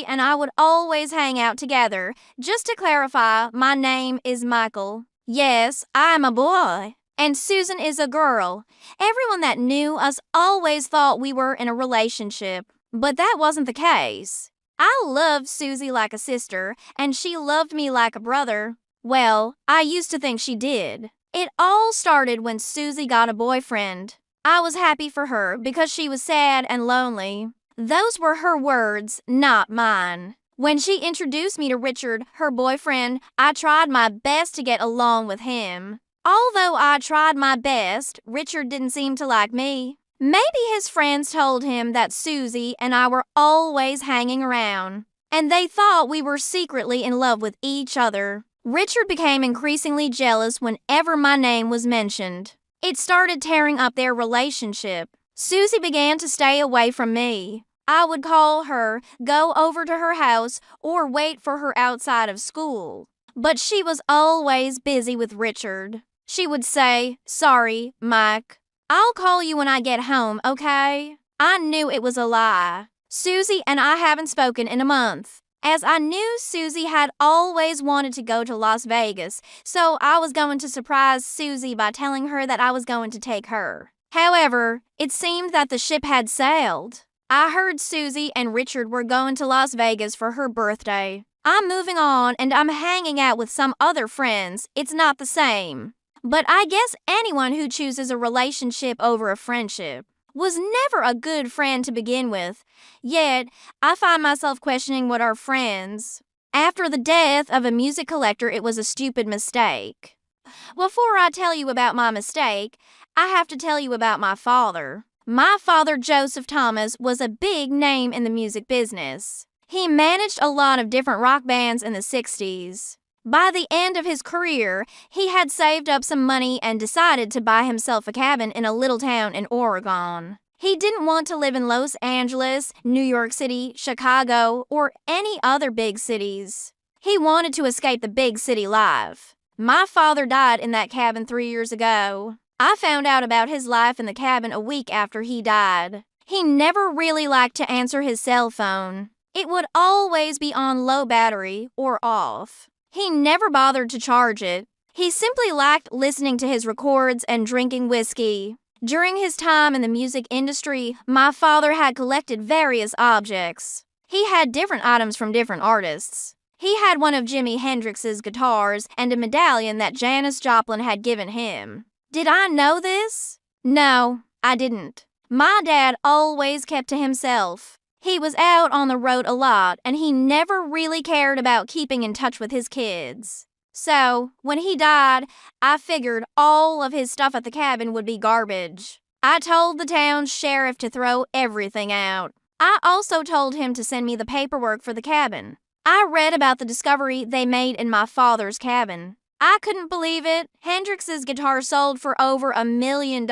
and I would always hang out together. Just to clarify, my name is Michael. Yes, I'm a boy. And Susan is a girl. Everyone that knew us always thought we were in a relationship, but that wasn't the case. I loved Susie like a sister, and she loved me like a brother. Well, I used to think she did. It all started when Susie got a boyfriend. I was happy for her because she was sad and lonely. Those were her words, not mine. When she introduced me to Richard, her boyfriend, I tried my best to get along with him. Although I tried my best, Richard didn't seem to like me. Maybe his friends told him that Susie and I were always hanging around, and they thought we were secretly in love with each other. Richard became increasingly jealous whenever my name was mentioned. It started tearing up their relationship. Susie began to stay away from me. I would call her, go over to her house, or wait for her outside of school. But she was always busy with Richard. She would say, "Sorry, Mike. I'll call you when I get home, okay?" I knew it was a lie. Susie and I haven't spoken in a month, as I knew Susie had always wanted to go to Las Vegas, so I was going to surprise Susie by telling her that I was going to take her. However, it seemed that the ship had sailed. I heard Susie and Richard were going to Las Vegas for her birthday. I'm moving on and I'm hanging out with some other friends. It's not the same. But I guess anyone who chooses a relationship over a friendship was never a good friend to begin with. Yet, I find myself questioning what are friends. After the death of a music collector, it was a stupid mistake. Before I tell you about my mistake, I have to tell you about my father. My father, Joseph Thomas, was a big name in the music business. He managed a lot of different rock bands in the 60s. By the end of his career, he had saved up some money and decided to buy himself a cabin in a little town in Oregon. He didn't want to live in Los Angeles, New York City, Chicago, or any other big cities. He wanted to escape the big city life. My father died in that cabin 3 years ago. I found out about his life in the cabin a week after he died. He never really liked to answer his cell phone. It would always be on low battery or off. He never bothered to charge it. He simply liked listening to his records and drinking whiskey. During his time in the music industry, my father had collected various objects. He had different items from different artists. He had one of Jimi Hendrix's guitars and a medallion that Janis Joplin had given him. Did I know this? No, I didn't. My dad always kept to himself. He was out on the road a lot, and he never really cared about keeping in touch with his kids. So, when he died, I figured all of his stuff at the cabin would be garbage. I told the town's sheriff to throw everything out. I also told him to send me the paperwork for the cabin. I read about the discovery they made in my father's cabin. I couldn't believe it. Hendrix's guitar sold for over $1 million,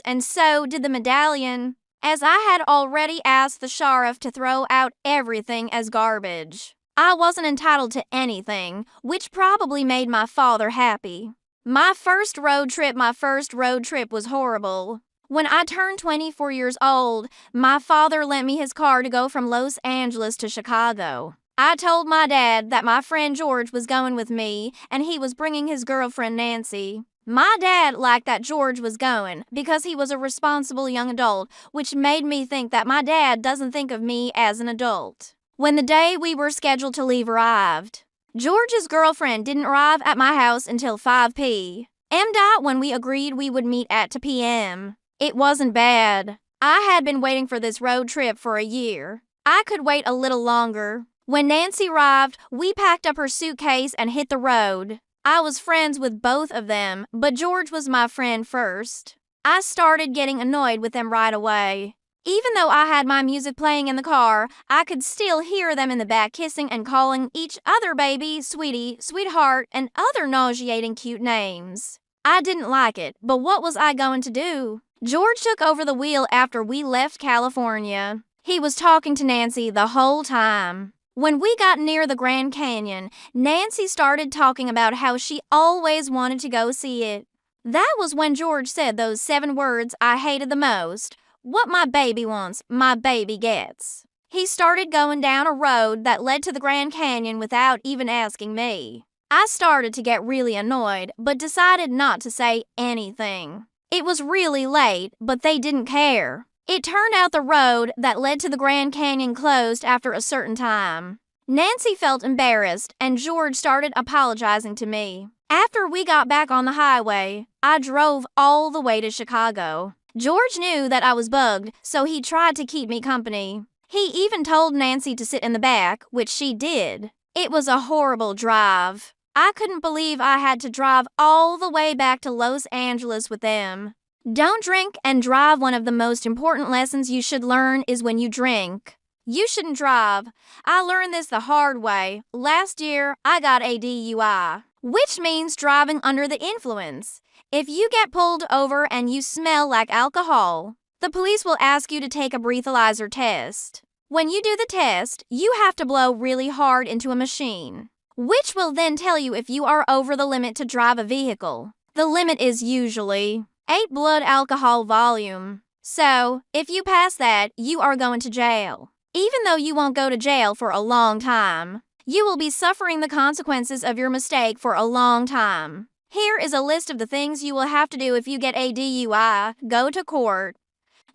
and so did the medallion, as I had already asked the sheriff to throw out everything as garbage. I wasn't entitled to anything, which probably made my father happy. My first road trip was horrible. When I turned 24 years old, my father lent me his car to go from Los Angeles to Chicago. I told my dad that my friend George was going with me and he was bringing his girlfriend Nancy. My dad liked that George was going because he was a responsible young adult, which made me think that my dad doesn't think of me as an adult. When the day we were scheduled to leave arrived, George's girlfriend didn't arrive at my house until 5 p.m. when we agreed we would meet at 2 p.m. It wasn't bad. I had been waiting for this road trip for a year. I could wait a little longer. When Nancy arrived, we packed up her suitcase and hit the road. I was friends with both of them, but George was my friend first. I started getting annoyed with them right away. Even though I had my music playing in the car, I could still hear them in the back kissing and calling each other baby, sweetie, sweetheart, and other nauseating cute names. I didn't like it, but what was I going to do? George took over the wheel after we left California. He was talking to Nancy the whole time. When we got near the Grand Canyon, Nancy started talking about how she always wanted to go see it. That was when George said those 7 words I hated the most. What my baby wants, my baby gets. He started going down a road that led to the Grand Canyon without even asking me. I started to get really annoyed, but decided not to say anything. It was really late, but they didn't care. It turned out the road that led to the Grand Canyon closed after a certain time. Nancy felt embarrassed, and George started apologizing to me. After we got back on the highway, I drove all the way to Chicago. George knew that I was bugged, so he tried to keep me company. He even told Nancy to sit in the back, which she did. It was a horrible drive. I couldn't believe I had to drive all the way back to Los Angeles with them. Don't drink and drive. One of the most important lessons you should learn is when you drink, you shouldn't drive. I learned this the hard way. Last year, I got a DUI, which means driving under the influence. If you get pulled over and you smell like alcohol, the police will ask you to take a breathalyzer test. When you do the test, you have to blow really hard into a machine, which will then tell you if you are over the limit to drive a vehicle. The limit is usually 8 blood alcohol volume. So, if you pass that, you are going to jail. Even though you won't go to jail for a long time, you will be suffering the consequences of your mistake for a long time. Here is a list of the things you will have to do if you get a DUI. Go to court.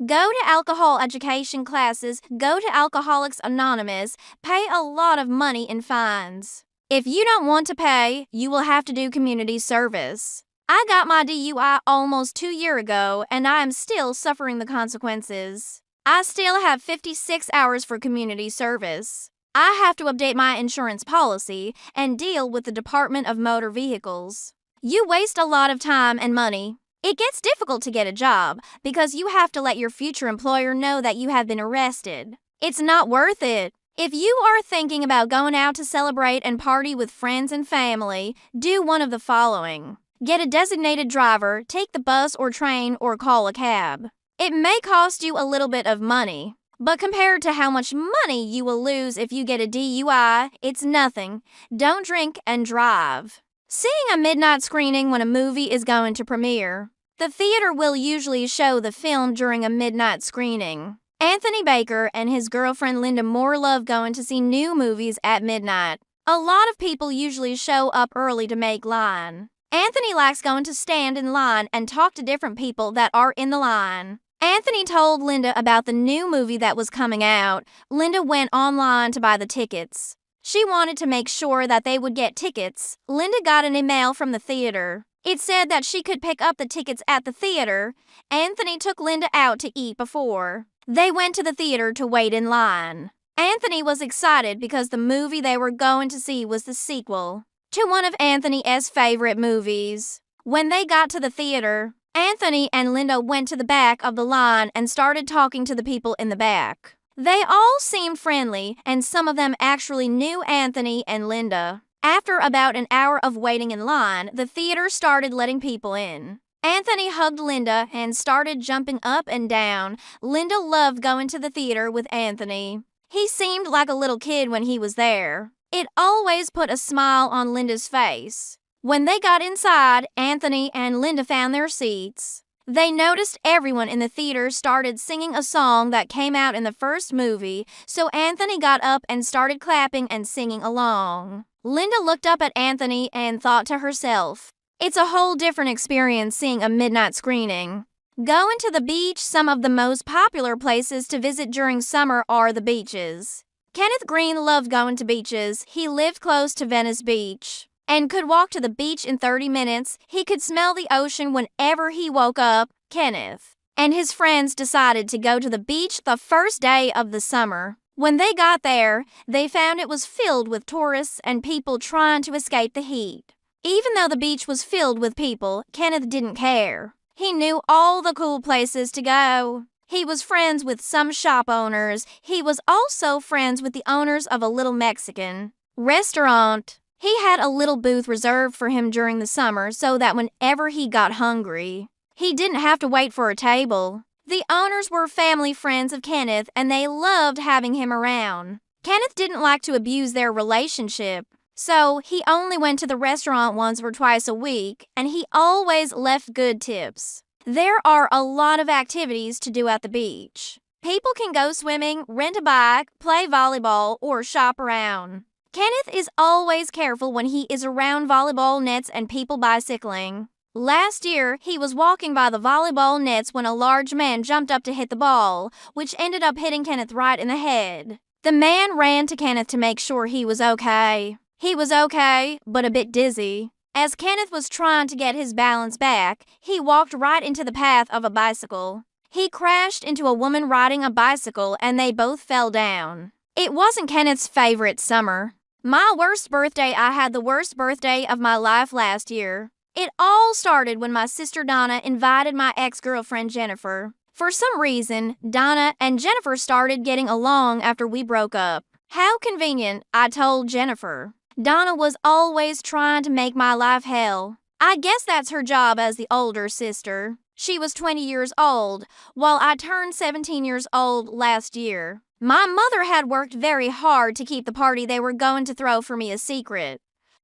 Go to alcohol education classes. Go to Alcoholics Anonymous. Pay a lot of money in fines. If you don't want to pay, you will have to do community service. I got my DUI almost 2 years ago, and I am still suffering the consequences. I still have 56 hours for community service. I have to update my insurance policy and deal with the Department of Motor Vehicles. You waste a lot of time and money. It gets difficult to get a job because you have to let your future employer know that you have been arrested. It's not worth it. If you are thinking about going out to celebrate and party with friends and family, do one of the following. Get a designated driver, take the bus or train, or call a cab. It may cost you a little bit of money, but compared to how much money you will lose if you get a DUI, it's nothing. Don't drink and drive. Seeing a midnight screening when a movie is going to premiere. The theater will usually show the film during a midnight screening. Anthony Baker and his girlfriend Linda Moore love going to see new movies at midnight. A lot of people usually show up early to make line. Anthony likes going to stand in line and talk to different people that are in the line. Anthony told Linda about the new movie that was coming out. Linda went online to buy the tickets. She wanted to make sure that they would get tickets. Linda got an email from the theater. It said that she could pick up the tickets at the theater. Anthony took Linda out to eat before. They went to the theater to wait in line. Anthony was excited because the movie they were going to see was the sequel to one of Anthony's favorite movies. When they got to the theater, Anthony and Linda went to the back of the line and started talking to the people in the back. They all seemed friendly, and some of them actually knew Anthony and Linda. After about an hour of waiting in line, the theater started letting people in. Anthony hugged Linda and started jumping up and down. Linda loved going to the theater with Anthony. He seemed like a little kid when he was there. It always put a smile on Linda's face. When they got inside, Anthony and Linda found their seats. They noticed everyone in the theater started singing a song that came out in the first movie, so Anthony got up and started clapping and singing along. Linda looked up at Anthony and thought to herself, "It's a whole different experience seeing a midnight screening." Going to the beach. Some of the most popular places to visit during summer are the beaches. Kenneth Green loved going to beaches. He lived close to Venice Beach and could walk to the beach in 30 minutes. He could smell the ocean whenever he woke up. Kenneth and his friends decided to go to the beach the first day of the summer. When they got there, they found it was filled with tourists and people trying to escape the heat. Even though the beach was filled with people, Kenneth didn't care. He knew all the cool places to go. He was friends with some shop owners. He was also friends with the owners of a little Mexican restaurant. He had a little booth reserved for him during the summer so that whenever he got hungry, he didn't have to wait for a table. The owners were family friends of Kenneth and they loved having him around. Kenneth didn't like to abuse their relationship, so he only went to the restaurant once or twice a week, and he always left good tips. There are a lot of activities to do at the beach. People can go swimming, rent a bike, play volleyball, or shop around. Kenneth is always careful when he is around volleyball nets and people bicycling. Last year, he was walking by the volleyball nets when a large man jumped up to hit the ball, which ended up hitting Kenneth right in the head. The man ran to Kenneth to make sure he was okay. He was okay, but a bit dizzy. As Kenneth was trying to get his balance back, he walked right into the path of a bicycle. He crashed into a woman riding a bicycle and they both fell down. It wasn't Kenneth's favorite summer. My worst birthday. I had the worst birthday of my life last year. It all started when my sister Donna invited my ex-girlfriend Jennifer. For some reason, Donna and Jennifer started getting along after we broke up. How convenient, I told Jennifer. Donna was always trying to make my life hell. I guess that's her job as the older sister. She was 20 years old, while I turned 17 years old last year. My mother had worked very hard to keep the party they were going to throw for me a secret.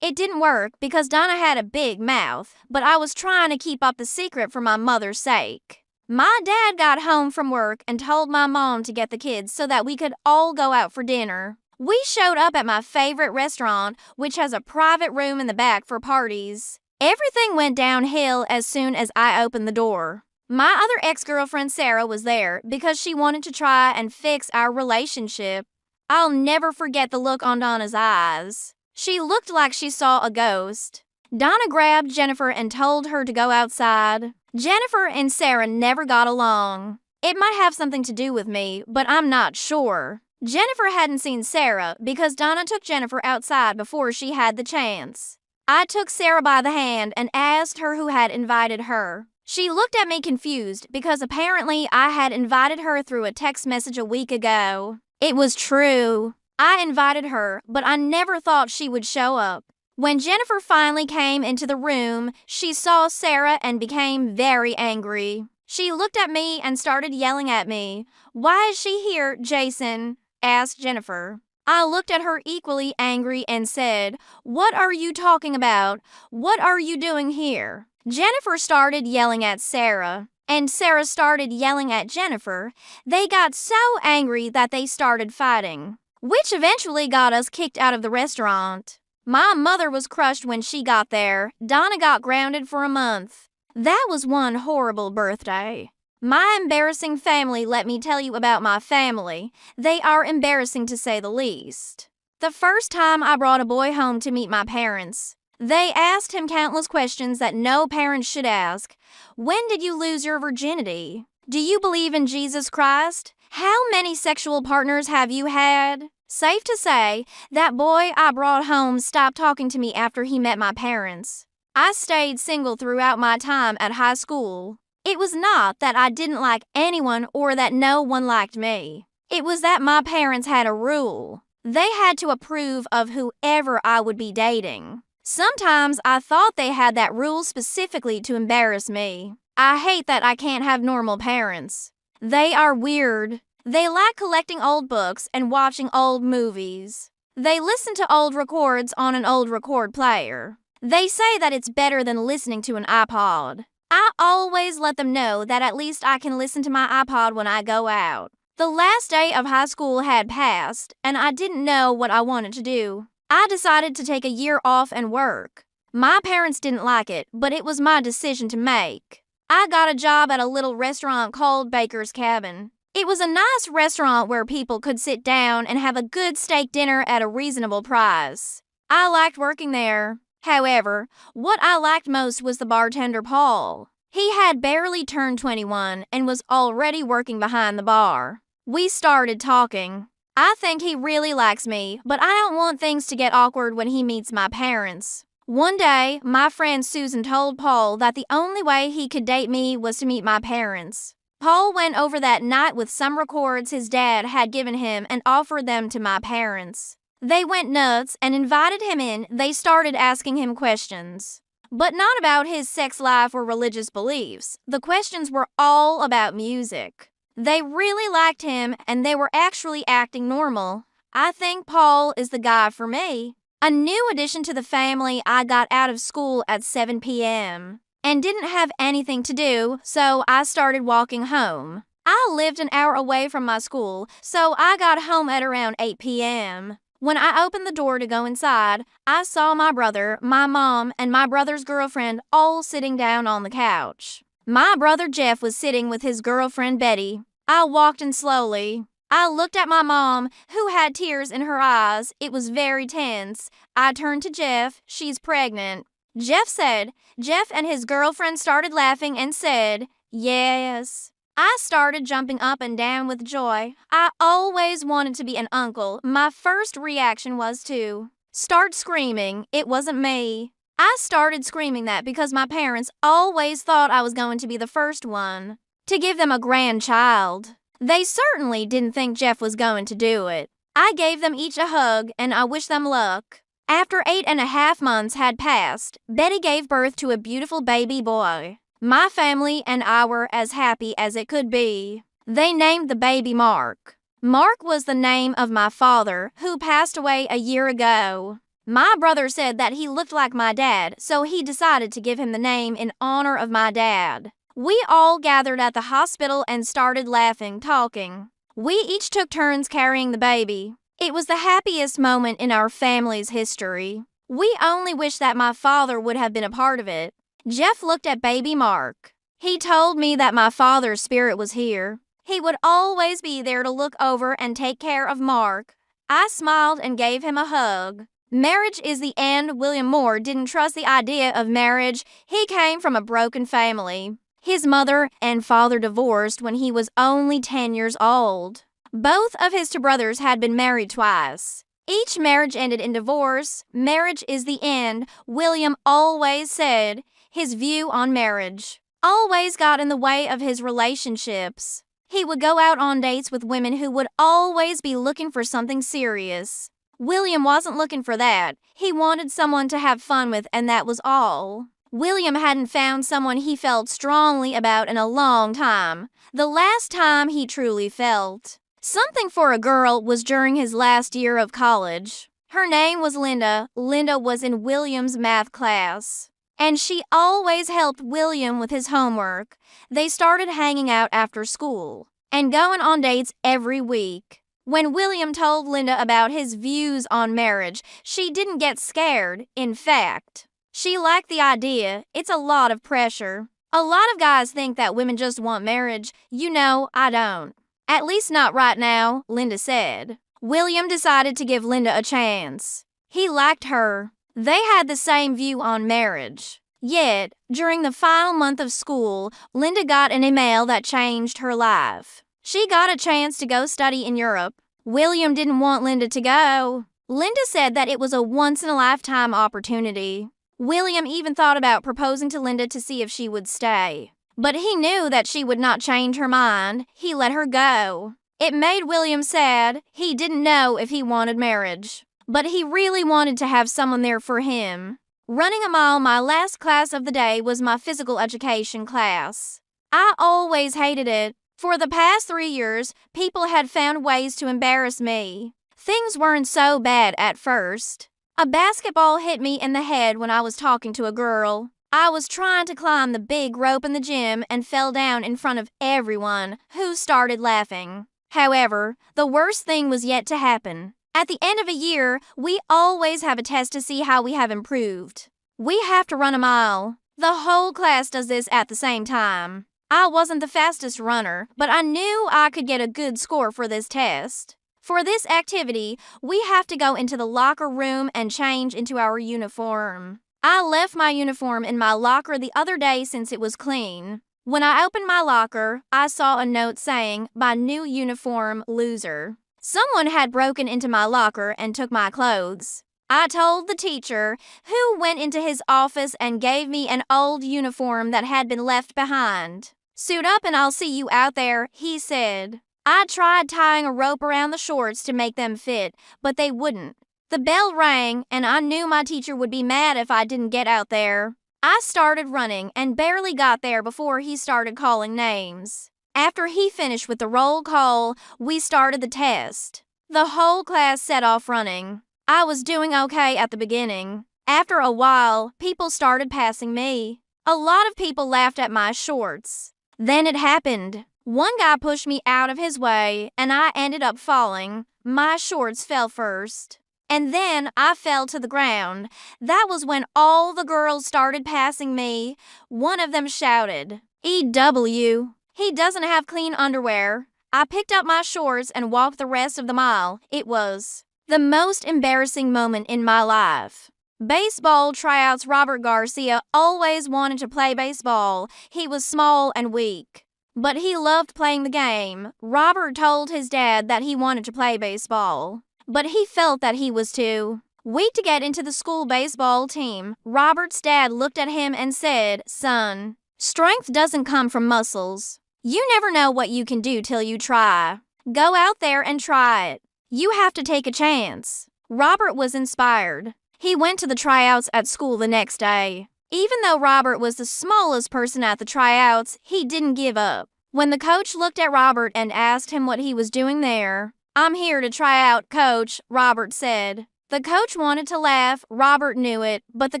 It didn't work because Donna had a big mouth, but I was trying to keep up the secret for my mother's sake. My dad got home from work and told my mom to get the kids so that we could all go out for dinner. We showed up at my favorite restaurant, which has a private room in the back for parties. Everything went downhill as soon as I opened the door. My other ex-girlfriend Sarah was there because she wanted to try and fix our relationship. I'll never forget the look on Donna's eyes. She looked like she saw a ghost. Donna grabbed Jennifer and told her to go outside. Jennifer and Sarah never got along. It might have something to do with me, but I'm not sure. Jennifer hadn't seen Sarah because Donna took Jennifer outside before she had the chance. I took Sarah by the hand and asked her who had invited her. She looked at me confused because apparently I had invited her through a text message a week ago. It was true. I invited her, but I never thought she would show up. When Jennifer finally came into the room, she saw Sarah and became very angry. She looked at me and started yelling at me. "Why is she here, Jason?" asked Jennifer. I looked at her equally angry and said, "What are you talking about? What are you doing here?" Jennifer started yelling at Sarah, and Sarah started yelling at Jennifer. They got so angry that they started fighting, which eventually got us kicked out of the restaurant. My mother was crushed when she got there. Donna got grounded for a month. That was one horrible birthday. My embarrassing family. Let me tell you about my family. They are embarrassing to say the least. The first time I brought a boy home to meet my parents, they asked him countless questions that no parent should ask. When did you lose your virginity? Do you believe in Jesus Christ? How many sexual partners have you had? Safe to say, that boy I brought home stopped talking to me after he met my parents. I stayed single throughout my time at high school. It was not that I didn't like anyone or that no one liked me. It was that my parents had a rule. They had to approve of whoever I would be dating. Sometimes I thought they had that rule specifically to embarrass me. I hate that I can't have normal parents. They are weird. They like collecting old books and watching old movies. They listen to old records on an old record player. They say that it's better than listening to an iPod. I always let them know that at least I can listen to my iPod when I go out. The last day of high school had passed, and I didn't know what I wanted to do. I decided to take a year off and work. My parents didn't like it, but it was my decision to make. I got a job at a little restaurant called Baker's Cabin. It was a nice restaurant where people could sit down and have a good steak dinner at a reasonable price. I liked working there. However, what I liked most was the bartender Paul. He had barely turned 21 and was already working behind the bar. We started talking. I think he really likes me, but I don't want things to get awkward when he meets my parents. One day, my friend Susan told Paul that the only way he could date me was to meet my parents. Paul went over that night with some records his dad had given him and offered them to my parents. They went nuts and invited him in. They started asking him questions, but not about his sex life or religious beliefs. The questions were all about music. They really liked him and they were actually acting normal. I think Paul is the guy for me. A new addition to the family. I got out of school at 7 p.m. and didn't have anything to do, so I started walking home. I lived an hour away from my school, so I got home at around 8 p.m. When I opened the door to go inside, I saw my brother, my mom, and my brother's girlfriend all sitting down on the couch. My brother Jeff was sitting with his girlfriend Betty. I walked in slowly. I looked at my mom, who had tears in her eyes. It was very tense. I turned to Jeff. She's pregnant. Jeff and his girlfriend started laughing and said, "Yes." I started jumping up and down with joy. I always wanted to be an uncle. My first reaction was to Start screaming. It wasn't me. I started screaming that because my parents always thought I was going to be the first one to give them a grandchild. They certainly didn't think Jeff was going to do it. I gave them each a hug and I wished them luck. After 8.5 months had passed, Betty gave birth to a beautiful baby boy. My family and I were as happy as it could be. They named the baby Mark. Mark was the name of my father, who passed away a year ago. My brother said that he looked like my dad, so he decided to give him the name in honor of my dad. We all gathered at the hospital and started laughing, talking. We each took turns carrying the baby. It was the happiest moment in our family's history. We only wish that my father would have been a part of it. Jeff looked at baby Mark. He told me that my father's spirit was here. He would always be there to look over and take care of Mark. I smiled and gave him a hug. Marriage is the end. William Moore didn't trust the idea of marriage. He came from a broken family. His mother and father divorced when he was only 10 years old. Both of his two brothers had been married twice. Each marriage ended in divorce. Marriage is the end, William always said. His view on marriage always got in the way of his relationships. He would go out on dates with women who would always be looking for something serious. William wasn't looking for that. He wanted someone to have fun with, and that was all. William hadn't found someone he felt strongly about in a long time. The last time he truly felt something for a girl was during his last year of college. Her name was Linda. Linda was in William's math class, and she always helped William with his homework. They started hanging out after school and going on dates every week. When William told Linda about his views on marriage, she didn't get scared. In fact, she liked the idea. It's a lot of pressure. A lot of guys think that women just want marriage. You know, I don't. At least not right now, Linda said. William decided to give Linda a chance. He liked her. They had the same view on marriage. Yet, during the final month of school, Linda got an email that changed her life. She got a chance to go study in Europe. William didn't want Linda to go. Linda said that it was a once-in-a-lifetime opportunity. William even thought about proposing to Linda to see if she would stay. But he knew that she would not change her mind. He let her go. It made William sad. He didn't know if he wanted marriage, but he really wanted to have someone there for him. Running a mile, my last class of the day was my physical education class. I always hated it. For the past 3 years, people had found ways to embarrass me. Things weren't so bad at first. A basketball hit me in the head when I was talking to a girl. I was trying to climb the big rope in the gym and fell down in front of everyone, who started laughing. However, the worst thing was yet to happen. At the end of a year, we always have a test to see how we have improved. We have to run a mile. The whole class does this at the same time. I wasn't the fastest runner, but I knew I could get a good score for this test. For this activity, we have to go into the locker room and change into our uniform. I left my uniform in my locker the other day since it was clean. When I opened my locker, I saw a note saying, "My new uniform, loser." Someone had broken into my locker and took my clothes. I told the teacher, who went into his office and gave me an old uniform that had been left behind. "Suit up and I'll see you out there," he said. I tried tying a rope around the shorts to make them fit, but they wouldn't. The bell rang, and I knew my teacher would be mad if I didn't get out there. I started running and barely got there before he started calling names. After he finished with the roll call, we started the test. The whole class set off running. I was doing okay at the beginning. After a while, people started passing me. A lot of people laughed at my shorts. Then it happened. One guy pushed me out of his way, and I ended up falling. My shorts fell first. And then I fell to the ground. That was when all the girls started passing me. One of them shouted, "EW, he doesn't have clean underwear." I picked up my shorts and walked the rest of the mile. It was the most embarrassing moment in my life. Baseball tryouts. Robert Garcia always wanted to play baseball. He was small and weak, but he loved playing the game. Robert told his dad that he wanted to play baseball, but he felt that he was too wait to get into the school baseball team. Robert's dad looked at him and said, "Son, strength doesn't come from muscles. You never know what you can do till you try. Go out there and try it. You have to take a chance." Robert was inspired. He went to the tryouts at school the next day. Even though Robert was the smallest person at the tryouts, he didn't give up. When the coach looked at Robert and asked him what he was doing there, "I'm here to try out, coach," Robert said. The coach wanted to laugh, Robert knew it, but the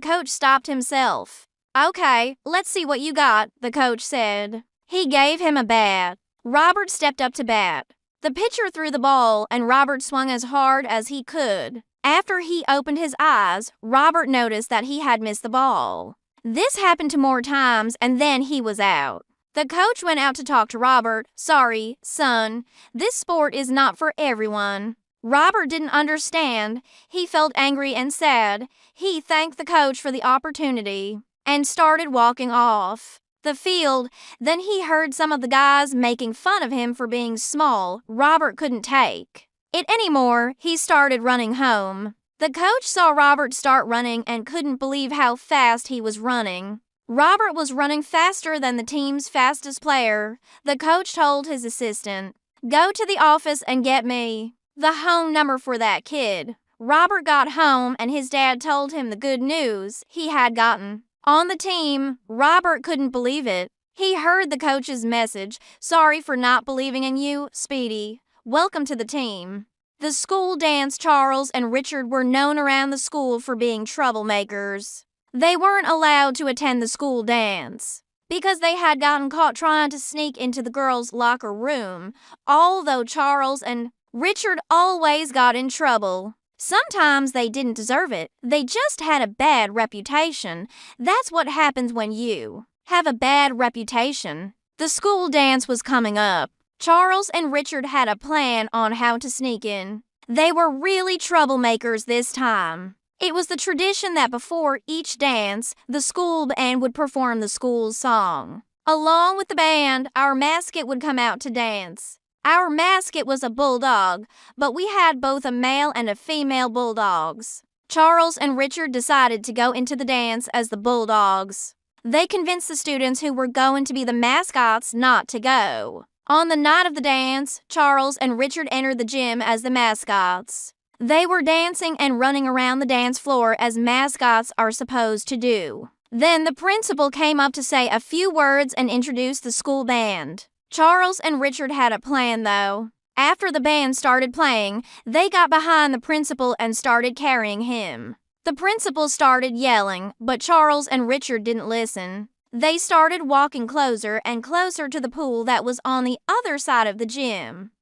coach stopped himself. "Okay, let's see what you got," the coach said. He gave him a bat. Robert stepped up to bat. The pitcher threw the ball and Robert swung as hard as he could. After he opened his eyes, Robert noticed that he had missed the ball. This happened to more times and then he was out. The coach went out to talk to Robert. "Sorry, son, this sport is not for everyone." Robert didn't understand. He felt angry and sad. He thanked the coach for the opportunity and started walking off the field. Then he heard some of the guys making fun of him for being small. Robert couldn't take it anymore. He started running home. The coach saw Robert start running and couldn't believe how fast he was running. Robert was running faster than the team's fastest player. The coach told his assistant, "Go to the office and get me the home number for that kid." Robert got home and his dad told him the good news he had gotten on the team. Robert couldn't believe it. He heard the coach's message, "Sorry for not believing in you, Speedy. Welcome to the team." The school dance, Charles and Richard were known around the school for being troublemakers. They weren't allowed to attend the school dance because they had gotten caught trying to sneak into the girls' locker room. Although Charles and Richard always got in trouble. Sometimes they didn't deserve it. They just had a bad reputation. That's what happens when you have a bad reputation. The school dance was coming up. Charles and Richard had a plan on how to sneak in. They were really troublemakers this time. It was the tradition that before each dance, the school band would perform the school's song. Along with the band, our mascot would come out to dance. Our mascot was a bulldog, but we had both a male and a female bulldogs. Charles and Richard decided to go into the dance as the bulldogs. They convinced the students who were going to be the mascots not to go. On the night of the dance, Charles and Richard entered the gym as the mascots. They were dancing and running around the dance floor as mascots are supposed to do. Then the principal came up to say a few words and introduce the school band. Charles and Richard had a plan, though. After the band started playing, they got behind the principal and started carrying him. The principal started yelling, but Charles and Richard didn't listen. They started walking closer and closer to the pool that was on the other side of the gym.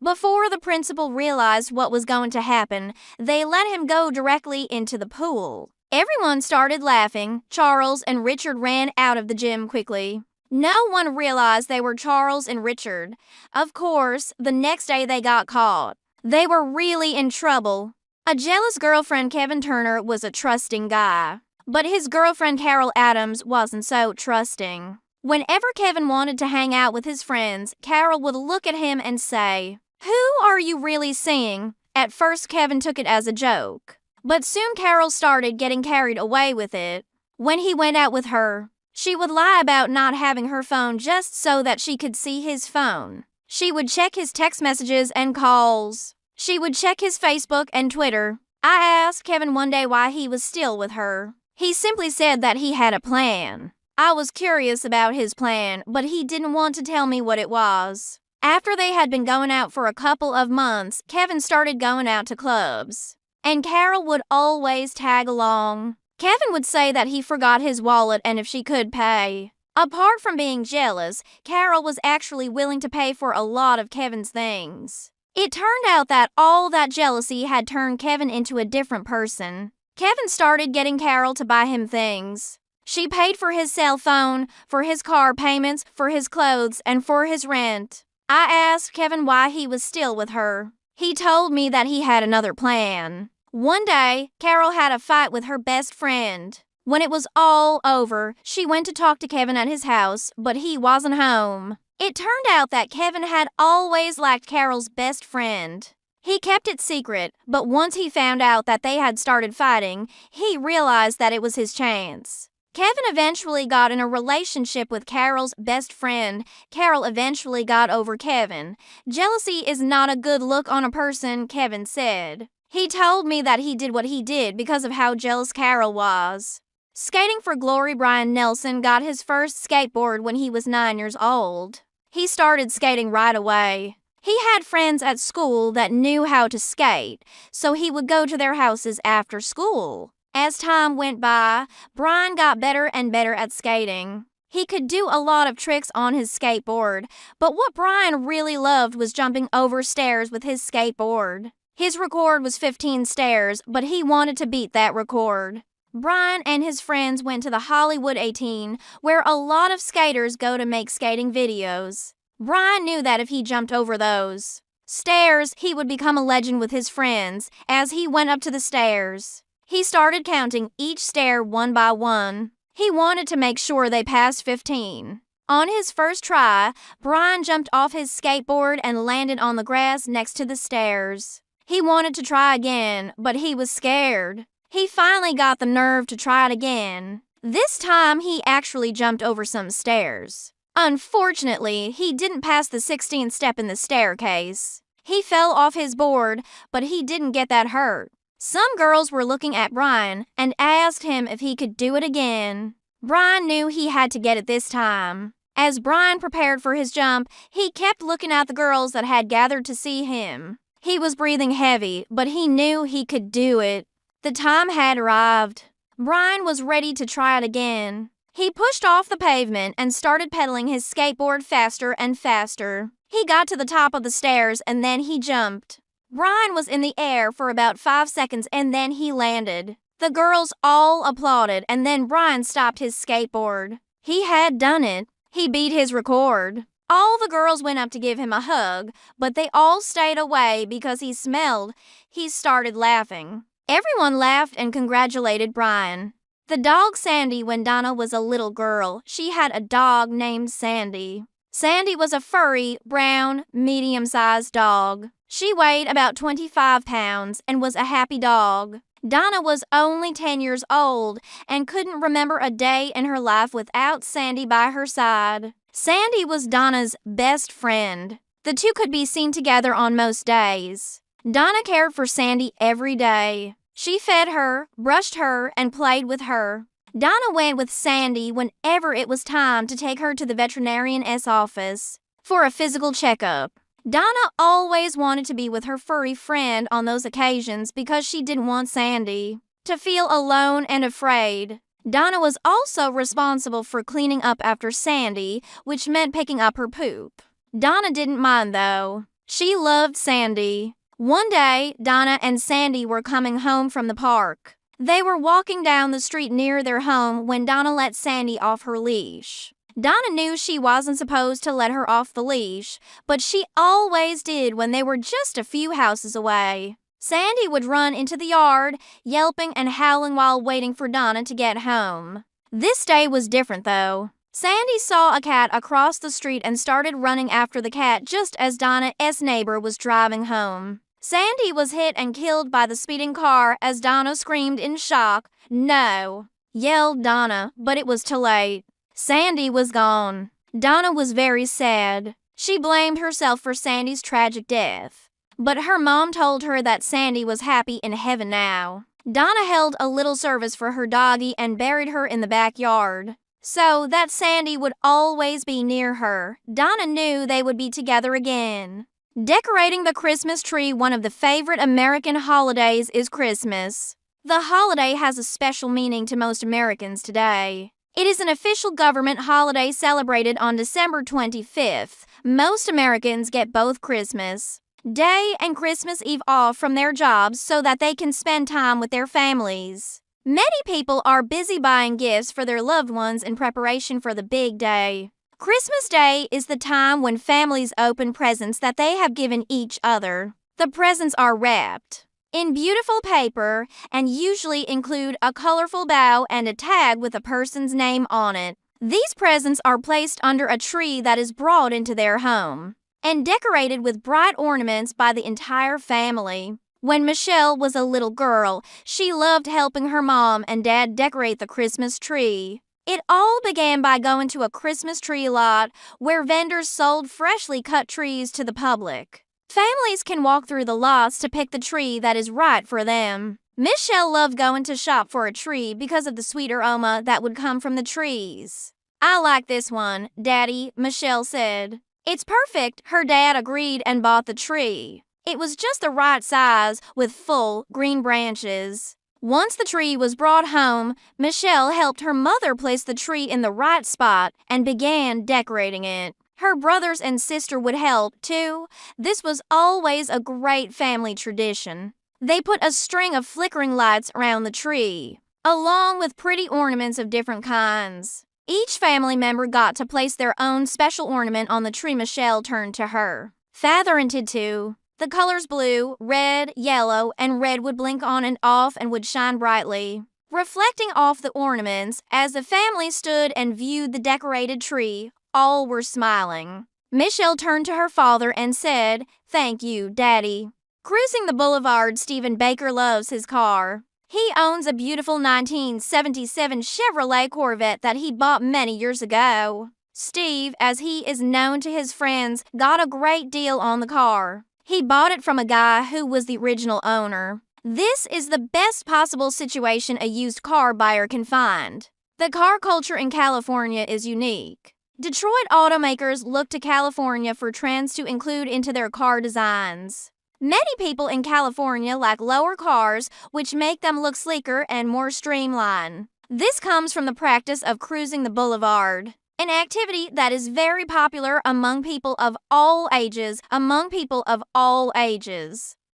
Before the principal realized what was going to happen, they let him go directly into the pool. Everyone started laughing. Charles and Richard ran out of the gym quickly. No one realized they were Charles and Richard. Of course, the next day they got caught. They were really in trouble. A jealous girlfriend, Kevin Turner, was a trusting guy. But his girlfriend, Carol Adams, wasn't so trusting. Whenever Kevin wanted to hang out with his friends, Carol would look at him and say, "Who are you really seeing?" At first, Kevin took it as a joke. But soon Carol started getting carried away with it. When he went out with her, she would lie about not having her phone just so that she could see his phone. She would check his text messages and calls. She would check his Facebook and Twitter. I asked Kevin one day why he was still with her. He simply said that he had a plan. I was curious about his plan, but he didn't want to tell me what it was. After they had been going out for a couple of months, Kevin started going out to clubs. And Carol would always tag along. Kevin would say that he forgot his wallet and if she could pay. Apart from being jealous, Carol was actually willing to pay for a lot of Kevin's things. It turned out that all that jealousy had turned Kevin into a different person. Kevin started getting Carol to buy him things. She paid for his cell phone, for his car payments, for his clothes, and for his rent. I asked Kevin why he was still with her. He told me that he had another plan. One day, Carol had a fight with her best friend. When it was all over, she went to talk to Kevin at his house, but he wasn't home. It turned out that Kevin had always liked Carol's best friend. He kept it secret, but once he found out that they had started fighting, he realized that it was his chance. Kevin eventually got in a relationship with Carol's best friend. Carol eventually got over Kevin. Jealousy is not a good look on a person, Kevin said. He told me that he did what he did because of how jealous Carol was. Skating for glory. Brian Nelson got his first skateboard when he was 9 years old. He started skating right away. He had friends at school that knew how to skate, so he would go to their houses after school. As time went by, Brian got better and better at skating. He could do a lot of tricks on his skateboard, but what Brian really loved was jumping over stairs with his skateboard. His record was 15 stairs, but he wanted to beat that record. Brian and his friends went to the Hollywood 18, where a lot of skaters go to make skating videos. Brian knew that if he jumped over those stairs, he would become a legend with his friends. As he went up to the stairs, he started counting each stair one by one. He wanted to make sure they passed 15. On his first try, Brian jumped off his skateboard and landed on the grass next to the stairs. He wanted to try again, but he was scared. He finally got the nerve to try it again. This time, he actually jumped over some stairs. Unfortunately, he didn't pass the 16th step in the staircase. He fell off his board, but he didn't get that hurt. Some girls were looking at Brian and asked him if he could do it again. Brian knew he had to get it this time. As Brian prepared for his jump, he kept looking at the girls that had gathered to see him. He was breathing heavy, but he knew he could do it. The time had arrived. Brian was ready to try it again. He pushed off the pavement and started pedaling his skateboard faster and faster. He got to the top of the stairs and then he jumped. Brian was in the air for about 5 seconds and then he landed. The girls all applauded and then Brian stopped his skateboard. He had done it. He beat his record. All the girls went up to give him a hug, but they all stayed away because he smelled. He started laughing. Everyone laughed and congratulated Brian. The dog Sandy. When Donna was a little girl, she had a dog named Sandy. Sandy was a furry, brown, medium-sized dog. She weighed about 25 pounds and was a happy dog. Donna was only 10 years old and couldn't remember a day in her life without Sandy by her side. Sandy was Donna's best friend. The two could be seen together on most days. Donna cared for Sandy every day. She fed her, brushed her, and played with her. Donna went with Sandy whenever it was time to take her to the veterinarian's office for a physical checkup. Donna always wanted to be with her furry friend on those occasions because she didn't want Sandy to feel alone and afraid. Donna was also responsible for cleaning up after Sandy, which meant picking up her poop. Donna didn't mind though. She loved Sandy. One day, Donna and Sandy were coming home from the park. They were walking down the street near their home when Donna let Sandy off her leash. Donna knew she wasn't supposed to let her off the leash, but she always did when they were just a few houses away. Sandy would run into the yard, yelping and howling while waiting for Donna to get home. This day was different though. Sandy saw a cat across the street and started running after the cat just as Donna's neighbor was driving home. Sandy was hit and killed by the speeding car as Donna screamed in shock. "No!" yelled Donna, but it was too late. Sandy was gone. Donna was very sad. She blamed herself for Sandy's tragic death. But her mom told her that Sandy was happy in heaven now. Donna held a little service for her doggie and buried her in the backyard, so that Sandy would always be near her. Donna knew they would be together again. Decorating the Christmas tree. One of the favorite American holidays is Christmas. The holiday has a special meaning to most Americans today. It is an official government holiday celebrated on December 25th. Most Americans get both Christmas Day and Christmas Eve off from their jobs so that they can spend time with their families. Many people are busy buying gifts for their loved ones in preparation for the big day. Christmas Day is the time when families open presents that they have given each other. The presents are wrapped in beautiful paper and usually include a colorful bow and a tag with a person's name on it. These presents are placed under a tree that is brought into their home. and decorated with bright ornaments by the entire family. When Michelle was a little girl, she loved helping her mom and dad decorate the Christmas tree. It all began by going to a Christmas tree lot where vendors sold freshly cut trees to the public. Families can walk through the lots to pick the tree that is right for them. Michelle loved going to shop for a tree because of the sweet aroma that would come from the trees. "I like this one, Daddy," Michelle said. "It's perfect," her dad agreed and bought the tree. It was just the right size with full green branches. Once the tree was brought home, Michelle helped her mother place the tree in the right spot and began decorating it. Her brothers and sister would help, too. This was always a great family tradition. They put a string of flickering lights around the tree, along with pretty ornaments of different kinds. Each family member got to place their own special ornament on the tree. Michelle turned to her father and did too. The colors blue, red, yellow, and red would blink on and off and would shine brightly, reflecting off the ornaments. As the family stood and viewed the decorated tree, all were smiling. Michelle turned to her father and said, "Thank you, Daddy." Cruising the boulevard, Stephen Baker loves his car. He owns a beautiful 1977 Chevrolet Corvette that he bought many years ago. Steve, as he is known to his friends, got a great deal on the car. He bought it from a guy who was the original owner. This is the best possible situation a used car buyer can find. The car culture in California is unique. Detroit automakers look to California for trends to include into their car designs. Many people in California like lower cars, which make them look sleeker and more streamlined. This comes from the practice of cruising the boulevard, an activity that is very popular among people of all ages.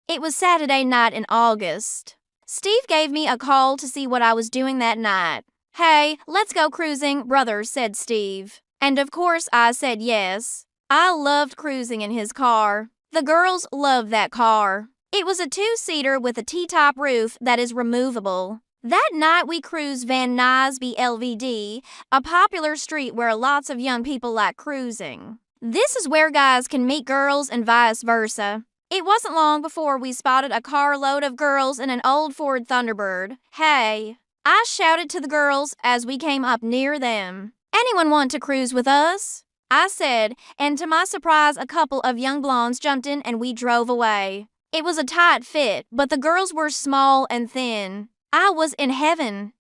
It was Saturday night in August. Steve gave me a call to see what I was doing that night. "Hey, let's go cruising, brother," said Steve. And of course I said yes. I loved cruising in his car. The girls loved that car. It was a two-seater with a T-top roof that is removable. That night we cruised Van Nuys BLVD, a popular street where lots of young people like cruising. This is where guys can meet girls and vice versa. It wasn't long before we spotted a carload of girls in an old Ford Thunderbird. "Hey," I shouted to the girls as we came up near them. "Anyone want to cruise with us?" I said, and to my surprise, a couple of young blondes jumped in and we drove away. It was a tight fit, but the girls were small and thin. I was in heaven.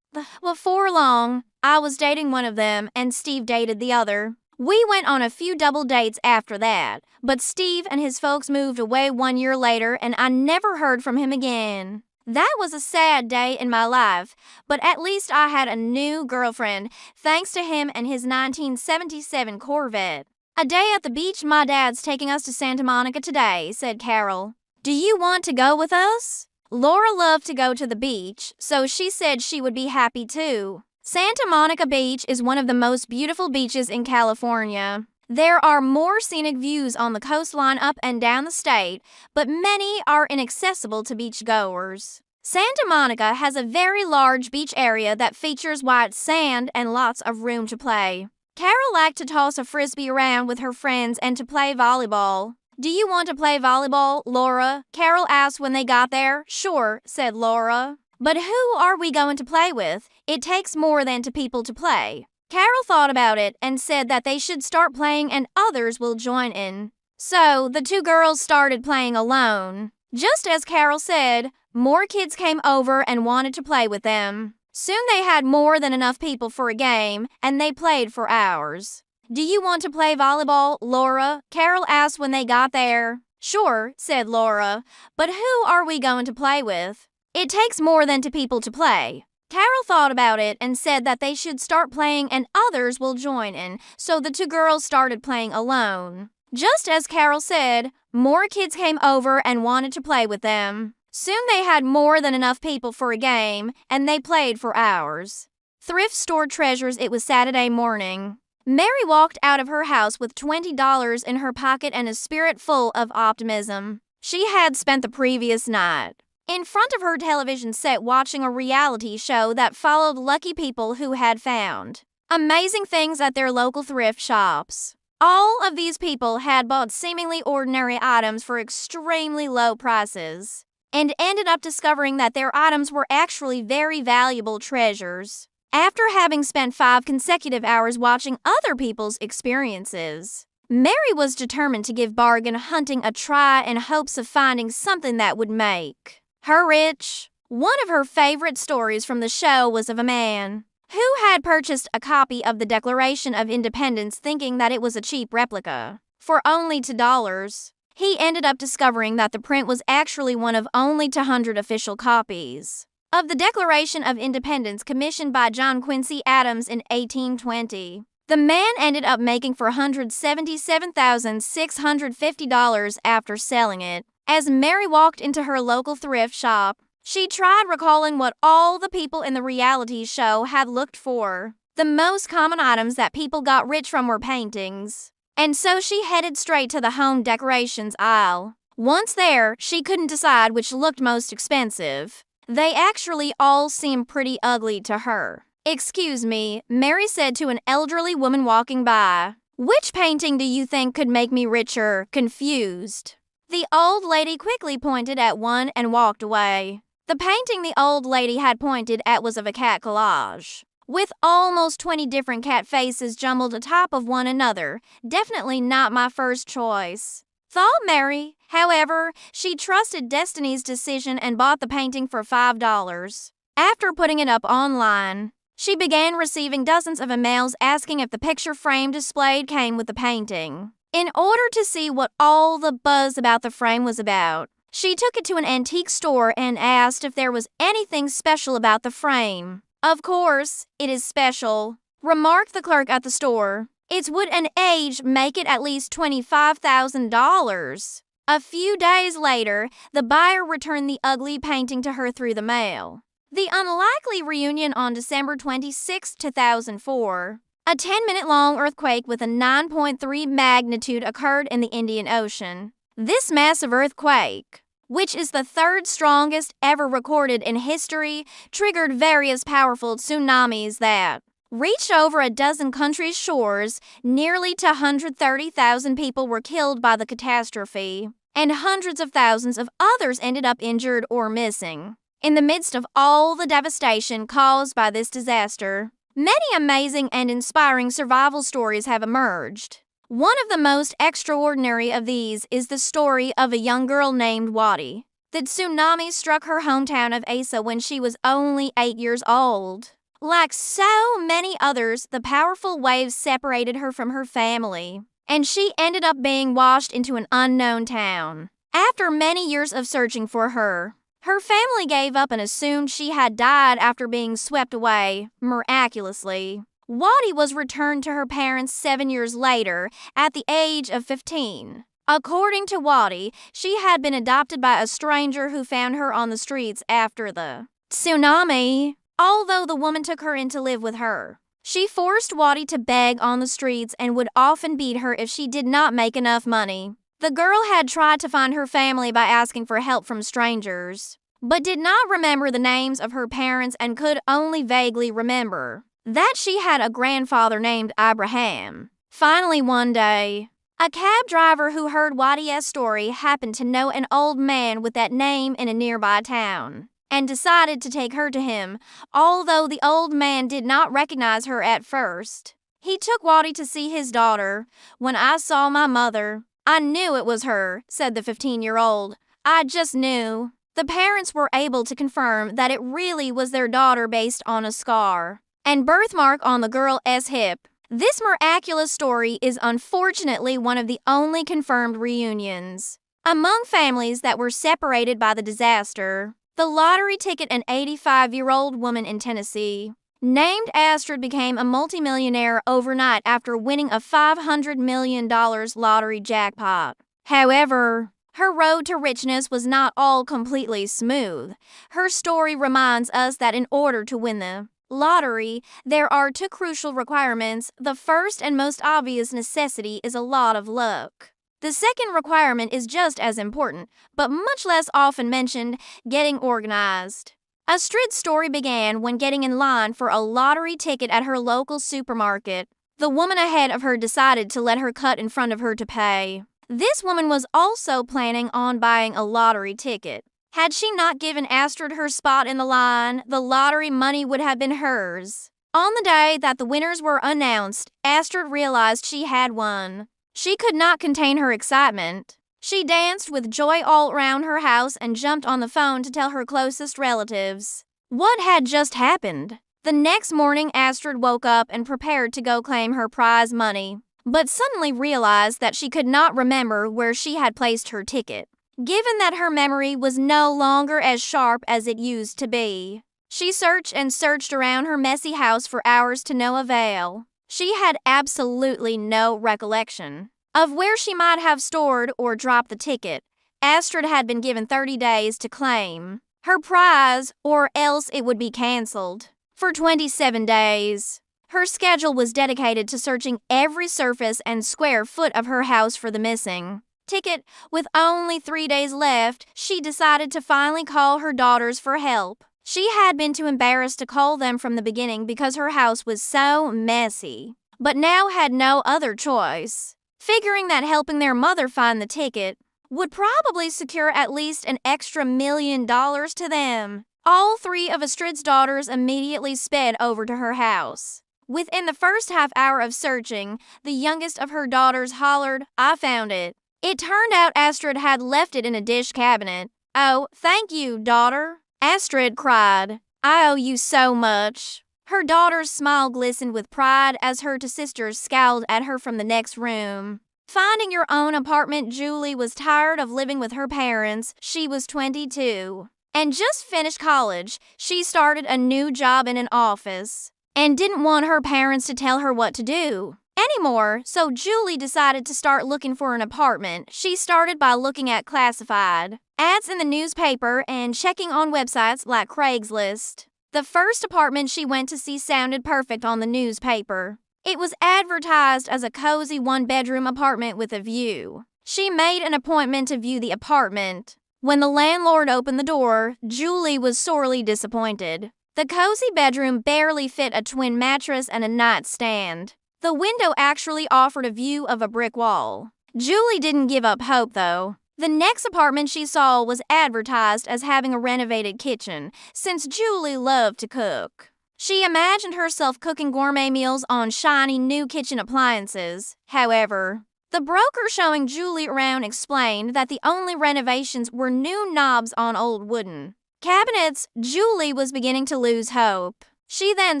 Before long, I was dating one of them and Steve dated the other. We went on a few double dates after that, but Steve and his folks moved away 1 year later and I never heard from him again. That was a sad day in my life, but at least I had a new girlfriend thanks to him and his 1977 Corvette. "A day at the beach. My dad's taking us to Santa Monica today," said Carol. "Do you want to go with us?" Laura loved to go to the beach, so she said she would be happy too. Santa Monica Beach is one of the most beautiful beaches in California. There are more scenic views on the coastline up and down the state, but many are inaccessible to beachgoers. Santa Monica has a very large beach area that features white sand and lots of room to play. Carol liked to toss a frisbee around with her friends and to play volleyball. "Do you want to play volleyball, Laura?" Carol asked when they got there. "Sure," said Laura. "But who are we going to play with? It takes more than two people to play." Carol thought about it and said that they should start playing and others will join in. So the two girls started playing alone. Just as Carol said, more kids came over and wanted to play with them. Soon they had more than enough people for a game, and they played for hours. "Do you want to play volleyball, Laura?" Carol asked when they got there. "Sure," said Laura. "But who are we going to play with? It takes more than two people to play." Carol thought about it and said that they should start playing and others will join in, so the two girls started playing alone. Just as Carol said, more kids came over and wanted to play with them. Soon they had more than enough people for a game, and they played for hours. Thrift store treasures. It was Saturday morning. Mary walked out of her house with $20 in her pocket and a spirit full of optimism. She had spent the previous night in front of her television set watching a reality show that followed lucky people who had found amazing things at their local thrift shops. All of these people had bought seemingly ordinary items for extremely low prices and ended up discovering that their items were actually very valuable treasures. After having spent 5 consecutive hours watching other people's experiences, Mary was determined to give bargain hunting a try in hopes of finding something that would make her rich. One of her favorite stories from the show was of a man who had purchased a copy of the Declaration of Independence thinking that it was a cheap replica for only $2. He ended up discovering that the print was actually one of only 200 official copies of the Declaration of Independence commissioned by John Quincy Adams in 1820. The man ended up making $477,650 after selling it. As Mary walked into her local thrift shop, she tried recalling what all the people in the reality show had looked for. The most common items that people got rich from were paintings, and so she headed straight to the home decorations aisle. Once there, she couldn't decide which looked most expensive. They actually all seemed pretty ugly to her. "Excuse me," Mary said to an elderly woman walking by. "Which painting do you think could make me richer?" Confused, the old lady quickly pointed at one and walked away. The painting the old lady had pointed at was of a cat collage, with almost 20 different cat faces jumbled atop of one another. Definitely not my first choice, thought Mary. However, she trusted Destiny's decision and bought the painting for $5. After putting it up online, she began receiving dozens of emails asking if the picture frame displayed came with the painting. In order to see what all the buzz about the frame was about, she took it to an antique store and asked if there was anything special about the frame. "Of course, it is special," remarked the clerk at the store. "Its wood and age make it at least $25,000. A few days later, the buyer returned the ugly painting to her through the mail. The unlikely reunion on December 26, 2004. A 10-minute-long earthquake with a 9.3 magnitude occurred in the Indian Ocean. This massive earthquake, which is the third strongest ever recorded in history, triggered various powerful tsunamis that reached over a dozen countries' shores. Nearly 230,000 people were killed by the catastrophe, and hundreds of thousands of others ended up injured or missing. In the midst of all the devastation caused by this disaster, many amazing and inspiring survival stories have emerged. One of the most extraordinary of these is the story of a young girl named Wadi. The tsunami struck her hometown of Asa when she was only 8 years old. Like so many others, the powerful waves separated her from her family, and she ended up being washed into an unknown town. After many years of searching for her, her family gave up and assumed she had died after being swept away, miraculously. Wadi was returned to her parents 7 years later, at the age of 15. According to Wadi, she had been adopted by a stranger who found her on the streets after the tsunami. Although the woman took her in to live with her, she forced Wadi to beg on the streets and would often beat her if she did not make enough money. The girl had tried to find her family by asking for help from strangers, but did not remember the names of her parents and could only vaguely remember that she had a grandfather named Abraham. Finally, one day, a cab driver who heard Wadi's story happened to know an old man with that name in a nearby town, and decided to take her to him, although the old man did not recognize her at first. He took Wadi to see his daughter. "When I saw my mother, I knew it was her," said the 15-year-old. "I just knew." The parents were able to confirm that it really was their daughter based on a scar and birthmark on the girl's hip. This miraculous story is unfortunately one of the only confirmed reunions among families that were separated by the disaster. The lottery ticket, an 85-year-old woman in Tennessee named Astrid, became a multimillionaire overnight after winning a $500 million lottery jackpot. However, her road to richness was not all completely smooth. Her story reminds us that in order to win the lottery, there are 2 crucial requirements. The first and most obvious necessity is a lot of luck. The second requirement is just as important, but much less often mentioned: getting organized. Astrid's story began when getting in line for a lottery ticket at her local supermarket. The woman ahead of her decided to let her cut in front of her to pay. This woman was also planning on buying a lottery ticket. Had she not given Astrid her spot in the line, the lottery money would have been hers. On the day that the winners were announced, Astrid realized she had won. She could not contain her excitement. She danced with joy all around her house and jumped on the phone to tell her closest relatives. What had just happened? The next morning, Astrid woke up and prepared to go claim her prize money, but suddenly realized that she could not remember where she had placed her ticket. Given that her memory was no longer as sharp as it used to be, she searched and searched around her messy house for hours to no avail. She had absolutely no recollection of where she might have stored or dropped the ticket. Astrid had been given 30 days to claim her prize, or else it would be canceled. For 27 days, her schedule was dedicated to searching every surface and square foot of her house for the missing ticket. With only 3 days left, she decided to finally call her daughters for help. She had been too embarrassed to call them from the beginning because her house was so messy, but now had no other choice. Figuring that helping their mother find the ticket would probably secure at least an extra $1 million to them, all 3 of Astrid's daughters immediately sped over to her house. Within the first half hour of searching, the youngest of her daughters hollered, "I found it." It turned out Astrid had left it in a dish cabinet. "Oh, thank you, daughter," Astrid cried. "I owe you so much." Her daughter's smile glistened with pride as her two sisters scowled at her from the next room. Finding your own apartment, Julie was tired of living with her parents. She was 22 and just finished college. She started a new job in an office and didn't want her parents to tell her what to do anymore, so Julie decided to start looking for an apartment. She started by looking at classified ads in the newspaper and checking on websites like Craigslist. The first apartment she went to see sounded perfect on the newspaper. It was advertised as a cozy one-bedroom apartment with a view. She made an appointment to view the apartment. When the landlord opened the door, Julie was sorely disappointed. The cozy bedroom barely fit a twin mattress and a nightstand. The window actually offered a view of a brick wall. Julie didn't give up hope, though. The next apartment she saw was advertised as having a renovated kitchen, since Julie loved to cook. She imagined herself cooking gourmet meals on shiny new kitchen appliances. However, the broker showing Julie around explained that the only renovations were new knobs on old wooden cabinets. Julie was beginning to lose hope. She then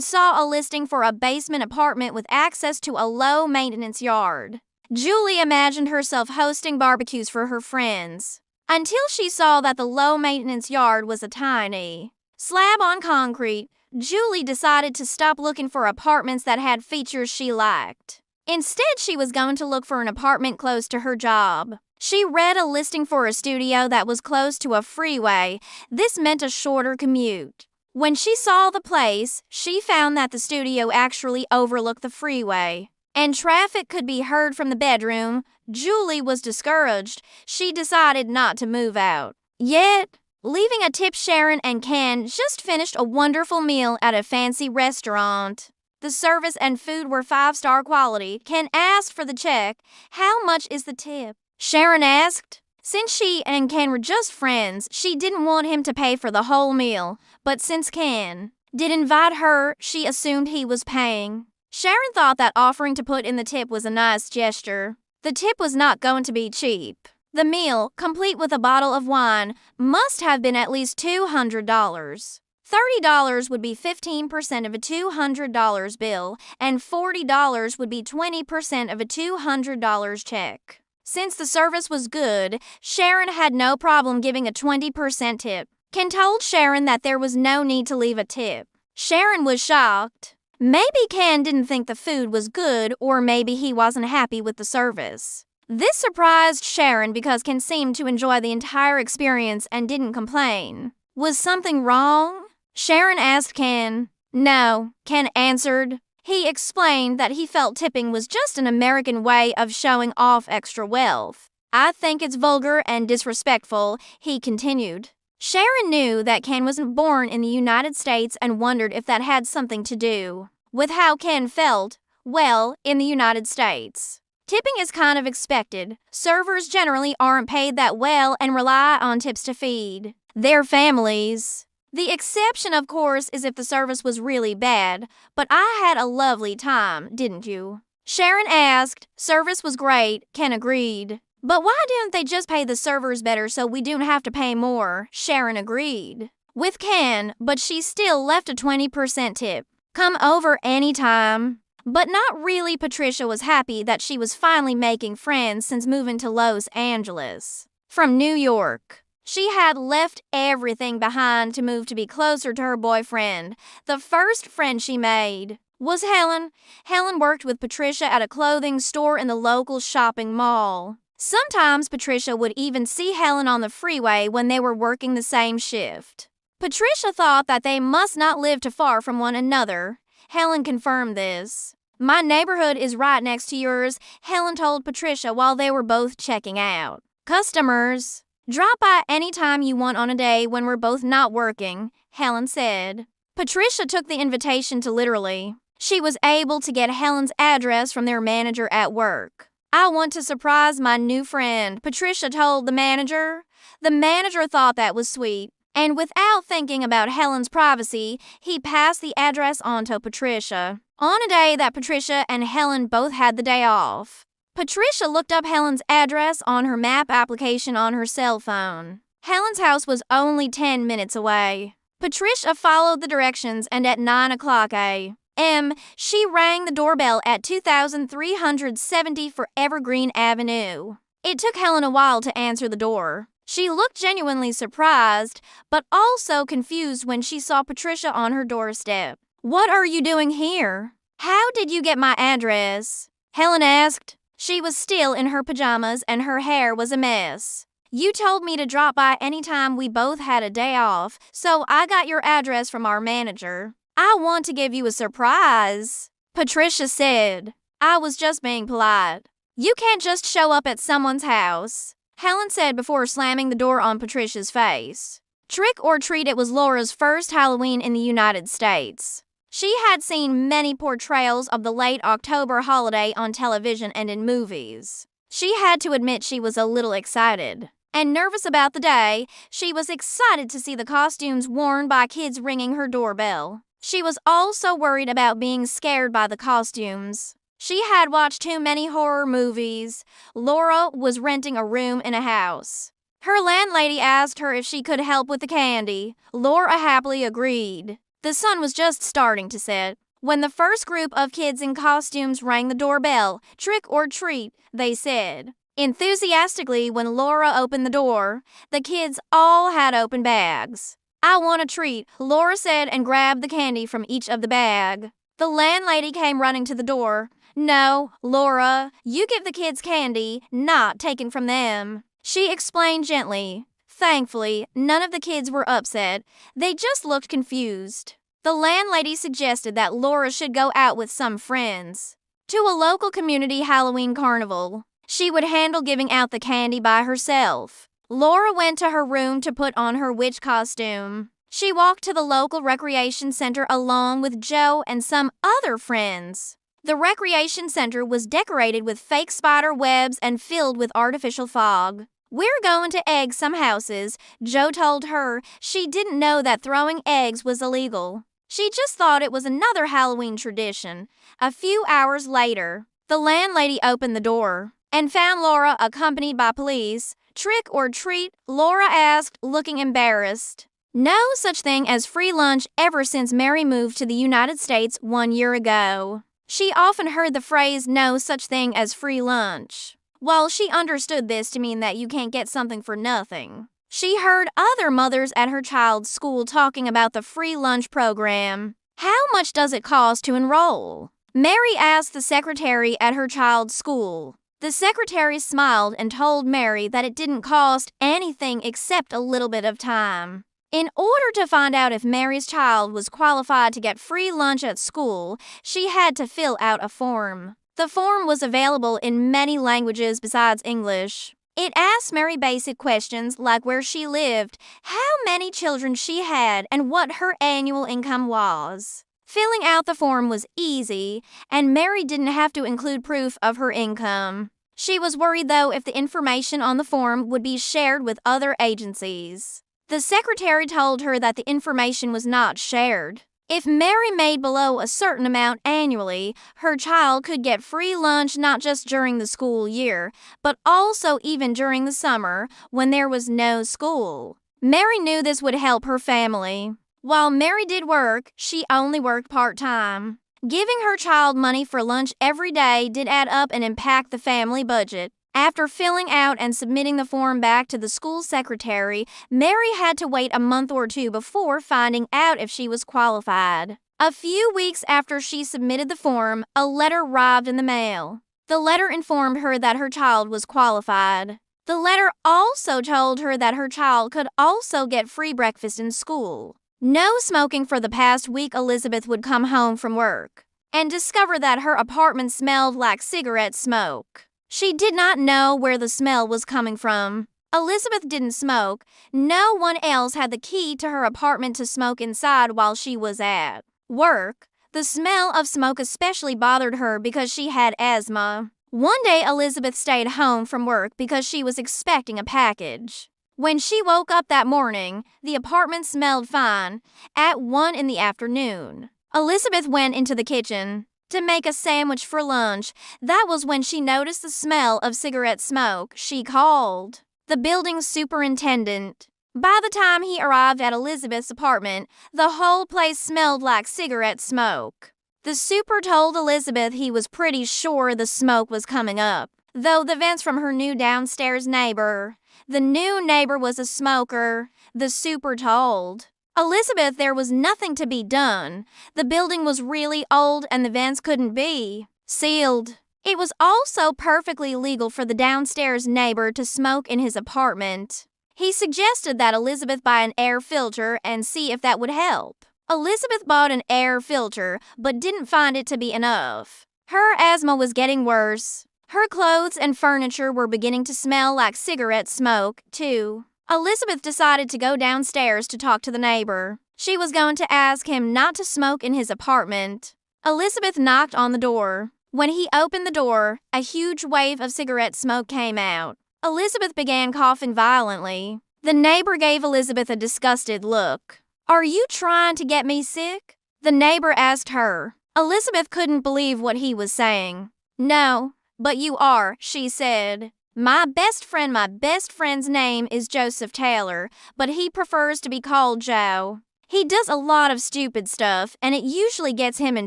saw a listing for a basement apartment with access to a low-maintenance yard. Julie imagined herself hosting barbecues for her friends, until she saw that the low-maintenance yard was a tiny slab on concrete. Julie decided to stop looking for apartments that had features she liked. Instead, she was going to look for an apartment close to her job. She read a listing for a studio that was close to a freeway. This meant a shorter commute. When she saw the place, she found that the studio actually overlooked the freeway, and traffic could be heard from the bedroom. Julie was discouraged. She decided not to move out yet. Leaving a tip, Sharon and Ken just finished a wonderful meal at a fancy restaurant. The service and food were 5-star quality. Ken asked for the check. "How much is the tip?" Sharon asked. Since she and Ken were just friends, she didn't want him to pay for the whole meal. But since Ken did invite her, she assumed he was paying. Sharon thought that offering to put in the tip was a nice gesture. The tip was not going to be cheap. The meal, complete with a bottle of wine, must have been at least $200. $30 would be 15% of a $200 bill, and $40 would be 20% of a $200 check. Since the service was good, Sharon had no problem giving a 20% tip. Ken told Sharon that there was no need to leave a tip. Sharon was shocked. Maybe Ken didn't think the food was good, or maybe he wasn't happy with the service. This surprised Sharon because Ken seemed to enjoy the entire experience and didn't complain. Was something wrong? Sharon asked Ken. No, Ken answered. He explained that he felt tipping was just an American way of showing off extra wealth. "I think it's vulgar and disrespectful," he continued. Sharon knew that Ken wasn't born in the United States and wondered if that had something to do with how Ken felt. well, in the United States, tipping is kind of expected. Servers generally aren't paid that well and rely on tips to feed their families. The exception, of course, is if the service was really bad. But I had a lovely time, didn't you? Sharon asked. Service was great, Ken agreed. But why didn't they just pay the servers better so we don't have to pay more? Sharon agreed with Ken, but she still left a 20% tip. Come over anytime. But not really. Patricia was happy that she was finally making friends since moving to Los Angeles from New York. She had left everything behind to move to be closer to her boyfriend. The first friend she made was Helen. Helen worked with Patricia at a clothing store in the local shopping mall. Sometimes Patricia would even see Helen on the freeway when they were working the same shift. Patricia thought that they must not live too far from one another. Helen confirmed this. My neighborhood is right next to yours, Helen told Patricia while they were both checking out. Customers. Drop by anytime you want on a day when we're both not working, Helen said. Patricia took the invitation to literally. She was able to get Helen's address from their manager at work. I want to surprise my new friend, Patricia told the manager. The manager thought that was sweet, and without thinking about Helen's privacy, he passed the address on to Patricia. On a day that Patricia and Helen both had the day off, Patricia looked up Helen's address on her map application on her cell phone. Helen's house was only 10 minutes away. Patricia followed the directions, and at 9 o'clock a.m., she rang the doorbell at 2370 for Evergreen Avenue. It took Helen a while to answer the door. She looked genuinely surprised, but also confused when she saw Patricia on her doorstep. What are you doing here? How did you get my address? Helen asked. She was still in her pajamas and her hair was a mess. You told me to drop by anytime we both had a day off, so I got your address from our manager. I want to give you a surprise, Patricia said. I was just being polite. You can't just show up at someone's house, Helen said before slamming the door on Patricia's face. Trick or treat. It was Laura's first Halloween in the United States. She had seen many portrayals of the late October holiday on television and in movies. She had to admit she was a little excited and nervous about the day. She was excited to see the costumes worn by kids ringing her doorbell. She was also worried about being scared by the costumes. She had watched too many horror movies. Laura was renting a room in a house. Her landlady asked her if she could help with the candy. Laura happily agreed. The sun was just starting to set when the first group of kids in costumes rang the doorbell. Trick or treat, they said. Enthusiastically, when Laura opened the door, the kids all had open bags. I want a treat, Laura said and grabbed the candy from each of the bag. The landlady came running to the door. No, Laura, you give the kids candy, not taken from them, she explained gently. Thankfully, none of the kids were upset. They just looked confused. The landlady suggested that Laura should go out with some friends to a local community Halloween carnival. She would handle giving out the candy by herself. Laura went to her room to put on her witch costume. She walked to the local recreation center along with Joe and some other friends. The recreation center was decorated with fake spider webs and filled with artificial fog. We're going to egg some houses, Joe told her. She didn't know that throwing eggs was illegal. She just thought it was another Halloween tradition. A few hours later, the landlady opened the door and found Laura accompanied by police. Trick or treat? Laura asked, looking embarrassed. No such thing as free lunch ever since Mary moved to the United States 1 year ago. She often heard the phrase no such thing as free lunch. While she understood this to mean that you can't get something for nothing, she heard other mothers at her child's school talking about the free lunch program. How much does it cost to enroll? Mary asked the secretary at her child's school. The secretary smiled and told Mary that it didn't cost anything except a little bit of time. In order to find out if Mary's child was qualified to get free lunch at school, she had to fill out a form. The form was available in many languages besides English. It asked Mary basic questions like where she lived, how many children she had, and what her annual income was. Filling out the form was easy, and Mary didn't have to include proof of her income. She was worried, though, if the information on the form would be shared with other agencies. The secretary told her that the information was not shared. If Mary made below a certain amount annually, her child could get free lunch not just during the school year, but also even during the summer when there was no school. Mary knew this would help her family. While Mary did work, she only worked part-time. Giving her child money for lunch every day did add up and impact the family budget. After filling out and submitting the form back to the school secretary, Mary had to wait a month or two before finding out if she was qualified. A few weeks after she submitted the form, a letter arrived in the mail. The letter informed her that her child was qualified. The letter also told her that her child could also get free breakfast in school. No smoking for the past week. Elizabeth would come home from work and discover that her apartment smelled like cigarette smoke. She did not know where the smell was coming from. Elizabeth didn't smoke. No one else had the key to her apartment to smoke inside while she was at work. The smell of smoke especially bothered her because she had asthma. One day, Elizabeth stayed home from work because she was expecting a package. When she woke up that morning, the apartment smelled fine at 1 in the afternoon. Elizabeth went into the kitchen to make a sandwich for lunch. That was when she noticed the smell of cigarette smoke. She called the building superintendent. By the time he arrived at Elizabeth's apartment, the whole place smelled like cigarette smoke. The super told Elizabeth he was pretty sure the smoke was coming up, though the vents from her new downstairs neighbor. The new neighbor was a smoker, the super told Elizabeth there was nothing to be done. The building was really old and the vents couldn't be sealed. It was also perfectly legal for the downstairs neighbor to smoke in his apartment. He suggested that Elizabeth buy an air filter and see if that would help. Elizabeth bought an air filter, but didn't find it to be enough. Her asthma was getting worse. Her clothes and furniture were beginning to smell like cigarette smoke, too. Elizabeth decided to go downstairs to talk to the neighbor. She was going to ask him not to smoke in his apartment. Elizabeth knocked on the door. When he opened the door, a huge wave of cigarette smoke came out. Elizabeth began coughing violently. The neighbor gave Elizabeth a disgusted look. "Are you trying to get me sick?" the neighbor asked her. Elizabeth couldn't believe what he was saying. "No, but you are," she said. My best friend's name is Joseph Taylor, but he prefers to be called Joe. He does a lot of stupid stuff, and it usually gets him in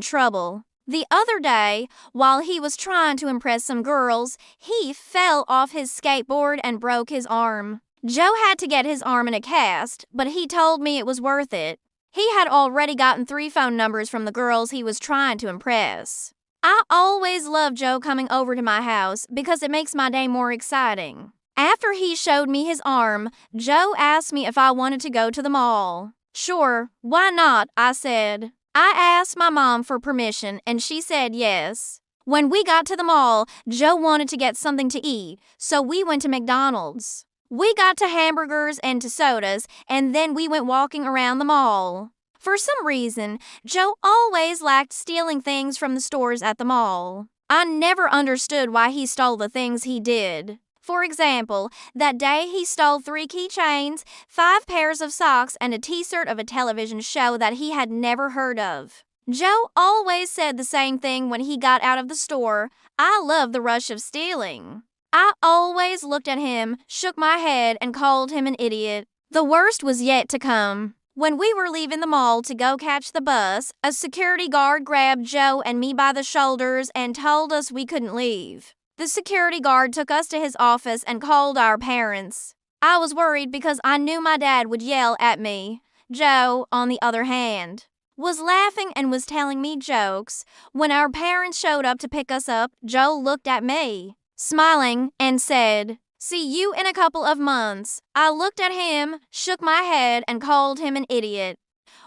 trouble. The other day, while he was trying to impress some girls, he fell off his skateboard and broke his arm. Joe had to get his arm in a cast, but he told me it was worth it. He had already gotten 3 phone numbers from the girls he was trying to impress. I always love Joe coming over to my house because it makes my day more exciting. After he showed me his arm, Joe asked me if I wanted to go to the mall. "Sure, why not?" I said. I asked my mom for permission and she said yes. When we got to the mall, Joe wanted to get something to eat, so we went to McDonald's. We got to hamburgers and to sodas, and then we went walking around the mall. For some reason, Joe always liked stealing things from the stores at the mall. I never understood why he stole the things he did. For example, that day he stole 3 keychains, 5 pairs of socks, and a t-shirt of a television show that he had never heard of. Joe always said the same thing when he got out of the store: "I love the rush of stealing." I always looked at him, shook my head, and called him an idiot. The worst was yet to come. When we were leaving the mall to go catch the bus, a security guard grabbed Joe and me by the shoulders and told us we couldn't leave. The security guard took us to his office and called our parents. I was worried because I knew my dad would yell at me. Joe, on the other hand, was laughing and was telling me jokes. When our parents showed up to pick us up, Joe looked at me, smiling, and said, "See you in a couple of months." I looked at him, shook my head, and called him an idiot.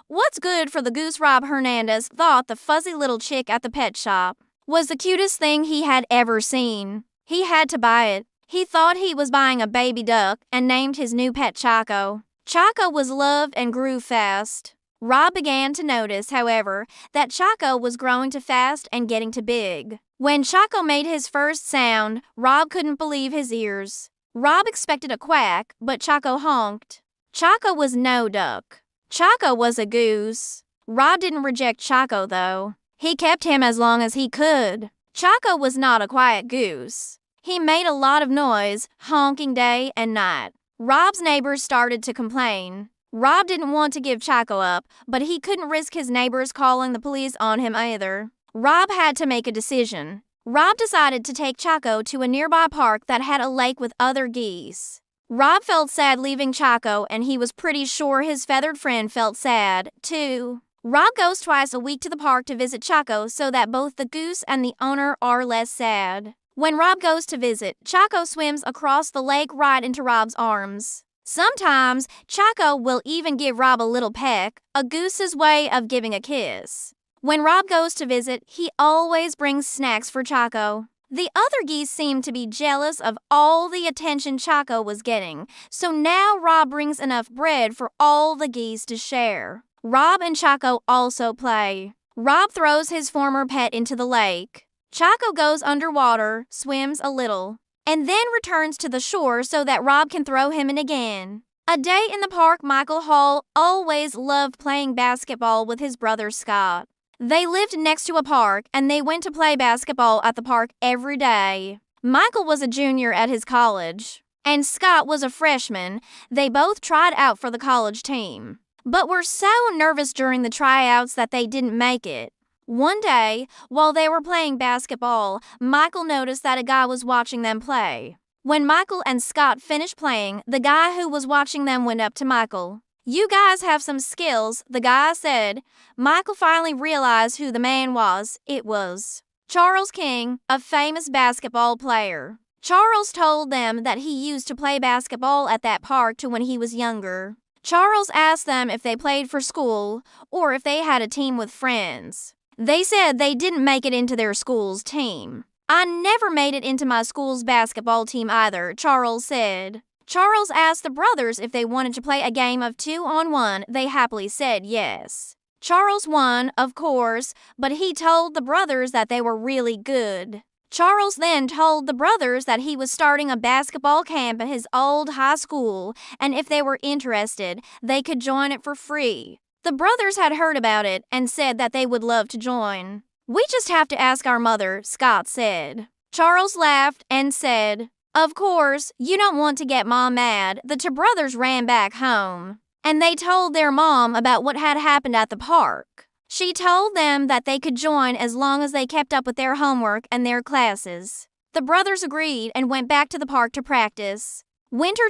What's good for the goose Rob Hernandez thought the fuzzy little chick at the pet shop was the cutest thing he had ever seen. He had to buy it. He thought he was buying a baby duck and named his new pet Chaco. Chaco was loved and grew fast. Rob began to notice, however, that Chaco was growing too fast and getting too big. When Chaco made his first sound, Rob couldn't believe his ears. Rob expected a quack, but Chaco honked. Chaco was no duck. Chaco was a goose. Rob didn't reject Chaco, though. He kept him as long as he could. Chaco was not a quiet goose. He made a lot of noise, honking day and night. Rob's neighbors started to complain. Rob didn't want to give Chaco up, but he couldn't risk his neighbors calling the police on him either. Rob had to make a decision. Rob decided to take Chaco to a nearby park that had a lake with other geese. Rob felt sad leaving Chaco, and he was pretty sure his feathered friend felt sad, too. Rob goes twice a week to the park to visit Chaco so that both the goose and the owner are less sad. When Rob goes to visit, Chaco swims across the lake right into Rob's arms. Sometimes, Chaco will even give Rob a little peck, a goose's way of giving a kiss. When Rob goes to visit, he always brings snacks for Chaco. The other geese seemed to be jealous of all the attention Chaco was getting, so now Rob brings enough bread for all the geese to share. Rob and Chaco also play. Rob throws his former pet into the lake. Chaco goes underwater, swims a little, and then returns to the shore so that Rob can throw him in again. A day in the park, Michael Hall always loved playing basketball with his brother Scott. They lived next to a park, and they went to play basketball at the park every day. Michael was a junior at his college, and Scott was a freshman. They both tried out for the college team, but were so nervous during the tryouts that they didn't make it. One day, while they were playing basketball, Michael noticed that a guy was watching them play. When Michael and Scott finished playing, the guy who was watching them went up to Michael. "You guys have some skills," the guy said. Michael finally realized who the man was. It was Charles King, a famous basketball player. Charles told them that he used to play basketball at that park when he was younger. Charles asked them if they played for school or if they had a team with friends. They said they didn't make it into their school's team. "I never made it into my school's basketball team either," Charles said. Charles asked the brothers if they wanted to play a game of 2-on-1. They happily said yes. Charles won, of course, but he told the brothers that they were really good. Charles then told the brothers that he was starting a basketball camp at his old high school, and if they were interested, they could join it for free. The brothers had heard about it and said that they would love to join. "We just have to ask our mother," Scott said. Charles laughed and said, "Of course, you don't want to get Mom mad." The two brothers ran back home, and they told their mom about what had happened at the park. She told them that they could join as long as they kept up with their homework and their classes. The brothers agreed and went back to the park to practice. Winter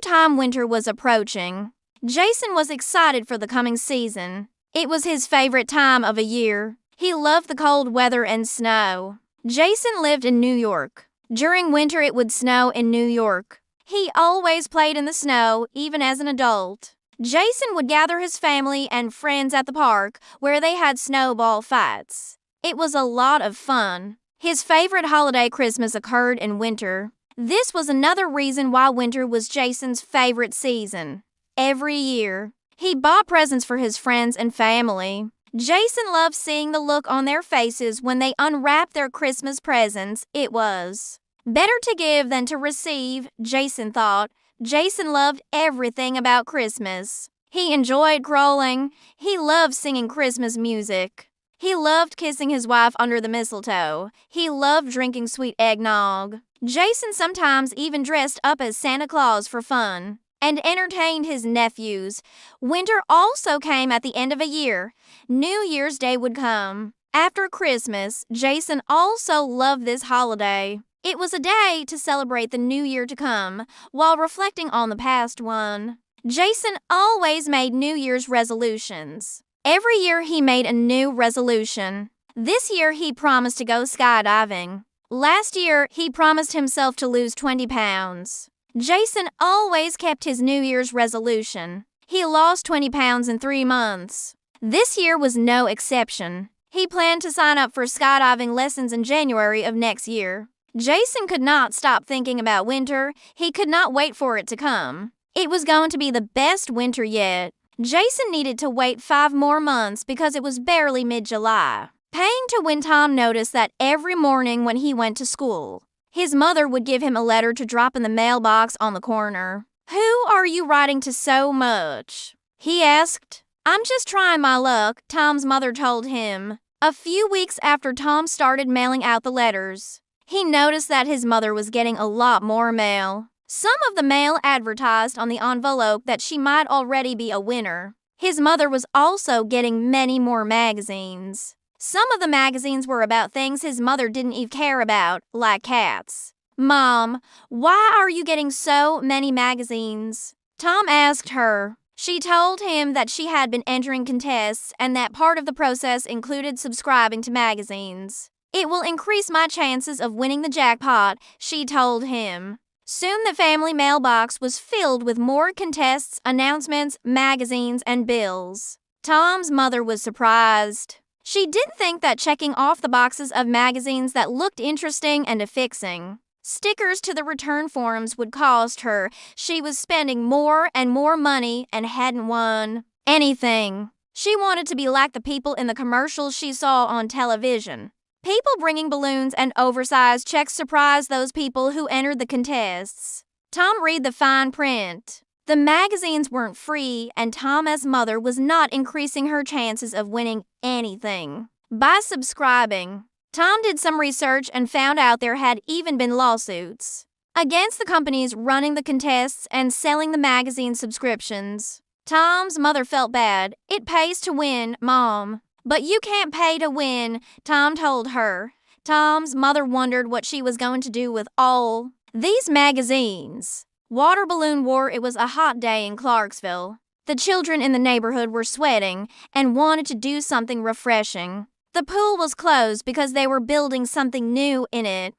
was approaching. Jason was excited for the coming season. It was his favorite time of a year. He loved the cold weather and snow. Jason lived in New York. During winter, it would snow in New York. He always played in the snow, even as an adult. Jason would gather his family and friends at the park, where they had snowball fights. It was a lot of fun. His favorite holiday, Christmas, occurred in winter. This was another reason why winter was Jason's favorite season. Every year, he bought presents for his friends and family. Jason loved seeing the look on their faces when they unwrapped their Christmas presents. It was better to give than to receive, Jason thought. Jason loved everything about Christmas. He enjoyed caroling. He loved singing Christmas music. He loved kissing his wife under the mistletoe. He loved drinking sweet eggnog. Jason sometimes even dressed up as Santa Claus for fun and entertained his nephews. Winter also came at the end of a year. New Year's Day would come. After Christmas, Jason also loved this holiday. It was a day to celebrate the new year to come, while reflecting on the past one. Jason always made New Year's resolutions. Every year he made a new resolution. This year he promised to go skydiving. Last year he promised himself to lose 20 pounds. Jason always kept his New Year's resolution. He lost 20 pounds in 3 months. This year was no exception. He planned to sign up for skydiving lessons in January of next year. Jason could not stop thinking about winter. He could not wait for it to come. It was going to be the best winter yet. Jason needed to wait 5 more months because it was barely mid-July. Paying to win, Tom noticed that every morning when he went to school, his mother would give him a letter to drop in the mailbox on the corner. "Who are you writing to so much?" he asked. "I'm just trying my luck," Tom's mother told him. A few weeks after Tom started mailing out the letters, he noticed that his mother was getting a lot more mail. Some of the mail advertised on the envelope that she might already be a winner. His mother was also getting many more magazines. Some of the magazines were about things his mother didn't even care about, like cats. "Mom, why are you getting so many magazines?" Tom asked her. She told him that she had been entering contests and that part of the process included subscribing to magazines. "It will increase my chances of winning the jackpot," she told him. Soon the family mailbox was filled with more contests, announcements, magazines, and bills. Tom's mother was surprised. She didn't think that checking off the boxes of magazines that looked interesting and affixing stickers to the return forms would cost her. She was spending more and more money and hadn't won anything. She wanted to be like the people in the commercials she saw on television. People bringing balloons and oversized checks surprised those people who entered the contests. Tom read the fine print. The magazines weren't free, and Tom's mother was not increasing her chances of winning anything by subscribing. Tom did some research and found out there had even been lawsuits against the companies running the contests and selling the magazine subscriptions. Tom's mother felt bad. "It pays to win, Mom." "But you can't pay to win," Tom told her. Tom's mother wondered what she was going to do with all these magazines. Water Balloon War. It was a hot day in Clarksville. The children in the neighborhood were sweating and wanted to do something refreshing. The pool was closed because they were building something new in it.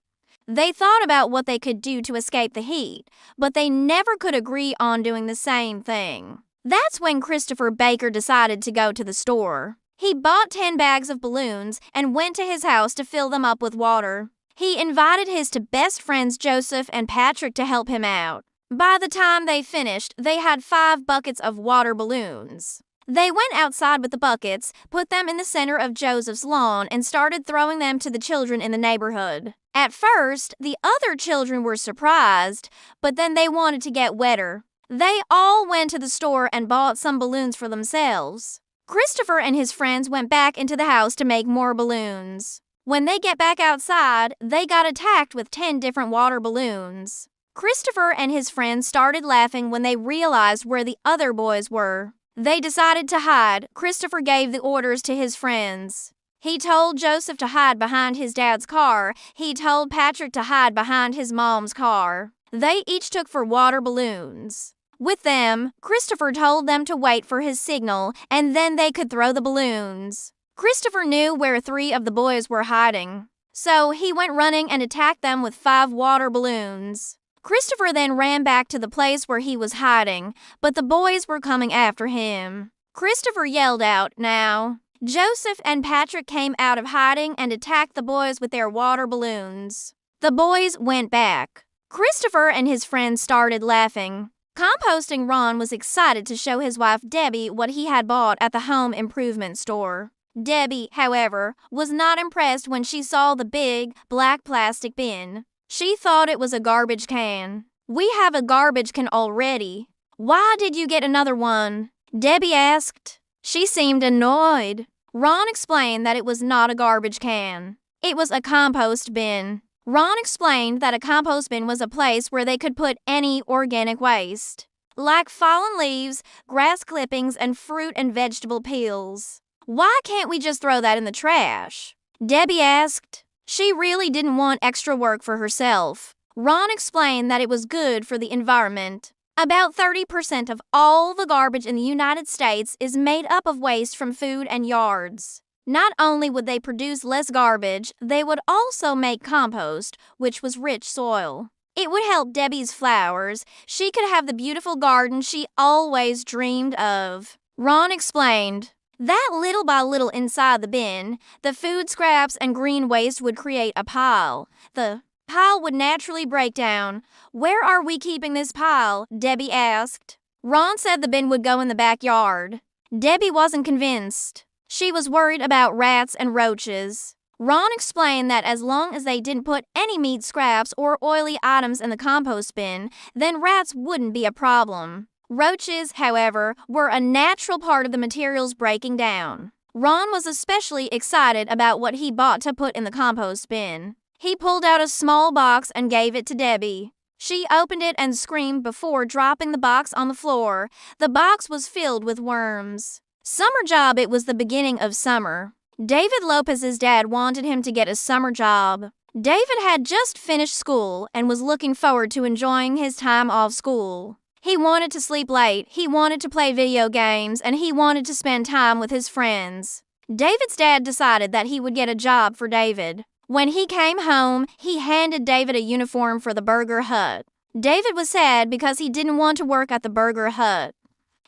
They thought about what they could do to escape the heat, but they never could agree on doing the same thing. That's when Christopher Baker decided to go to the store. He bought 10 bags of balloons and went to his house to fill them up with water. He invited his two best friends Joseph and Patrick to help him out. By the time they finished, they had 5 buckets of water balloons. They went outside with the buckets, put them in the center of Joseph's lawn, and started throwing them to the children in the neighborhood. At first, the other children were surprised, but then they wanted to get wetter. They all went to the store and bought some balloons for themselves. Christopher and his friends went back into the house to make more balloons. When they get back outside, they got attacked with 10 different water balloons. Christopher and his friends started laughing when they realized where the other boys were. They decided to hide. Christopher gave the orders to his friends. He told Joseph to hide behind his dad's car. He told Patrick to hide behind his mom's car. They each took for water balloons. With them, Christopher told them to wait for his signal, and then they could throw the balloons. Christopher knew where 3 of the boys were hiding, so he went running and attacked them with 5 water balloons. Christopher then ran back to the place where he was hiding, but the boys were coming after him. Christopher yelled out, "Now!" Joseph and Patrick came out of hiding and attacked the boys with their water balloons. The boys went back. Christopher and his friends started laughing. Composting Ron was excited to show his wife Debbie what he had bought at the home improvement store. Debbie, however, was not impressed when she saw the big, black plastic bin. She thought it was a garbage can. "We have a garbage can already. Why did you get another one?" Debbie asked. She seemed annoyed. Ron explained that it was not a garbage can. It was a compost bin. Ron explained that a compost bin was a place where they could put any organic waste, like fallen leaves, grass clippings, and fruit and vegetable peels. "Why can't we just throw that in the trash?" Debbie asked. She really didn't want extra work for herself. Ron explained that it was good for the environment. About 30% of all the garbage in the United States is made up of waste from food and yards. Not only would they produce less garbage, they would also make compost, which was rich soil. It would help Debbie's flowers. She could have the beautiful garden she always dreamed of. Ron explained. That little by little inside the bin, the food scraps and green waste would create a pile. The pile would naturally break down. "Where are we keeping this pile?" Debbie asked. Ron said the bin would go in the backyard. Debbie wasn't convinced. She was worried about rats and roaches. Ron explained that as long as they didn't put any meat scraps or oily items in the compost bin, then rats wouldn't be a problem. Roaches, however, were a natural part of the materials breaking down. Ron was especially excited about what he bought to put in the compost bin. He pulled out a small box and gave it to Debbie. She opened it and screamed before dropping the box on the floor. The box was filled with worms. Summer job. It was the beginning of summer. David Lopez's dad wanted him to get a summer job. David had just finished school and was looking forward to enjoying his time off school. He wanted to sleep late, he wanted to play video games, and he wanted to spend time with his friends. David's dad decided that he would get a job for David. When he came home, he handed David a uniform for the Burger Hut. David was sad because he didn't want to work at the Burger Hut.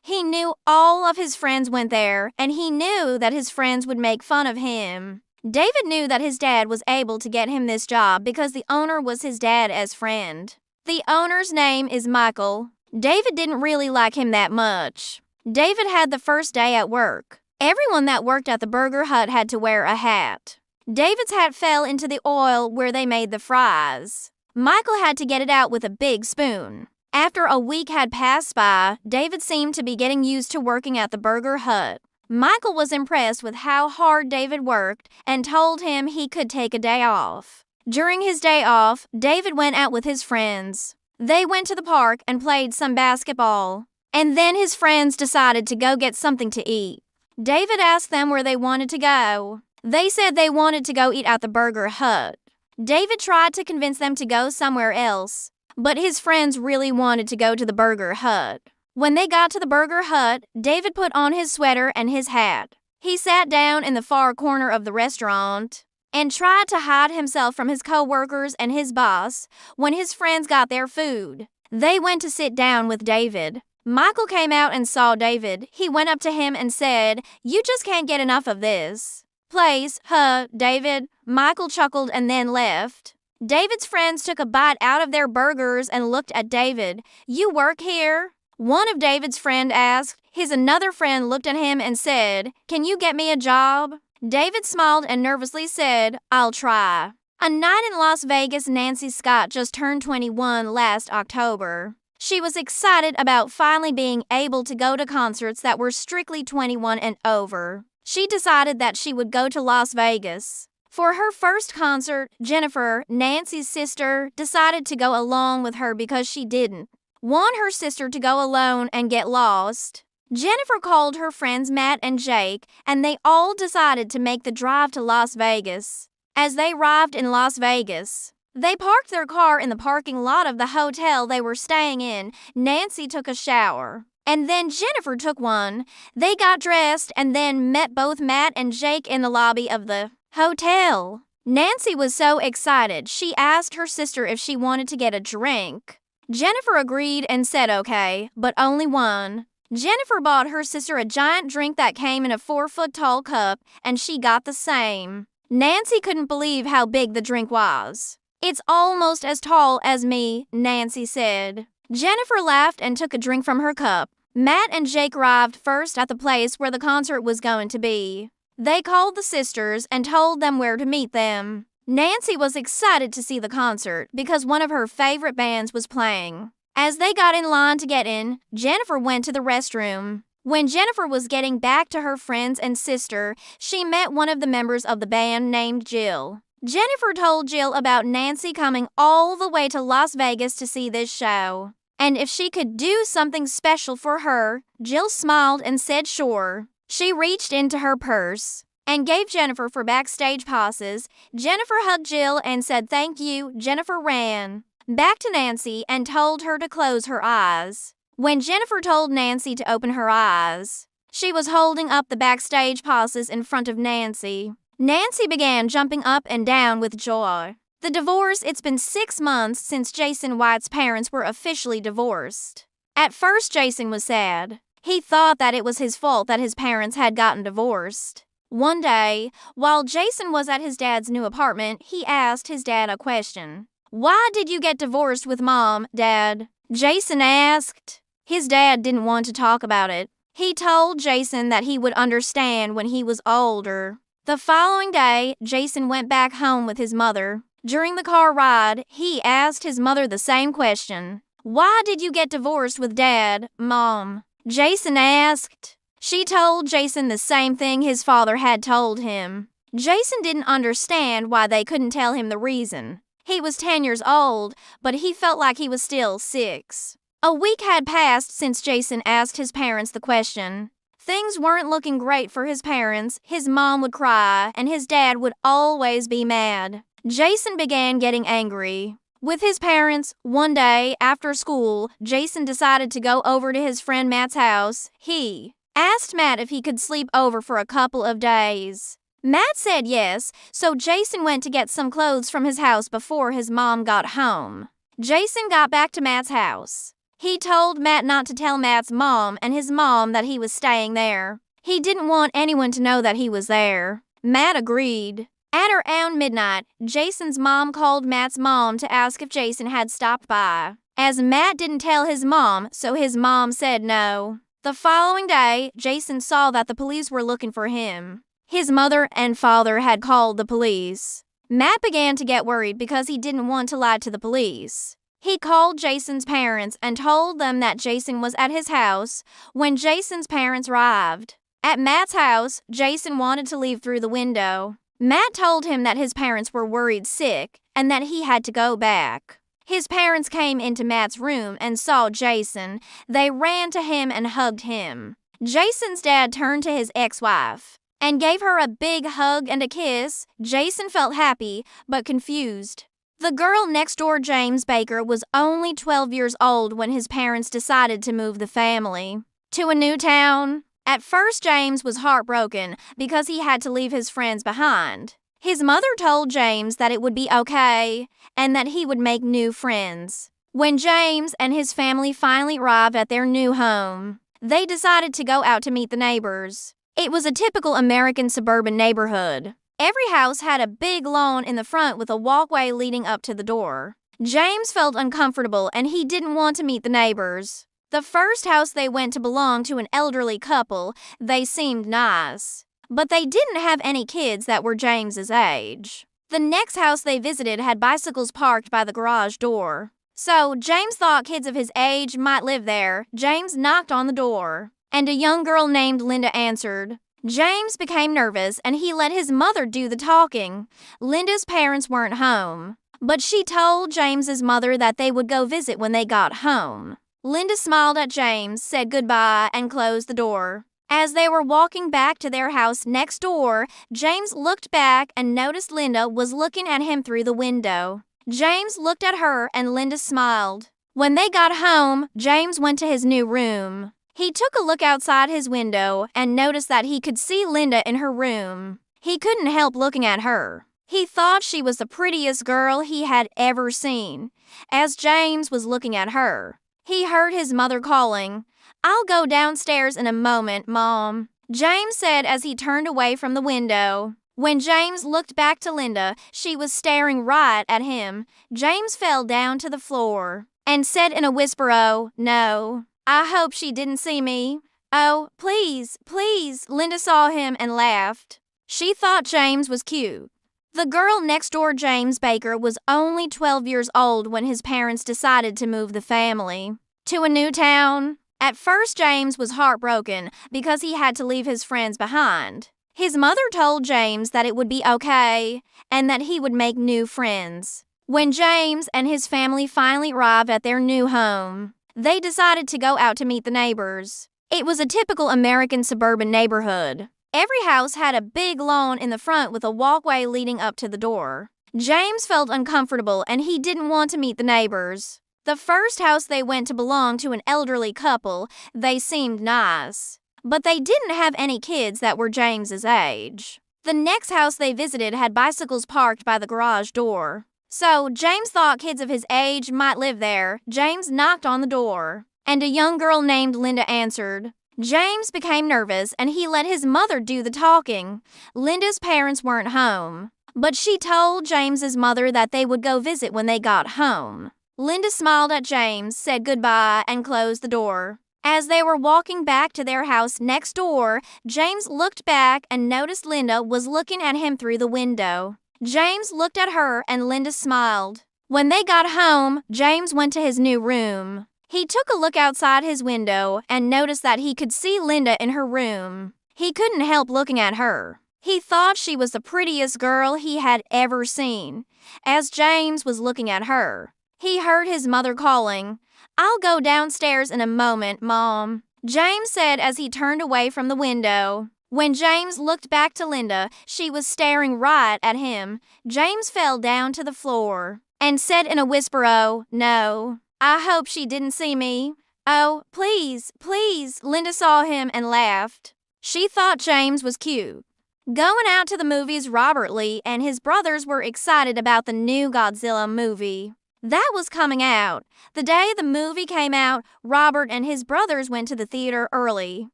He knew all of his friends went there, and he knew that his friends would make fun of him. David knew that his dad was able to get him this job because the owner was his dad's friend. The owner's name is Michael. David didn't really like him that much. David had the first day at work. Everyone that worked at the Burger Hut had to wear a hat. David's hat fell into the oil where they made the fries. Michael had to get it out with a big spoon. After a week had passed by, David seemed to be getting used to working at the Burger Hut. Michael was impressed with how hard David worked and told him he could take a day off. During his day off, David went out with his friends. They went to the park and played some basketball. And then his friends decided to go get something to eat. David asked them where they wanted to go. They said they wanted to go eat at the Burger Hut. David tried to convince them to go somewhere else, but his friends really wanted to go to the Burger Hut. When they got to the Burger Hut, David put on his sweater and his hat. He sat down in the far corner of the restaurant and tried to hide himself from his co-workers and his boss when his friends got their food. They went to sit down with David. Michael came out and saw David. He went up to him and said, "You just can't get enough of this place, huh, David?" Michael chuckled and then left. David's friends took a bite out of their burgers and looked at David. "You work here?" One of David's friends asked. His another friend looked at him and said, "Can you get me a job?" David smiled and nervously said, "I'll try." A night in Las Vegas. Nancy Scott just turned 21 last October. She was excited about finally being able to go to concerts that were strictly 21 and over. She decided that she would go to Las Vegas. For her first concert, Jennifer, Nancy's sister, decided to go along with her because she didn't want her sister to go alone and get lost. Jennifer called her friends Matt and Jake, and they all decided to make the drive to Las Vegas. As they arrived in Las Vegas, they parked their car in the parking lot of the hotel they were staying in. Nancy took a shower, and then Jennifer took one. They got dressed and then met both Matt and Jake in the lobby of the hotel. Nancy was so excited, she asked her sister if she wanted to get a drink. Jennifer agreed and said okay, but only one. Jennifer bought her sister a giant drink that came in a 4-foot-tall cup, and she got the same. Nancy couldn't believe how big the drink was. "It's almost as tall as me," Nancy said. Jennifer laughed and took a drink from her cup. Matt and Jake arrived first at the place where the concert was going to be. They called the sisters and told them where to meet them. Nancy was excited to see the concert because one of her favorite bands was playing. As they got in line to get in, Jennifer went to the restroom. When Jennifer was getting back to her friends and sister, she met one of the members of the band named Jill. Jennifer told Jill about Nancy coming all the way to Las Vegas to see this show, and if she could do something special for her. Jill smiled and said sure. She reached into her purse and gave Jennifer for backstage passes. Jennifer hugged Jill and said thank you. Jennifer ran back to Nancy and told her to close her eyes. When Jennifer told Nancy to open her eyes, she was holding up the backstage passes in front of Nancy. Nancy began jumping up and down with joy. The divorce. It's been 6 months since Jason White's parents were officially divorced. At first, Jason was sad. He thought that it was his fault that his parents had gotten divorced. One day, while Jason was at his dad's new apartment, he asked his dad a question. "Why did you get divorced with Mom, Dad?" Jason asked. His dad didn't want to talk about it. He told Jason that he would understand when he was older. The following day, Jason went back home with his mother. During the car ride, he asked his mother the same question. "Why did you get divorced with Dad, Mom?" Jason asked. She told Jason the same thing his father had told him. Jason didn't understand why they couldn't tell him the reason. He was 10 years old, but he felt like he was still 6. A week had passed since Jason asked his parents the question. Things weren't looking great for his parents. His mom would cry, and his dad would always be mad. Jason began getting angry. With his parents, one day after school, Jason decided to go over to his friend Matt's house. He asked Matt if he could sleep over for a couple of days. Matt said yes, so Jason went to get some clothes from his house before his mom got home. Jason got back to Matt's house. He told Matt not to tell Matt's mom and his mom that he was staying there. He didn't want anyone to know that he was there. Matt agreed. At around midnight, Jason's mom called Matt's mom to ask if Jason had stopped by. As Matt didn't tell his mom, so his mom said no. The following day, Jason saw that the police were looking for him. His mother and father had called the police. Matt began to get worried because he didn't want to lie to the police. He called Jason's parents and told them that Jason was at his house when Jason's parents arrived. At Matt's house, Jason wanted to leave through the window. Matt told him that his parents were worried sick and that he had to go back. His parents came into Matt's room and saw Jason. They ran to him and hugged him. Jason's dad turned to his ex-wife and gave her a big hug and a kiss. Jason felt happy but confused. The girl next door, James Baker, was only 12 years old when his parents decided to move the family to a new town. At first, James was heartbroken because he had to leave his friends behind. His mother told James that it would be okay and that he would make new friends. When James and his family finally arrived at their new home, they decided to go out to meet the neighbors. It was a typical American suburban neighborhood. Every house had a big lawn in the front with a walkway leading up to the door. James felt uncomfortable and he didn't want to meet the neighbors. The first house they went to belonged to an elderly couple. They seemed nice, but they didn't have any kids that were James's age. The next house they visited had bicycles parked by the garage door. So James thought kids of his age might live there. James knocked on the door, and a young girl named Linda answered. James became nervous and he let his mother do the talking. Linda's parents weren't home, but she told James's mother that they would go visit when they got home. Linda smiled at James, said goodbye, and closed the door. As they were walking back to their house next door, James looked back and noticed Linda was looking at him through the window. James looked at her and Linda smiled. When they got home, James went to his new room. He took a look outside his window and noticed that he could see Linda in her room. He couldn't help looking at her. He thought she was the prettiest girl he had ever seen. As James was looking at her, he heard his mother calling, "I'll go downstairs in a moment, Mom," James said as he turned away from the window. When James looked back to Linda, she was staring right at him. James fell down to the floor and said in a whisper, "Oh, no. I hope she didn't see me. Oh, please, please." Linda saw him and laughed. She thought James was cute. The girl next door, James Baker, was only 12 years old when his parents decided to move the family to a new town. At first, James was heartbroken because he had to leave his friends behind. His mother told James that it would be okay and that he would make new friends. When James and his family finally arrived at their new home, they decided to go out to meet the neighbors. It was a typical American suburban neighborhood. Every house had a big lawn in the front with a walkway leading up to the door. James felt uncomfortable and he didn't want to meet the neighbors. The first house they went to belonged to an elderly couple. They seemed nice, but they didn't have any kids that were James's age. The next house they visited had bicycles parked by the garage door. So James thought kids of his age might live there. James knocked on the door, and a young girl named Linda answered. James became nervous and he let his mother do the talking. Linda's parents weren't home, but she told James's mother that they would go visit when they got home. Linda smiled at James, said goodbye, and closed the door. As they were walking back to their house next door, James looked back and noticed Linda was looking at him through the window. James looked at her and Linda smiled. When they got home, James went to his new room. He took a look outside his window and noticed that he could see Linda in her room. He couldn't help looking at her. He thought she was the prettiest girl he had ever seen. As James was looking at her, he heard his mother calling, "I'll go downstairs in a moment, Mom," James said as he turned away from the window. When James looked back to Linda, she was staring right at him. James fell down to the floor and said in a whisper, "Oh, no. I hope she didn't see me. Oh, please, please." Linda saw him and laughed. She thought James was cute. Going out to the movies, Robert Lee and his brothers were excited about the new Godzilla movie that was coming out. The day the movie came out, Robert and his brothers went to the theater early.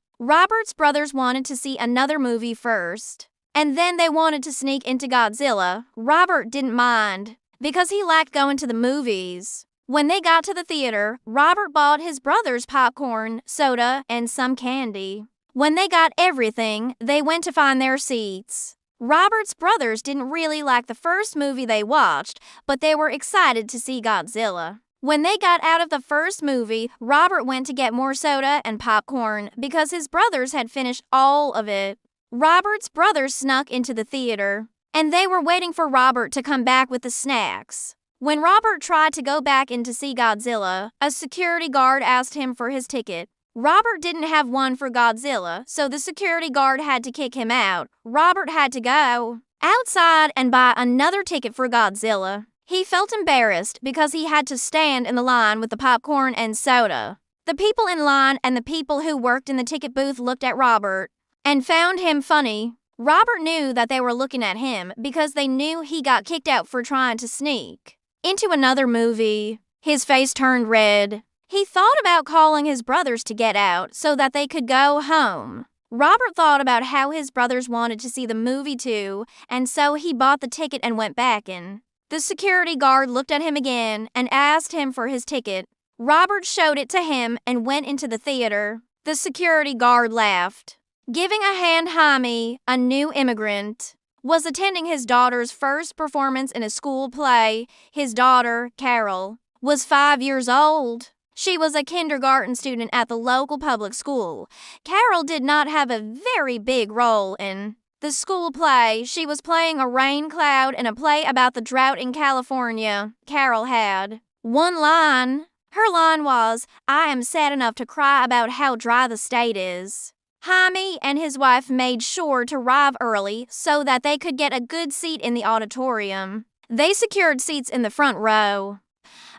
Robert's brothers wanted to see another movie first, and then they wanted to sneak into Godzilla. Robert didn't mind, because he liked going to the movies. When they got to the theater, Robert bought his brothers popcorn, soda, and some candy. When they got everything, they went to find their seats. Robert's brothers didn't really like the first movie they watched, but they were excited to see Godzilla. When they got out of the first movie, Robert went to get more soda and popcorn because his brothers had finished all of it. Robert's brothers snuck into the theater, and they were waiting for Robert to come back with the snacks. When Robert tried to go back in to see Godzilla, a security guard asked him for his ticket. Robert didn't have one for Godzilla, so the security guard had to kick him out. Robert had to go outside and buy another ticket for Godzilla. He felt embarrassed because he had to stand in the line with the popcorn and soda. The people in line and the people who worked in the ticket booth looked at Robert and found him funny. Robert knew that they were looking at him because they knew he got kicked out for trying to sneak into another movie. His face turned red. He thought about calling his brothers to get out so that they could go home. Robert thought about how his brothers wanted to see the movie too, and so he bought the ticket and went back in. The security guard looked at him again and asked him for his ticket. Robert showed it to him and went into the theater. The security guard laughed. Giving a hand, Jaime, a new immigrant, was attending his daughter's first performance in a school play. His daughter, Carol, was 5 years old. She was a kindergarten student at the local public school. Carol did not have a very big role in the school play. She was playing a rain cloud in a play about the drought in California. Carol had one line. Her line was, "I am sad enough to cry about how dry the state is." Jaime and his wife made sure to arrive early so that they could get a good seat in the auditorium. They secured seats in the front row.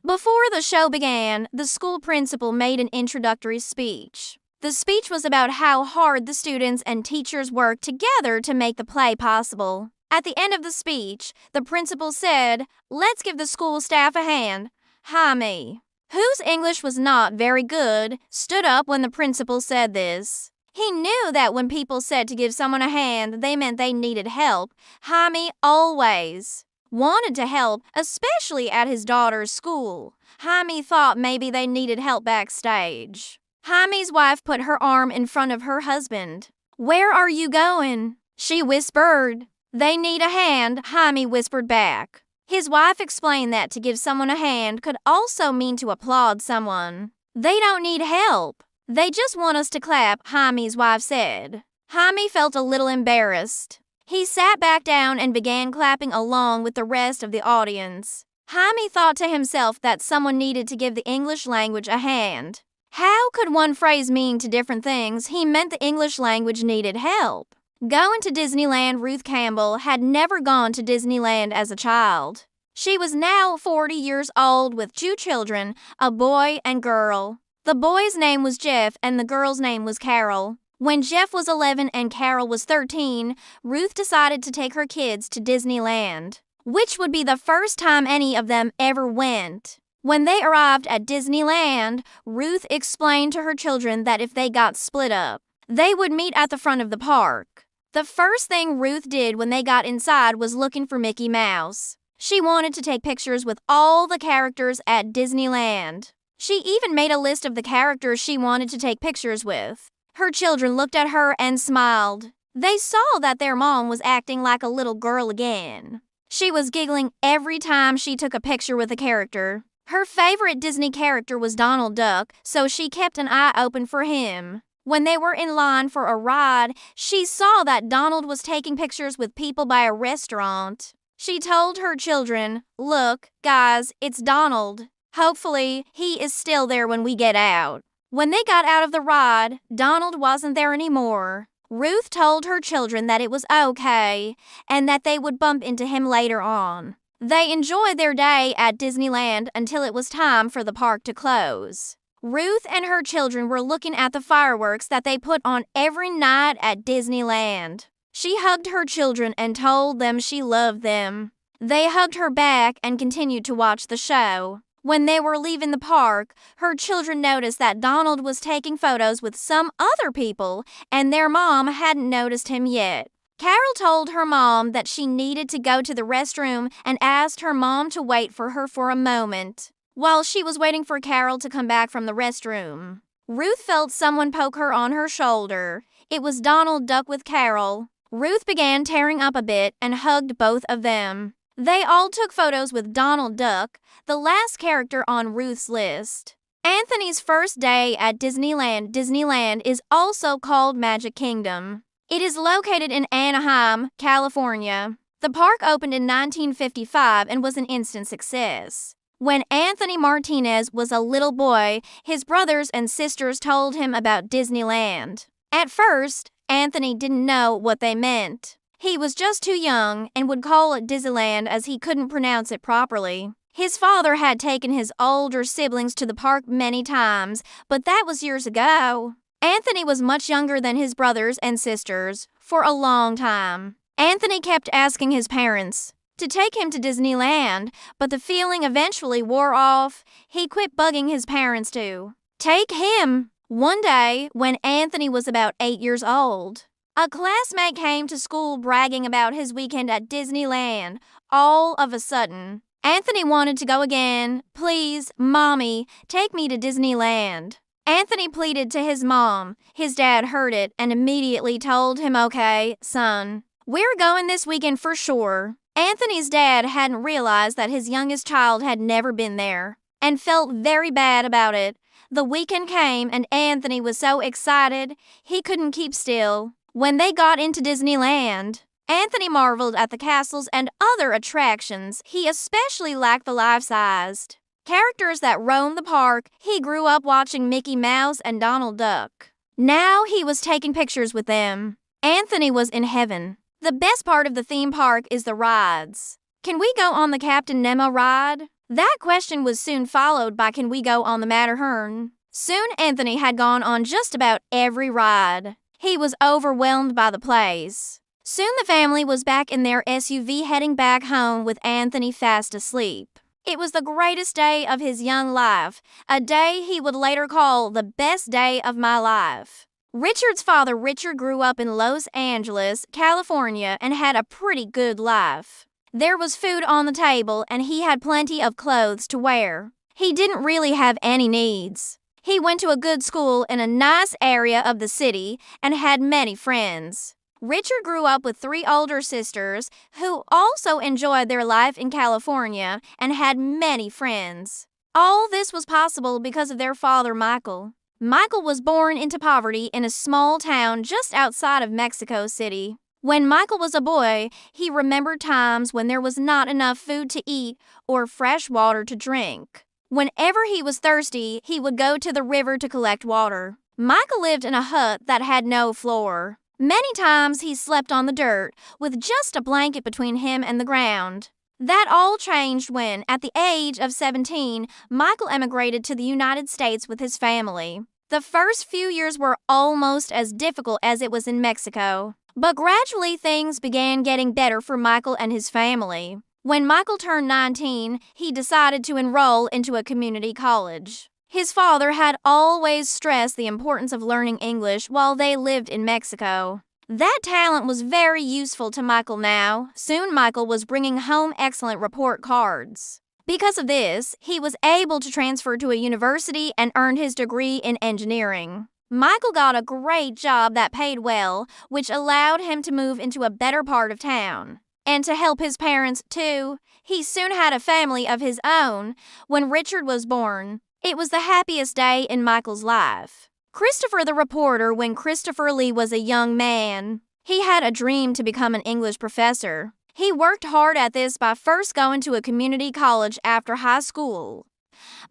Before the show began, the school principal made an introductory speech. The speech was about how hard the students and teachers worked together to make the play possible. At the end of the speech, the principal said, "Let's give the school staff a hand." Jaime, whose English was not very good, stood up when the principal said this. He knew that when people said to give someone a hand, they meant they needed help. Jaime always wanted to help, especially at his daughter's school. Jaime thought maybe they needed help backstage. Jaime's wife put her arm in front of her husband. "Where are you going?" she whispered. "They need a hand," Jaime whispered back. His wife explained that to give someone a hand could also mean to applaud someone. "They don't need help. They just want us to clap," Jaime's wife said. Jaime felt a little embarrassed. He sat back down and began clapping along with the rest of the audience. Jaime thought to himself that someone needed to give the English language a hand. How could one phrase mean two different things? He meant the English language needed help. Going to Disneyland, Ruth Campbell had never gone to Disneyland as a child. She was now 40 years old with 2 children, a boy and girl. The boy's name was Jeff and the girl's name was Carol. When Jeff was 11 and Carol was 13, Ruth decided to take her kids to Disneyland, which would be the first time any of them ever went. When they arrived at Disneyland, Ruth explained to her children that if they got split up, they would meet at the front of the park. The first thing Ruth did when they got inside was looking for Mickey Mouse. She wanted to take pictures with all the characters at Disneyland. She even made a list of the characters she wanted to take pictures with. Her children looked at her and smiled. They saw that their mom was acting like a little girl again. She was giggling every time she took a picture with a character. Her favorite Disney character was Donald Duck, so she kept an eye open for him. When they were in line for a ride, she saw that Donald was taking pictures with people by a restaurant. She told her children, "Look, guys, it's Donald. Hopefully, he is still there when we get out." When they got out of the ride, Donald wasn't there anymore. Ruth told her children that it was okay and that they would bump into him later on. They enjoyed their day at Disneyland until it was time for the park to close. Ruth and her children were looking at the fireworks that they put on every night at Disneyland. She hugged her children and told them she loved them. They hugged her back and continued to watch the show. When they were leaving the park, her children noticed that Donald was taking photos with some other people, and their mom hadn't noticed him yet. Carol told her mom that she needed to go to the restroom and asked her mom to wait for her for a moment. While she was waiting for Carol to come back from the restroom, Ruth felt someone poke her on her shoulder. It was Donald Duck with Carol. Ruth began tearing up a bit and hugged both of them. They all took photos with Donald Duck, the last character on Ruth's list. Anthony's first day at Disneyland. Disneyland is also called Magic Kingdom. It is located in Anaheim, California. The park opened in 1955 and was an instant success. When Anthony Martinez was a little boy, his brothers and sisters told him about Disneyland. At first, Anthony didn't know what they meant. He was just too young and would call it Disneyland as he couldn't pronounce it properly. His father had taken his older siblings to the park many times, but that was years ago. Anthony was much younger than his brothers and sisters for a long time. Anthony kept asking his parents to take him to Disneyland, but the feeling eventually wore off. He quit bugging his parents to take him. One day, when Anthony was about 8 years old, a classmate came to school bragging about his weekend at Disneyland. All of a sudden, Anthony wanted to go again. "Please, Mommy, take me to Disneyland." Anthony pleaded to his mom. His dad heard it and immediately told him, "Okay, son, we're going this weekend for sure." Anthony's dad hadn't realized that his youngest child had never been there and felt very bad about it. The weekend came and Anthony was so excited he couldn't keep still. When they got into Disneyland, Anthony marveled at the castles and other attractions. He especially liked the life-sized characters that roamed the park. He grew up watching Mickey Mouse and Donald Duck. Now he was taking pictures with them. Anthony was in heaven. The best part of the theme park is the rides. Can we go on the Captain Nemo ride? That question was soon followed by, can we go on the Matterhorn? Soon Anthony had gone on just about every ride. He was overwhelmed by the place. Soon the family was back in their SUV heading back home with Anthony fast asleep. It was the greatest day of his young life, a day he would later call the best day of my life. Richard's father, Richard, grew up in Los Angeles, California, and had a pretty good life. There was food on the table, and he had plenty of clothes to wear. He didn't really have any needs. He went to a good school in a nice area of the city and had many friends. Richard grew up with 3 older sisters who also enjoyed their life in California and had many friends. All this was possible because of their father, Michael. Michael was born into poverty in a small town just outside of Mexico City. When Michael was a boy, he remembered times when there was not enough food to eat or fresh water to drink. Whenever he was thirsty, he would go to the river to collect water. Michael lived in a hut that had no floor. Many times he slept on the dirt with just a blanket between him and the ground. That all changed when, at the age of 17, Michael emigrated to the United States with his family. The first few years were almost as difficult as it was in Mexico, but gradually things began getting better for Michael and his family. When Michael turned 19, he decided to enroll into a community college. His father had always stressed the importance of learning English while they lived in Mexico. That talent was very useful to Michael now. Soon Michael was bringing home excellent report cards. Because of this, he was able to transfer to a university and earned his degree in engineering. Michael got a great job that paid well, which allowed him to move into a better part of town. And to help his parents, too, he soon had a family of his own. When Richard was born, it was the happiest day in Michael's life. Christopher the reporter when Christopher Lee was a young man. He had a dream to become an English professor. He worked hard at this by first going to a community college after high school,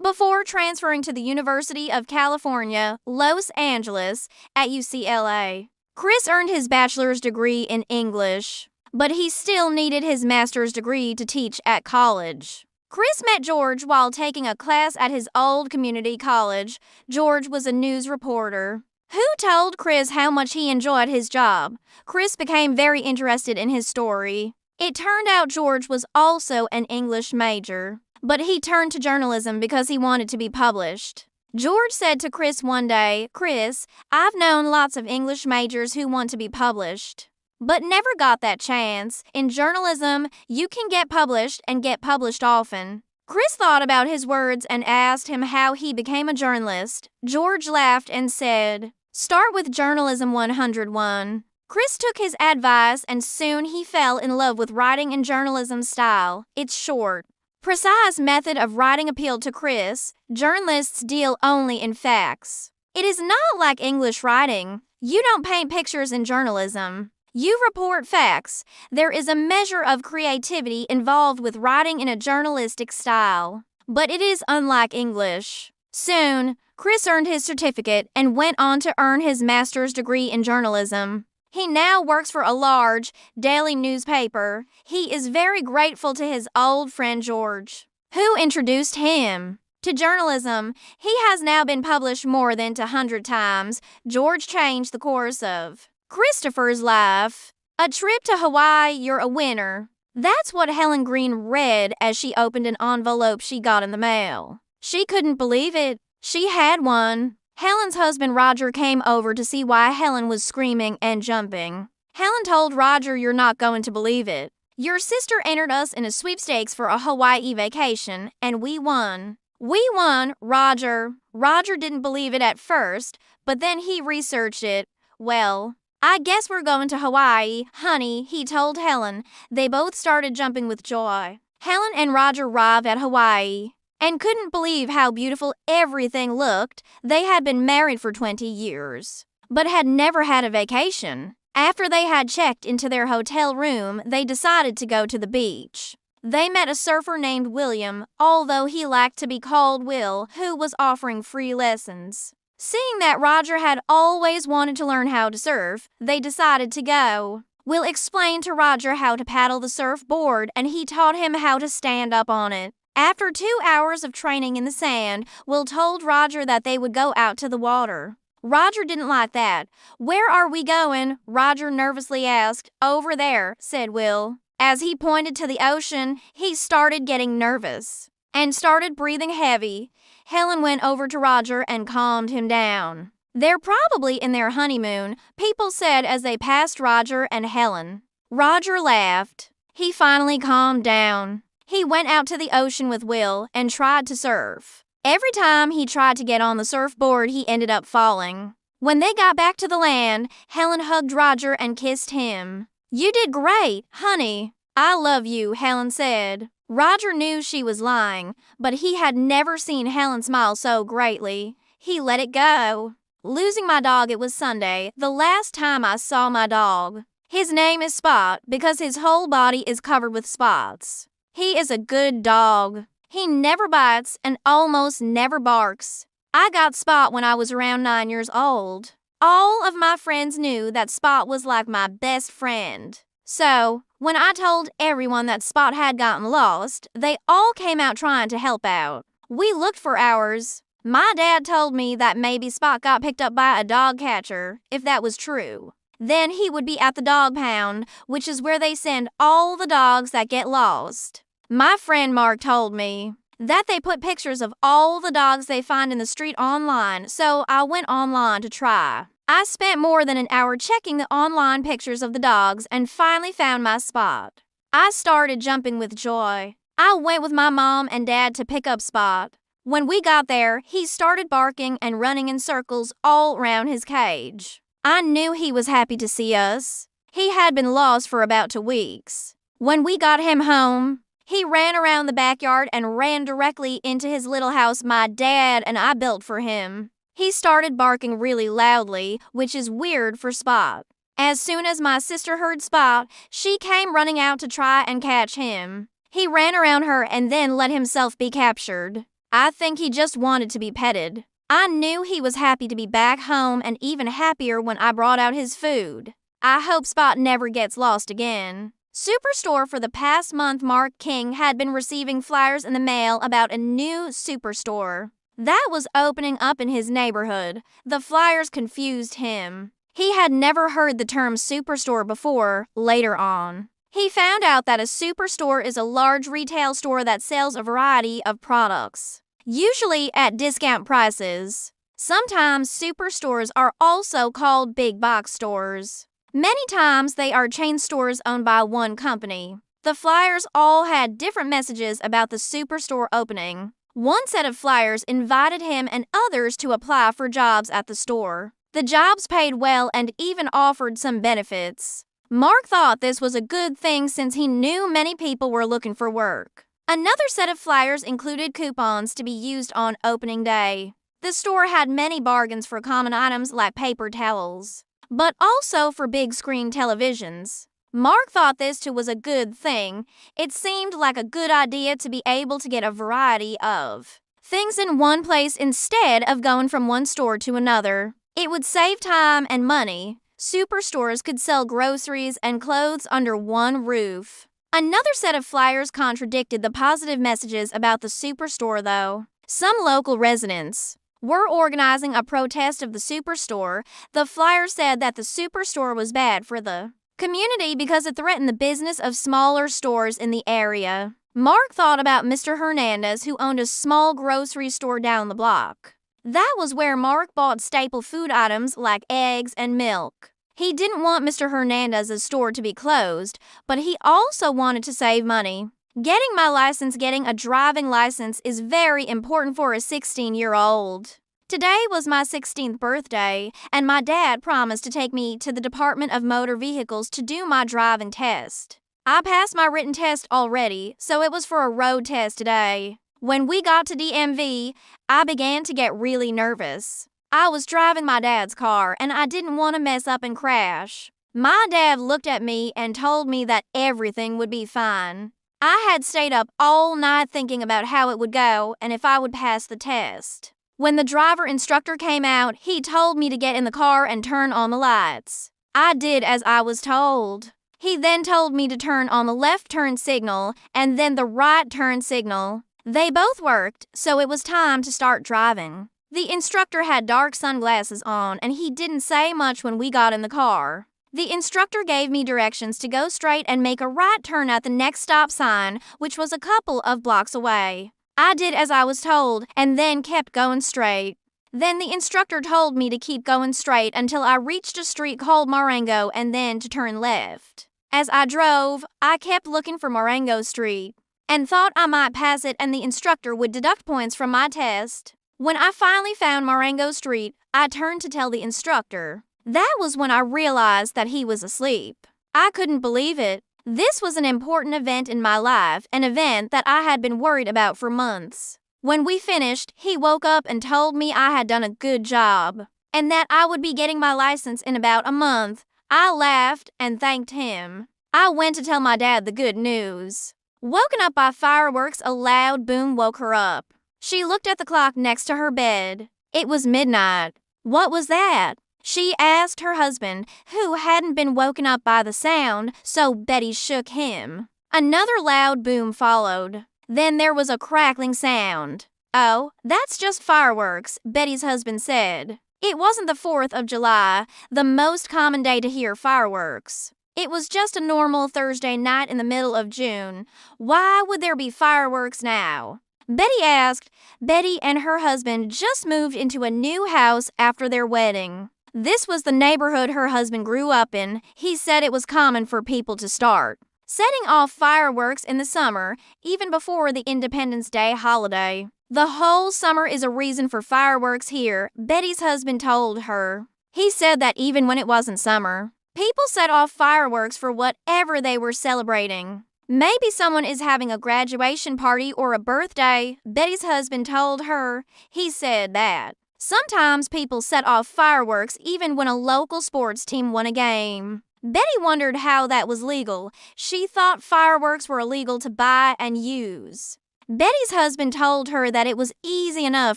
before transferring to the University of California, Los Angeles, at UCLA. Chris earned his bachelor's degree in English, but he still needed his master's degree to teach at college. Chris met George while taking a class at his old community college. George was a news reporter who told Chris how much he enjoyed his job. Chris became very interested in his story. It turned out George was also an English major, but he turned to journalism because he wanted to be published. George said to Chris one day, "Chris, I've known lots of English majors who want to be published, but never got that chance. In journalism, you can get published and get published often." Chris thought about his words and asked him how he became a journalist. George laughed and said, "Start with Journalism 101. Chris took his advice and soon he fell in love with writing in journalism style. Its short, precise method of writing appealed to Chris. Journalists deal only in facts. It is not like English writing. You don't paint pictures in journalism. You report facts. There is a measure of creativity involved with writing in a journalistic style, but it is unlike English." Soon, Chris earned his certificate and went on to earn his master's degree in journalism. He now works for a large daily newspaper. He is very grateful to his old friend George, who introduced him to journalism. He has now been published more than 100 times. George changed the course of Christopher's life. A trip to Hawaii, you're a winner. That's what Helen Green read as she opened an envelope she got in the mail. She couldn't believe it. She had one. Helen's husband Roger came over to see why Helen was screaming and jumping. Helen told Roger, "You're not going to believe it. Your sister entered us in a sweepstakes for a Hawaii vacation, and we won." "We won, Roger." Roger didn't believe it at first, but then he researched it. "Well, I guess we're going to Hawaii, honey," he told Helen. They both started jumping with joy. Helen and Roger arrived at Hawaii and couldn't believe how beautiful everything looked. They had been married for 20 years, but had never had a vacation. After they had checked into their hotel room, they decided to go to the beach. They met a surfer named William, although he liked to be called Will, who was offering free lessons. Seeing that Roger had always wanted to learn how to surf, they decided to go. Will explained to Roger how to paddle the surfboard, and he taught him how to stand up on it. After 2 hours of training in the sand, Will told Roger that they would go out to the water. Roger didn't like that. "Where are we going?" Roger nervously asked. "Over there," said Will. As he pointed to the ocean, he started getting nervous and started breathing heavy. Helen went over to Roger and calmed him down. "They're probably in their honeymoon," people said as they passed Roger and Helen. Roger laughed. He finally calmed down. He went out to the ocean with Will and tried to surf. Every time he tried to get on the surfboard, he ended up falling. When they got back to the land, Helen hugged Roger and kissed him. "You did great, honey." "I love you," Helen said. Roger knew she was lying, but he had never seen Helen smile so greatly. He let it go. "Losing my dog, it was Sunday, the last time I saw my dog. His name is Spot because his whole body is covered with spots. He is a good dog. He never bites and almost never barks. I got Spot when I was around 9 years old. All of my friends knew that Spot was like my best friend. So, when I told everyone that Spot had gotten lost, they all came out trying to help out. We looked for hours. My dad told me that maybe Spot got picked up by a dog catcher, if that was true. Then he would be at the dog pound, which is where they send all the dogs that get lost. My friend Mark told me that they put pictures of all the dogs they find in the street online, so I went online to try. I spent more than an hour checking the online pictures of the dogs and finally found my spot. I started jumping with joy. I went with my mom and dad to pick up Spot. When we got there, he started barking and running in circles all around his cage. I knew he was happy to see us. He had been lost for about 2 weeks. When we got him home, he ran around the backyard and ran directly into his little house my dad and I built for him. He started barking really loudly, which is weird for Spot. As soon as my sister heard Spot, she came running out to try and catch him. He ran around her and then let himself be captured. I think he just wanted to be petted. I knew he was happy to be back home and even happier when I brought out his food. I hope Spot never gets lost again. Superstore. For the past month, Mark King had been receiving flyers in the mail about a new superstore that was opening up in his neighborhood. The flyers confused him. He had never heard the term superstore before. Later on, he found out that a superstore is a large retail store that sells a variety of products, usually at discount prices. Sometimes superstores are also called big box stores. Many times they are chain stores owned by one company. The flyers all had different messages about the superstore opening. One set of flyers invited him and others to apply for jobs at the store. The jobs paid well and even offered some benefits. Mark thought this was a good thing since he knew many people were looking for work. Another set of flyers included coupons to be used on opening day. The store had many bargains for common items like paper towels, but also for big screen televisions. Mark thought this too was a good thing. It seemed like a good idea to be able to get a variety of things in one place instead of going from one store to another. It would save time and money. Superstores could sell groceries and clothes under one roof. Another set of flyers contradicted the positive messages about the superstore, though. Some local residents were organizing a protest of the superstore. The flyer said that the superstore was bad for the community because it threatened the business of smaller stores in the area. Mark thought about Mr. Hernandez, who owned a small grocery store down the block. That was where Mark bought staple food items like eggs and milk. He didn't want Mr. Hernandez's store to be closed, but he also wanted to save money. Getting a driving license is very important for a 16-year-old. Today was my 16th birthday, and my dad promised to take me to the Department of Motor Vehicles to do my driving test. I passed my written test already, so it was for a road test today. When we got to DMV, I began to get really nervous. I was driving my dad's car, and I didn't want to mess up and crash. My dad looked at me and told me that everything would be fine. I had stayed up all night thinking about how it would go and if I would pass the test. When the driver instructor came out, he told me to get in the car and turn on the lights. I did as I was told. He then told me to turn on the left turn signal and then the right turn signal. They both worked, so it was time to start driving. The instructor had dark sunglasses on and he didn't say much when we got in the car. The instructor gave me directions to go straight and make a right turn at the next stop sign, which was a couple of blocks away. I did as I was told and then kept going straight. Then the instructor told me to keep going straight until I reached a street called Marengo and then to turn left. As I drove, I kept looking for Marengo Street and thought I might pass it and the instructor would deduct points from my test. When I finally found Marengo Street, I turned to tell the instructor. That was when I realized that he was asleep. I couldn't believe it. This was an important event in my life, an event that I had been worried about for months. When we finished, he woke up and told me I had done a good job and that I would be getting my license in about a month. I laughed and thanked him. I went to tell my dad the good news. Woken up by fireworks, a loud boom woke her up. She looked at the clock next to her bed. It was midnight. What was that? She asked her husband, who hadn't been woken up by the sound, so Betty shook him. Another loud boom followed. Then there was a crackling sound. "Oh, that's just fireworks," Betty's husband said. It wasn't the 4th of July, the most common day to hear fireworks. It was just a normal Thursday night in the middle of June. Why would there be fireworks now? Betty asked. Betty and her husband just moved into a new house after their wedding. This was the neighborhood her husband grew up in. He said it was common for people to start setting off fireworks in the summer, even before the Independence Day holiday. The whole summer is a reason for fireworks here, Betty's husband told her. He said that even when it wasn't summer, people set off fireworks for whatever they were celebrating. Maybe someone is having a graduation party or a birthday, Betty's husband told her. He said that sometimes people set off fireworks even when a local sports team won a game. Betty wondered how that was legal. She thought fireworks were illegal to buy and use. Betty's husband told her that it was easy enough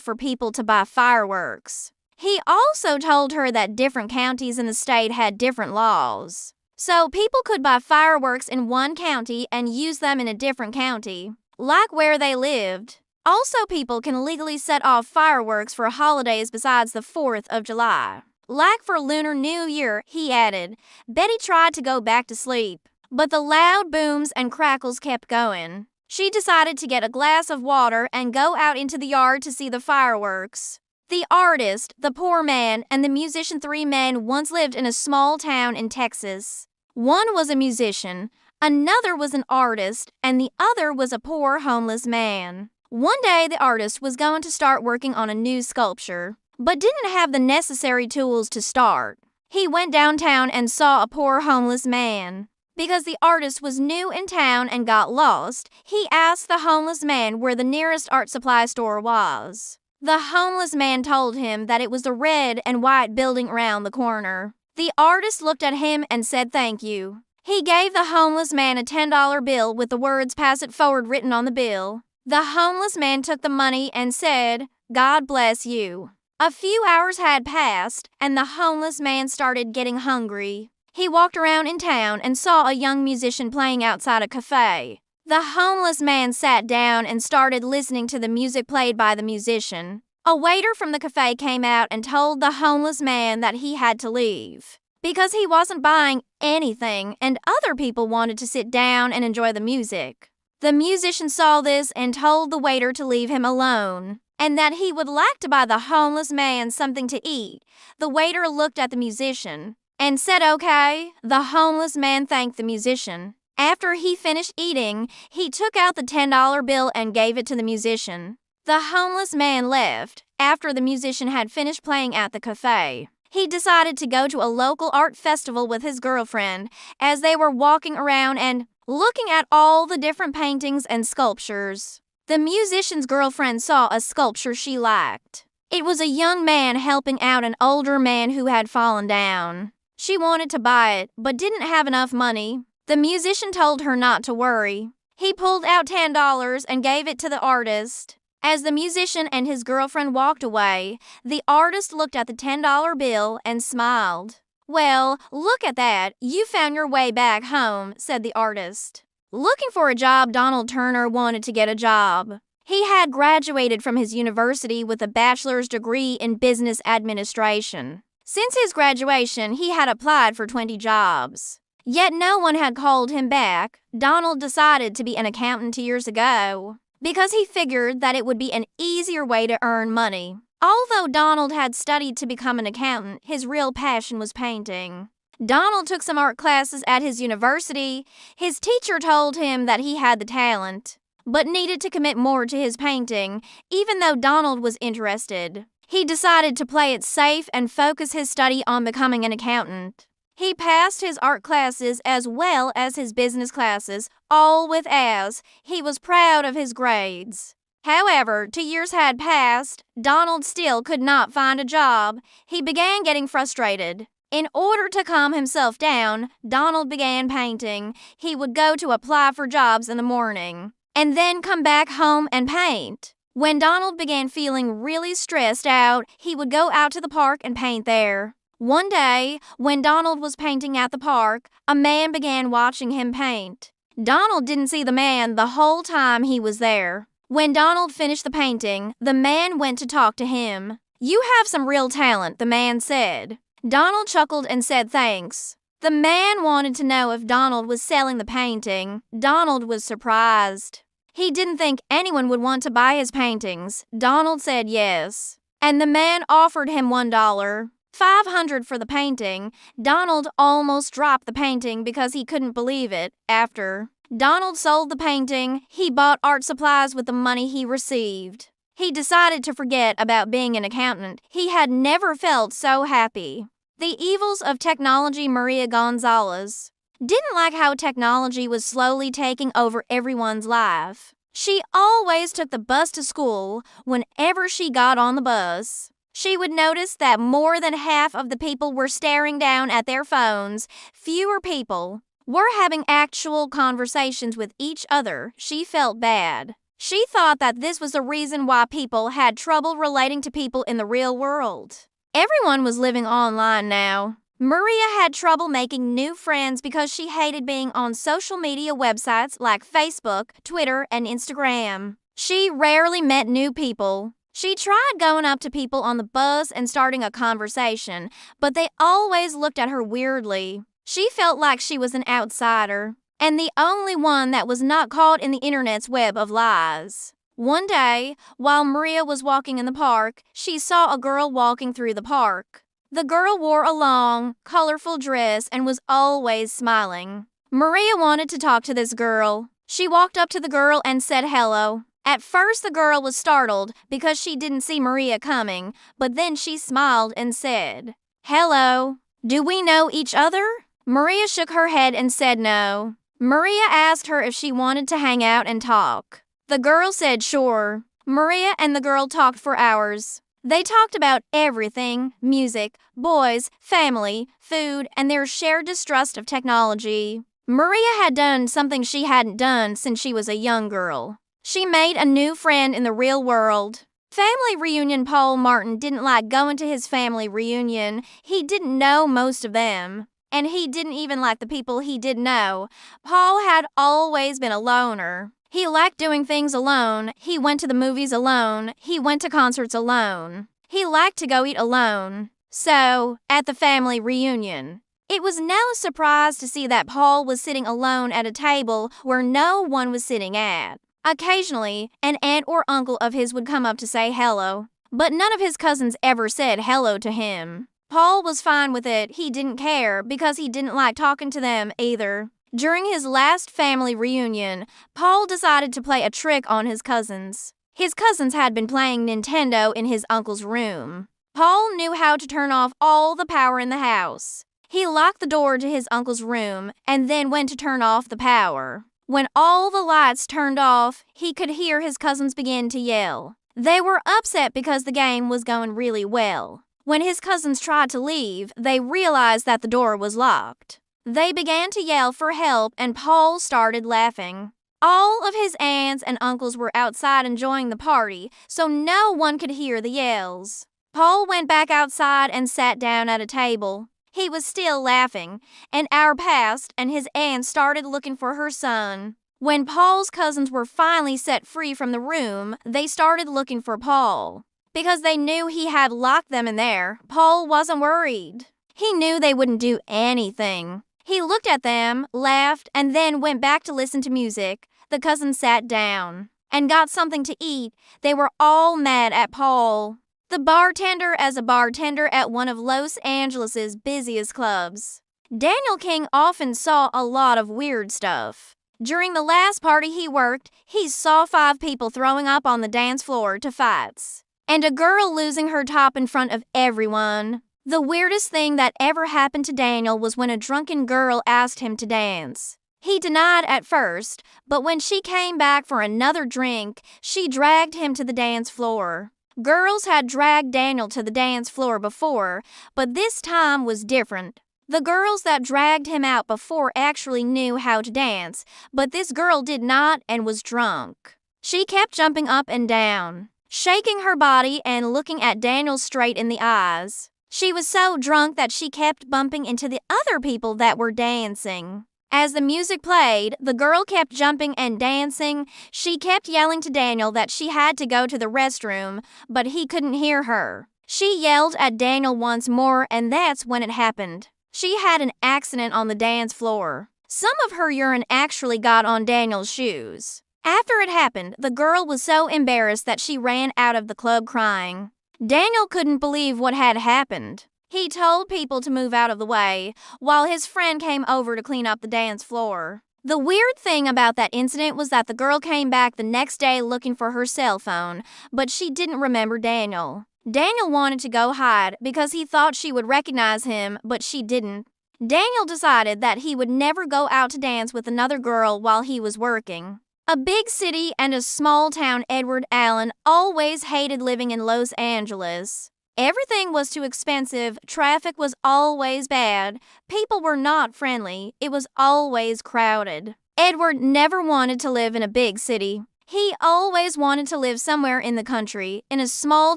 for people to buy fireworks. He also told her that different counties in the state had different laws. So people could buy fireworks in one county and use them in a different county, like where they lived. Also, people can legally set off fireworks for holidays besides the 4th of July. Like for Lunar New Year, he added. Betty tried to go back to sleep, but the loud booms and crackles kept going. She decided to get a glass of water and go out into the yard to see the fireworks. The artist, the poor man, and the musician, 3 men, once lived in a small town in Texas. One was a musician, another was an artist, and the other was a poor homeless man. One day, the artist was going to start working on a new sculpture, but didn't have the necessary tools to start. He went downtown and saw a poor homeless man. Because the artist was new in town and got lost, he asked the homeless man where the nearest art supply store was. The homeless man told him that it was the red and white building around the corner. The artist looked at him and said thank you. He gave the homeless man a $10 bill with the words "Pass it forward" written on the bill. The homeless man took the money and said, "God bless you." A few hours had passed, and the homeless man started getting hungry. He walked around in town and saw a young musician playing outside a cafe. The homeless man sat down and started listening to the music played by the musician. A waiter from the cafe came out and told the homeless man that he had to leave because he wasn't buying anything and other people wanted to sit down and enjoy the music. The musician saw this and told the waiter to leave him alone, and that he would like to buy the homeless man something to eat. The waiter looked at the musician and said okay. The homeless man thanked the musician. After he finished eating, he took out the $10 bill and gave it to the musician. The homeless man left after the musician had finished playing at the cafe. He decided to go to a local art festival with his girlfriend. As they were walking around and looking at all the different paintings and sculptures, the musician's girlfriend saw a sculpture she liked. It was a young man helping out an older man who had fallen down. She wanted to buy it, but didn't have enough money. The musician told her not to worry. He pulled out $10 and gave it to the artist. As the musician and his girlfriend walked away, the artist looked at the $10 bill and smiled. "Well, look at that. You found your way back home," said the artist. Looking for a job, Donald Turner wanted to get a job. He had graduated from his university with a bachelor's degree in business administration. Since his graduation, he had applied for 20 jobs. Yet no one had called him back. Donald decided to be an accountant 2 years ago because he figured that it would be an easier way to earn money. Although Donald had studied to become an accountant, his real passion was painting. Donald took some art classes at his university. His teacher told him that he had the talent, but needed to commit more to his painting. Even though Donald was interested, he decided to play it safe and focus his study on becoming an accountant. He passed his art classes as well as his business classes, all with A's. He was proud of his grades. However, 2 years had passed. Donald still could not find a job. He began getting frustrated. In order to calm himself down, Donald began painting. He would go to apply for jobs in the morning and then come back home and paint. When Donald began feeling really stressed out, he would go out to the park and paint there. One day, when Donald was painting at the park, a man began watching him paint. Donald didn't see the man the whole time he was there. When Donald finished the painting, the man went to talk to him. "You have some real talent," the man said. Donald chuckled and said thanks. The man wanted to know if Donald was selling the painting. Donald was surprised. He didn't think anyone would want to buy his paintings. Donald said yes, and the man offered him $1. $500 for the painting. Donald almost dropped the painting because he couldn't believe it. After Donald sold the painting, he bought art supplies with the money he received. He decided to forget about being an accountant. He had never felt so happy. The evils of technology. Maria Gonzalez didn't like how technology was slowly taking over everyone's life. She always took the bus to school. Whenever she got on the bus, she would notice that more than half of the people were staring down at their phones. Fewer people were having actual conversations with each other. She felt bad. She thought that this was the reason why people had trouble relating to people in the real world. Everyone was living online now. Maria had trouble making new friends because she hated being on social media websites like Facebook, Twitter, and Instagram. She rarely met new people. She tried going up to people on the bus and starting a conversation, but they always looked at her weirdly. She felt like she was an outsider, and the only one that was not caught in the internet's web of lies. One day, while Maria was walking in the park, she saw a girl walking through the park. The girl wore a long, colorful dress and was always smiling. Maria wanted to talk to this girl. She walked up to the girl and said hello. At first, the girl was startled because she didn't see Maria coming, but then she smiled and said, "Hello, do we know each other?" Maria shook her head and said no. Maria asked her if she wanted to hang out and talk. The girl said sure. Maria and the girl talked for hours. They talked about everything: music, boys, family, food, and their shared distrust of technology. Maria had done something she hadn't done since she was a young girl. She made a new friend in the real world. Family reunion. Paul Martin didn't like going to his family reunion. He didn't know most of them, and he didn't even like the people he did know. Paul had always been a loner. He liked doing things alone. He went to the movies alone. He went to concerts alone. He liked to go eat alone. So, at the family reunion, it was no surprise to see that Paul was sitting alone at a table where no one was sitting at. Occasionally, an aunt or uncle of his would come up to say hello, but none of his cousins ever said hello to him. Paul was fine with it. He didn't care because he didn't like talking to them either. During his last family reunion, Paul decided to play a trick on his cousins. His cousins had been playing Nintendo in his uncle's room. Paul knew how to turn off all the power in the house. He locked the door to his uncle's room and then went to turn off the power. When all the lights turned off, he could hear his cousins begin to yell. They were upset because the game was going really well. When his cousins tried to leave, they realized that the door was locked. They began to yell for help, and Paul started laughing. All of his aunts and uncles were outside enjoying the party, so no one could hear the yells. Paul went back outside and sat down at a table. He was still laughing. An hour passed, and his aunt started looking for her son. When Paul's cousins were finally set free from the room, they started looking for Paul. Because they knew he had locked them in there, Paul wasn't worried. He knew they wouldn't do anything. He looked at them, laughed, and then went back to listen to music. The cousins sat down and got something to eat. They were all mad at Paul. The bartender as a bartender at one of Los Angeles' busiest clubs. Daniel King often saw a lot of weird stuff. During the last party he worked, he saw 5 people throwing up on the dance floor to fights, and a girl losing her top in front of everyone. The weirdest thing that ever happened to Daniel was when a drunken girl asked him to dance. He denied at first, but when she came back for another drink, she dragged him to the dance floor. Girls had dragged Daniel to the dance floor before, but this time was different. The girls that dragged him out before actually knew how to dance, but this girl did not and was drunk. She kept jumping up and down, shaking her body and looking at Daniel straight in the eyes. She was so drunk that she kept bumping into the other people that were dancing. As the music played, the girl kept jumping and dancing. She kept yelling to Daniel that she had to go to the restroom, but he couldn't hear her. She yelled at Daniel once more, and that's when it happened. She had an accident on the dance floor. Some of her urine actually got on Daniel's shoes. After it happened, the girl was so embarrassed that she ran out of the club crying. Daniel couldn't believe what had happened. He told people to move out of the way, while his friend came over to clean up the dance floor. The weird thing about that incident was that the girl came back the next day looking for her cell phone, but she didn't remember Daniel. Daniel wanted to go hide because he thought she would recognize him, but she didn't. Daniel decided that he would never go out to dance with another girl while he was working. A big city and a small town, Edward Allen always hated living in Los Angeles. Everything was too expensive, traffic was always bad, people were not friendly, it was always crowded. Edward never wanted to live in a big city. He always wanted to live somewhere in the country, in a small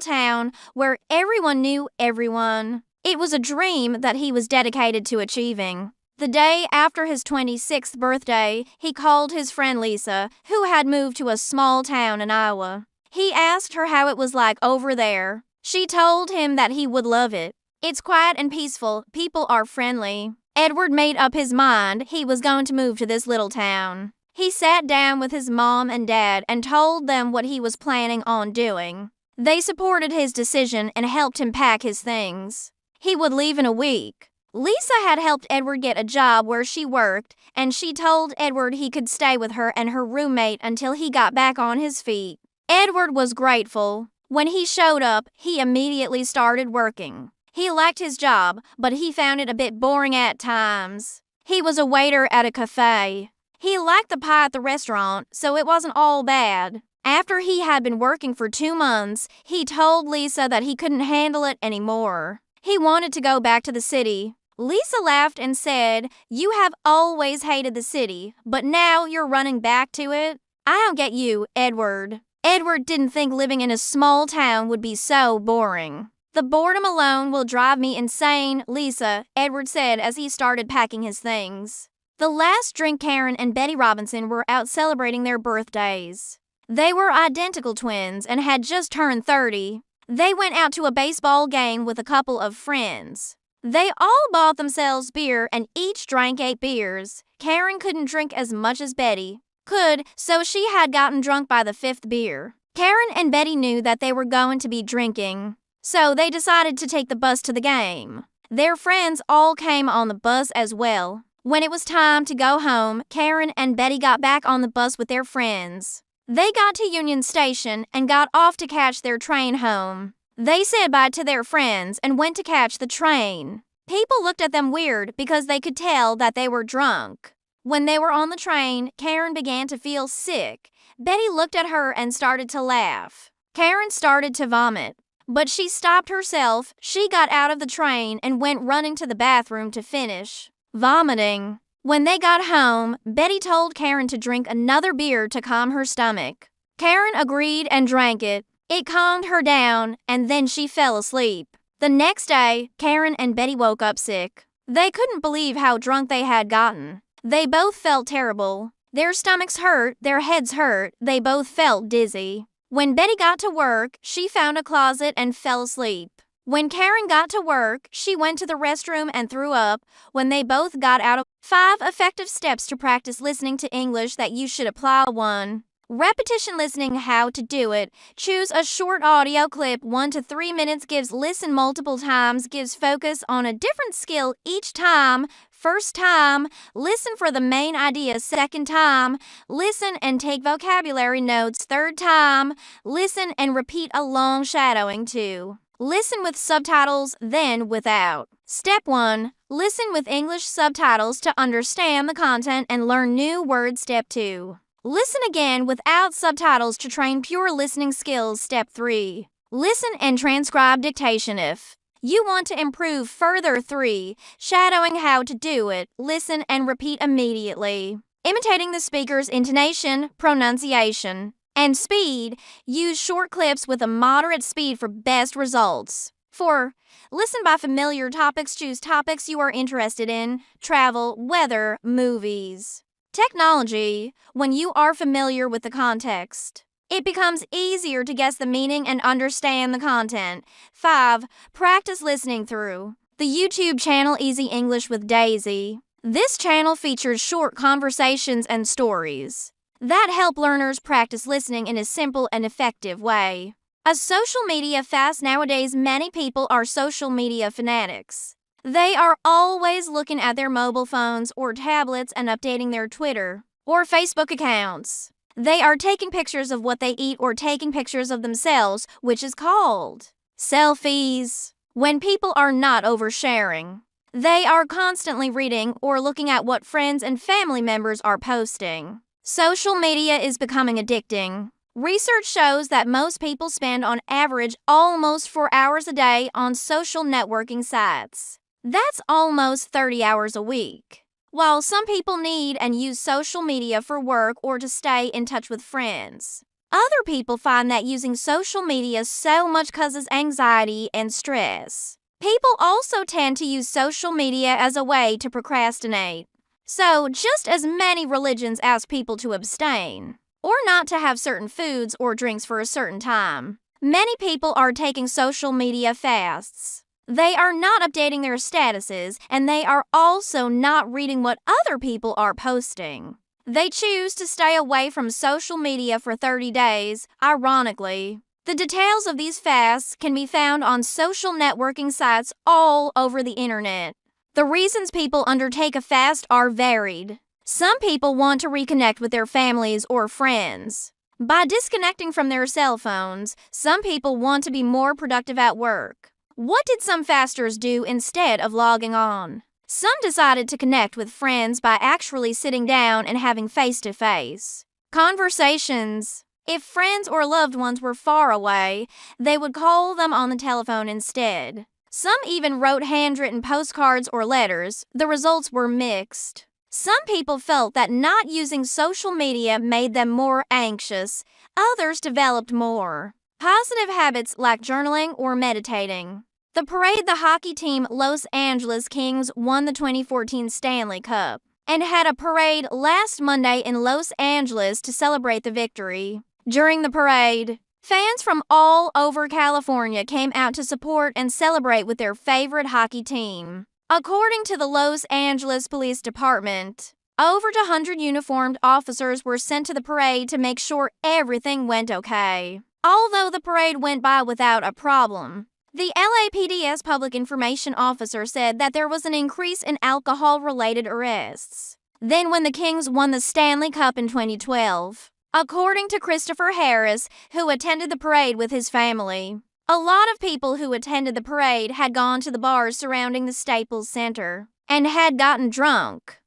town where everyone knew everyone. It was a dream that he was dedicated to achieving. The day after his 26th birthday, he called his friend Lisa, who had moved to a small town in Iowa. He asked her how it was like over there. She told him that he would love it. It's quiet and peaceful. People are friendly. Edward made up his mind he was going to move to this little town. He sat down with his mom and dad and told them what he was planning on doing. They supported his decision and helped him pack his things. He would leave in a week. Lisa had helped Edward get a job where she worked, and she told Edward he could stay with her and her roommate until he got back on his feet. Edward was grateful. When he showed up, he immediately started working. He liked his job, but he found it a bit boring at times. He was a waiter at a cafe. He liked the pie at the restaurant, so it wasn't all bad. After he had been working for 2 months, he told Lisa that he couldn't handle it anymore. He wanted to go back to the city. Lisa laughed and said, "You have always hated the city, but now you're running back to it? I don't get you, Edward." Edward didn't think living in a small town would be so boring. "The boredom alone will drive me insane, Lisa," Edward said as he started packing his things. The last drink, Karen and Betty Robinson were out celebrating their birthdays. They were identical twins and had just turned 30. They went out to a baseball game with a couple of friends. They all bought themselves beer and each drank 8 beers. Karen couldn't drink as much as Betty could, so she had gotten drunk by the 5th beer. Karen and Betty knew that they were going to be drinking, so they decided to take the bus to the game. Their friends all came on the bus as well. When it was time to go home, Karen and Betty got back on the bus with their friends. They got to Union Station and got off to catch their train home. They said bye to their friends and went to catch the train. People looked at them weird because they could tell that they were drunk. When they were on the train, Karen began to feel sick. Betty looked at her and started to laugh. Karen started to vomit, but she stopped herself. She got out of the train and went running to the bathroom to finish vomiting. When they got home, Betty told Karen to drink another beer to calm her stomach. Karen agreed and drank it. It calmed her down, and then she fell asleep. The next day, Karen and Betty woke up sick. They couldn't believe how drunk they had gotten. They both felt terrible. Their stomachs hurt, their heads hurt, they both felt dizzy. When Betty got to work, she found a closet and fell asleep. When Karen got to work, she went to the restroom and threw up. When they both got out of 5 effective steps to practice listening to English that you should apply. 1. Repetition listening, how to do it. Choose a short audio clip, 1 to 3 minutes, listen multiple times, gives focus on a different skill each time. First time, listen for the main idea. Second time, listen and take vocabulary notes. Third time, listen and repeat along shadowing. 2. Listen with subtitles, then without. Step 1. Listen with English subtitles to understand the content and learn new words. Step 2. Listen again without subtitles to train pure listening skills. Step 3. Listen and transcribe dictation if you want to improve further. 3. Shadowing, how to do it. Listen and repeat immediately. Imitating the speaker's intonation, pronunciation, and speed. Use short clips with a moderate speed for best results. 4. Listen by familiar topics. Choose topics you are interested in. Travel, weather, movies. Technology. When you are familiar with the context, it becomes easier to guess the meaning and understand the content. 5. Practice listening through the YouTube channel Easy English with Daisy. This channel features short conversations and stories that help learners practice listening in a simple and effective way. A social media fast nowadays, many people are social media fanatics. They are always looking at their mobile phones or tablets and updating their Twitter or Facebook accounts. They are taking pictures of what they eat or taking pictures of themselves, which is called selfies. When people are not oversharing, they are constantly reading or looking at what friends and family members are posting. Social media is becoming addicting. Research shows that most people spend on average almost 4 hours a day on social networking sites. That's almost 30 hours a week. While some people need and use social media for work or to stay in touch with friends, other people find that using social media so much causes anxiety and stress. People also tend to use social media as a way to procrastinate. So, just as many religions ask people to abstain, or not to have certain foods or drinks for a certain time, many people are taking social media fasts. They are not updating their statuses, and they are also not reading what other people are posting. They choose to stay away from social media for 30 days, ironically. The details of these fasts can be found on social networking sites all over the internet. The reasons people undertake a fast are varied. Some people want to reconnect with their families or friends. By disconnecting from their cell phones, some people want to be more productive at work. What did some fasters do instead of logging on? Some decided to connect with friends by actually sitting down and having face-to-face conversations. If friends or loved ones were far away, they would call them on the telephone instead. Some even wrote handwritten postcards or letters. The results were mixed. Some people felt that not using social media made them more anxious. Others developed more positive habits like journaling or meditating. The parade, the hockey team Los Angeles Kings won the 2014 Stanley Cup and had a parade last Monday in Los Angeles to celebrate the victory. During the parade, fans from all over California came out to support and celebrate with their favorite hockey team. According to the Los Angeles Police Department, over 100 uniformed officers were sent to the parade to make sure everything went okay. Although the parade went by without a problem, the LAPD's public information officer said that there was an increase in alcohol-related arrests than when the Kings won the Stanley Cup in 2012. According to Christopher Harris, who attended the parade with his family, a lot of people who attended the parade had gone to the bars surrounding the Staples Center and had gotten drunk.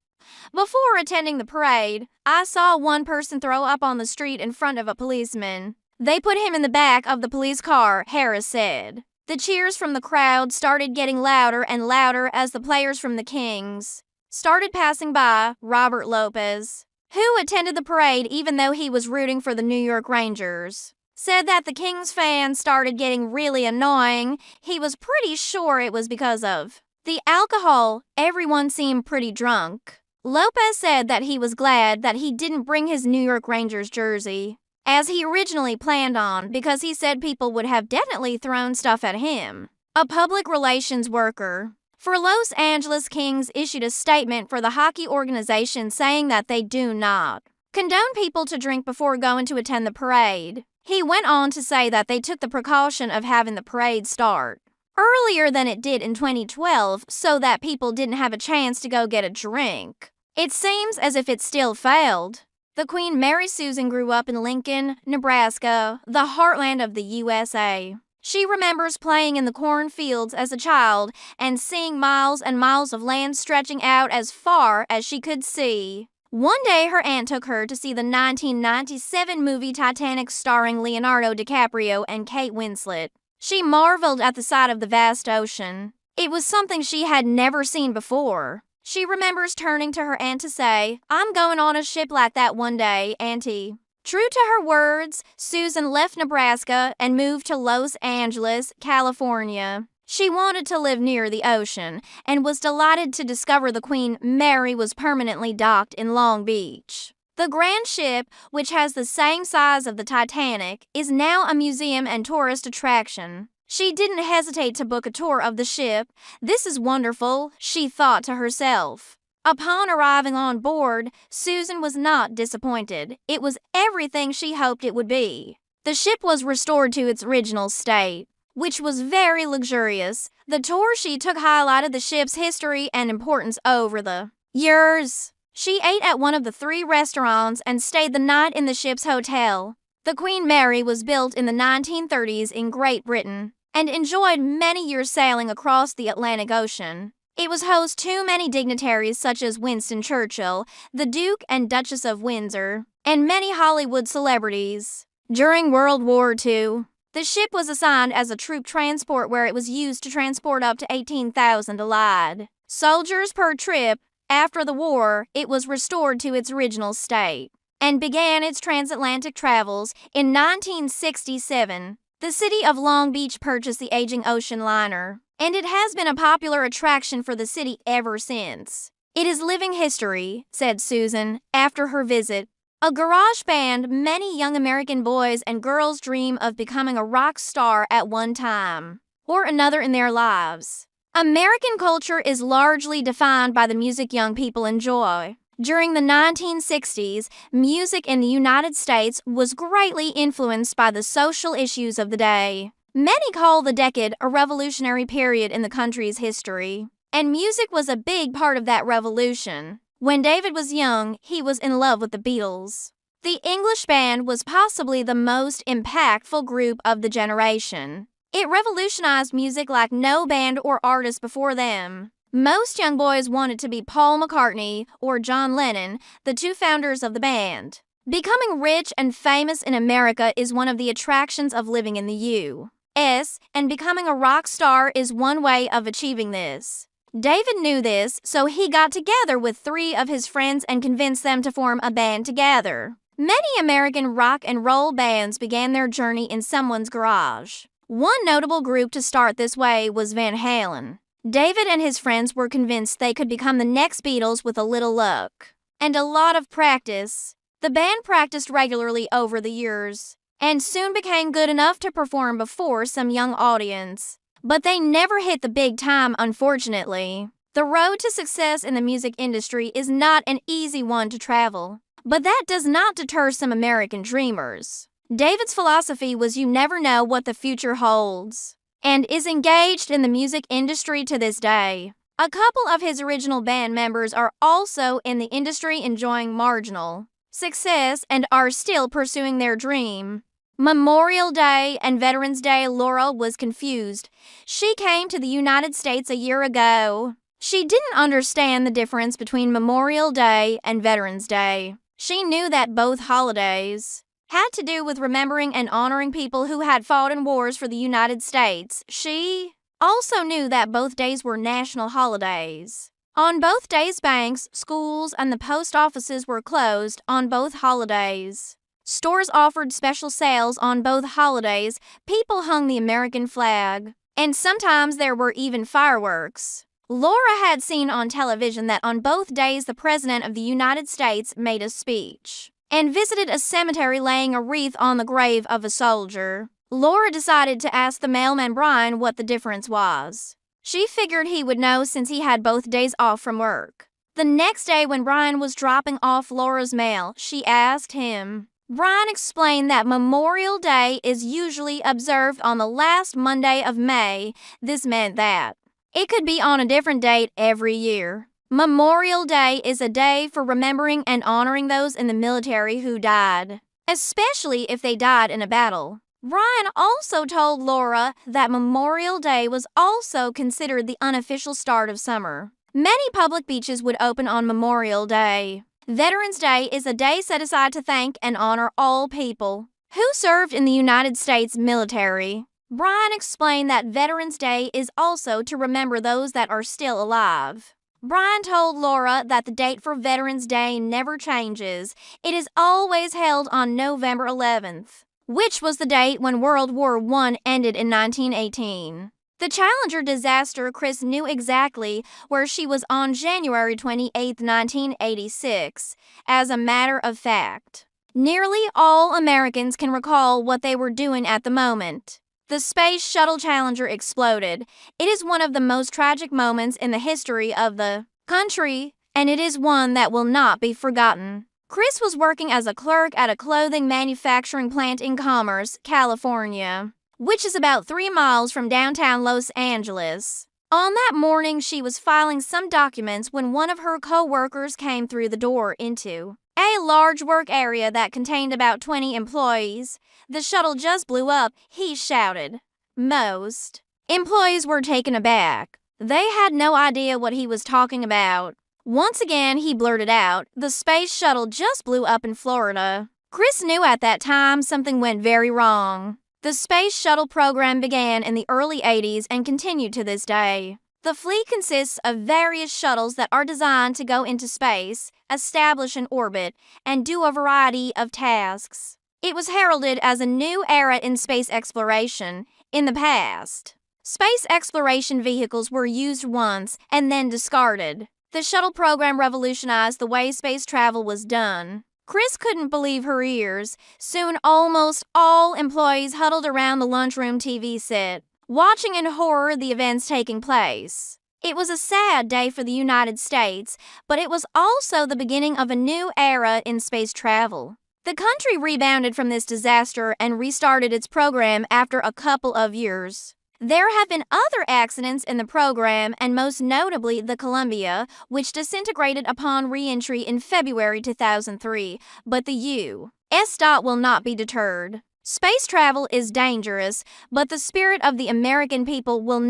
Before attending the parade, I saw one person throw up on the street in front of a policeman. They put him in the back of the police car, Harris said. The cheers from the crowd started getting louder and louder as the players from the Kings started passing by. Robert Lopez, who attended the parade even though he was rooting for the New York Rangers, said that the Kings fans started getting really annoying. He was pretty sure it was because of the alcohol. Everyone seemed pretty drunk. Lopez said that he was glad that he didn't bring his New York Rangers jersey, as he originally planned on, because he said people would have definitely thrown stuff at him. A public relations worker for Los Angeles Kings issued a statement for the hockey organization saying that they do not condone people to drink before going to attend the parade. He went on to say that they took the precaution of having the parade start earlier than it did in 2012 so that people didn't have a chance to go get a drink. It seems as if it still failed. The Queen Mary Susan grew up in Lincoln, Nebraska, the heartland of the USA. She remembers playing in the cornfields as a child and seeing miles and miles of land stretching out as far as she could see. One day, her aunt took her to see the 1997 movie Titanic starring Leonardo DiCaprio and Kate Winslet. She marveled at the sight of the vast ocean. It was something she had never seen before. She remembers turning to her aunt to say, "I'm going on a ship like that one day, Auntie." True to her words, Susan left Nebraska and moved to Los Angeles, California. She wanted to live near the ocean and was delighted to discover the Queen Mary was permanently docked in Long Beach. The grand ship, which has the same size of the Titanic, is now a museum and tourist attraction. She didn't hesitate to book a tour of the ship. "This is wonderful," she thought to herself. Upon arriving on board, Susan was not disappointed. It was everything she hoped it would be. The ship was restored to its original state, which was very luxurious. The tour she took highlighted the ship's history and importance over the years. She ate at one of the 3 restaurants and stayed the night in the ship's hotel. The Queen Mary was built in the 1930s in Great Britain and enjoyed many years sailing across the Atlantic Ocean. It was host to many dignitaries such as Winston Churchill, the Duke and Duchess of Windsor, and many Hollywood celebrities. During World War II, the ship was assigned as a troop transport where it was used to transport up to 18,000 Allied soldiers per trip. After the war, it was restored to its original state and began its transatlantic travels in 1967. The city of Long Beach purchased the aging ocean liner, and it has been a popular attraction for the city ever since. It is living history, said Susan, after her visit. A garage band, many young American boys and girls dream of becoming a rock star at one time or another in their lives. American culture is largely defined by the music young people enjoy. During the 1960s, music in the United States was greatly influenced by the social issues of the day. Many call the decade a revolutionary period in the country's history, and music was a big part of that revolution. When David was young, he was in love with the Beatles. The English band was possibly the most impactful group of the generation. It revolutionized music like no band or artist before them. Most young boys wanted to be Paul McCartney or John Lennon, the 2 founders of the band. Becoming rich and famous in America is one of the attractions of living in the U.S., and becoming a rock star is one way of achieving this. David knew this, so he got together with 3 of his friends and convinced them to form a band together. Many American rock and roll bands began their journey in someone's garage. One notable group to start this way was Van Halen. David and his friends were convinced they could become the next Beatles with a little luck and a lot of practice. The band practiced regularly over the years and soon became good enough to perform before some young audience. But they never hit the big time, unfortunately. The road to success in the music industry is not an easy one to travel, but that does not deter some American dreamers. David's philosophy was you never know what the future holds, and is engaged in the music industry to this day. A couple of his original band members are also in the industry enjoying marginal success and are still pursuing their dream. Memorial Day and Veterans Day. Laura was confused. She came to the United States a year ago. She didn't understand the difference between Memorial Day and Veterans Day. She knew that both holidays had to do with remembering and honoring people who had fought in wars for the United States. She also knew that both days were national holidays. On both days, banks, schools, and the post offices were closed on both holidays. Stores offered special sales on both holidays. People hung the American flag, and sometimes there were even fireworks. Laura had seen on television that on both days the President of the United States made a speech and visited a cemetery laying a wreath on the grave of a soldier. Laura decided to ask the mailman Brian what the difference was. She figured he would know since he had both days off from work. The next day when Brian was dropping off Laura's mail, she asked him. Brian explained that Memorial Day is usually observed on the last Monday of May. This meant that it could be on a different date every year. Memorial Day is a day for remembering and honoring those in the military who died, especially if they died in a battle. Brian also told Laura that Memorial Day was also considered the unofficial start of summer. Many public beaches would open on Memorial Day. Veterans Day is a day set aside to thank and honor all people who served in the United States military. Brian explained that Veterans Day is also to remember those that are still alive. Brian told Laura that the date for Veterans Day never changes. It is always held on November 11th, which was the date when World War I ended in 1918. The Challenger disaster. Chris knew exactly where she was on January 28, 1986. As a matter of fact, nearly all Americans can recall what they were doing at the moment the Space Shuttle Challenger exploded. It is one of the most tragic moments in the history of the country, and it is one that will not be forgotten. Chris was working as a clerk at a clothing manufacturing plant in Commerce, California, which is about 3 miles from downtown Los Angeles. On that morning, she was filing some documents when one of her co-workers came through the door into a large work area that contained about 20 employees. "The shuttle just blew up," he shouted. Most employees were taken aback. They had no idea what he was talking about. Once again, he blurted out, "The space shuttle just blew up in Florida." Chris knew at that time something went very wrong. The space shuttle program began in the early 80s and continued to this day. The fleet consists of various shuttles that are designed to go into space, establish an orbit, and do a variety of tasks. It was heralded as a new era in space exploration. In the past, space exploration vehicles were used once and then discarded. The shuttle program revolutionized the way space travel was done. Chris couldn't believe her ears. Soon, almost all employees huddled around the lunchroom TV set, watching in horror the events taking place. It was a sad day for the United States, but it was also the beginning of a new era in space travel. The country rebounded from this disaster and restarted its program after a couple of years. There have been other accidents in the program, and most notably the Columbia, which disintegrated upon re-entry in February 2003, but the U.S. will not be deterred. Space travel is dangerous, but the spirit of the American people will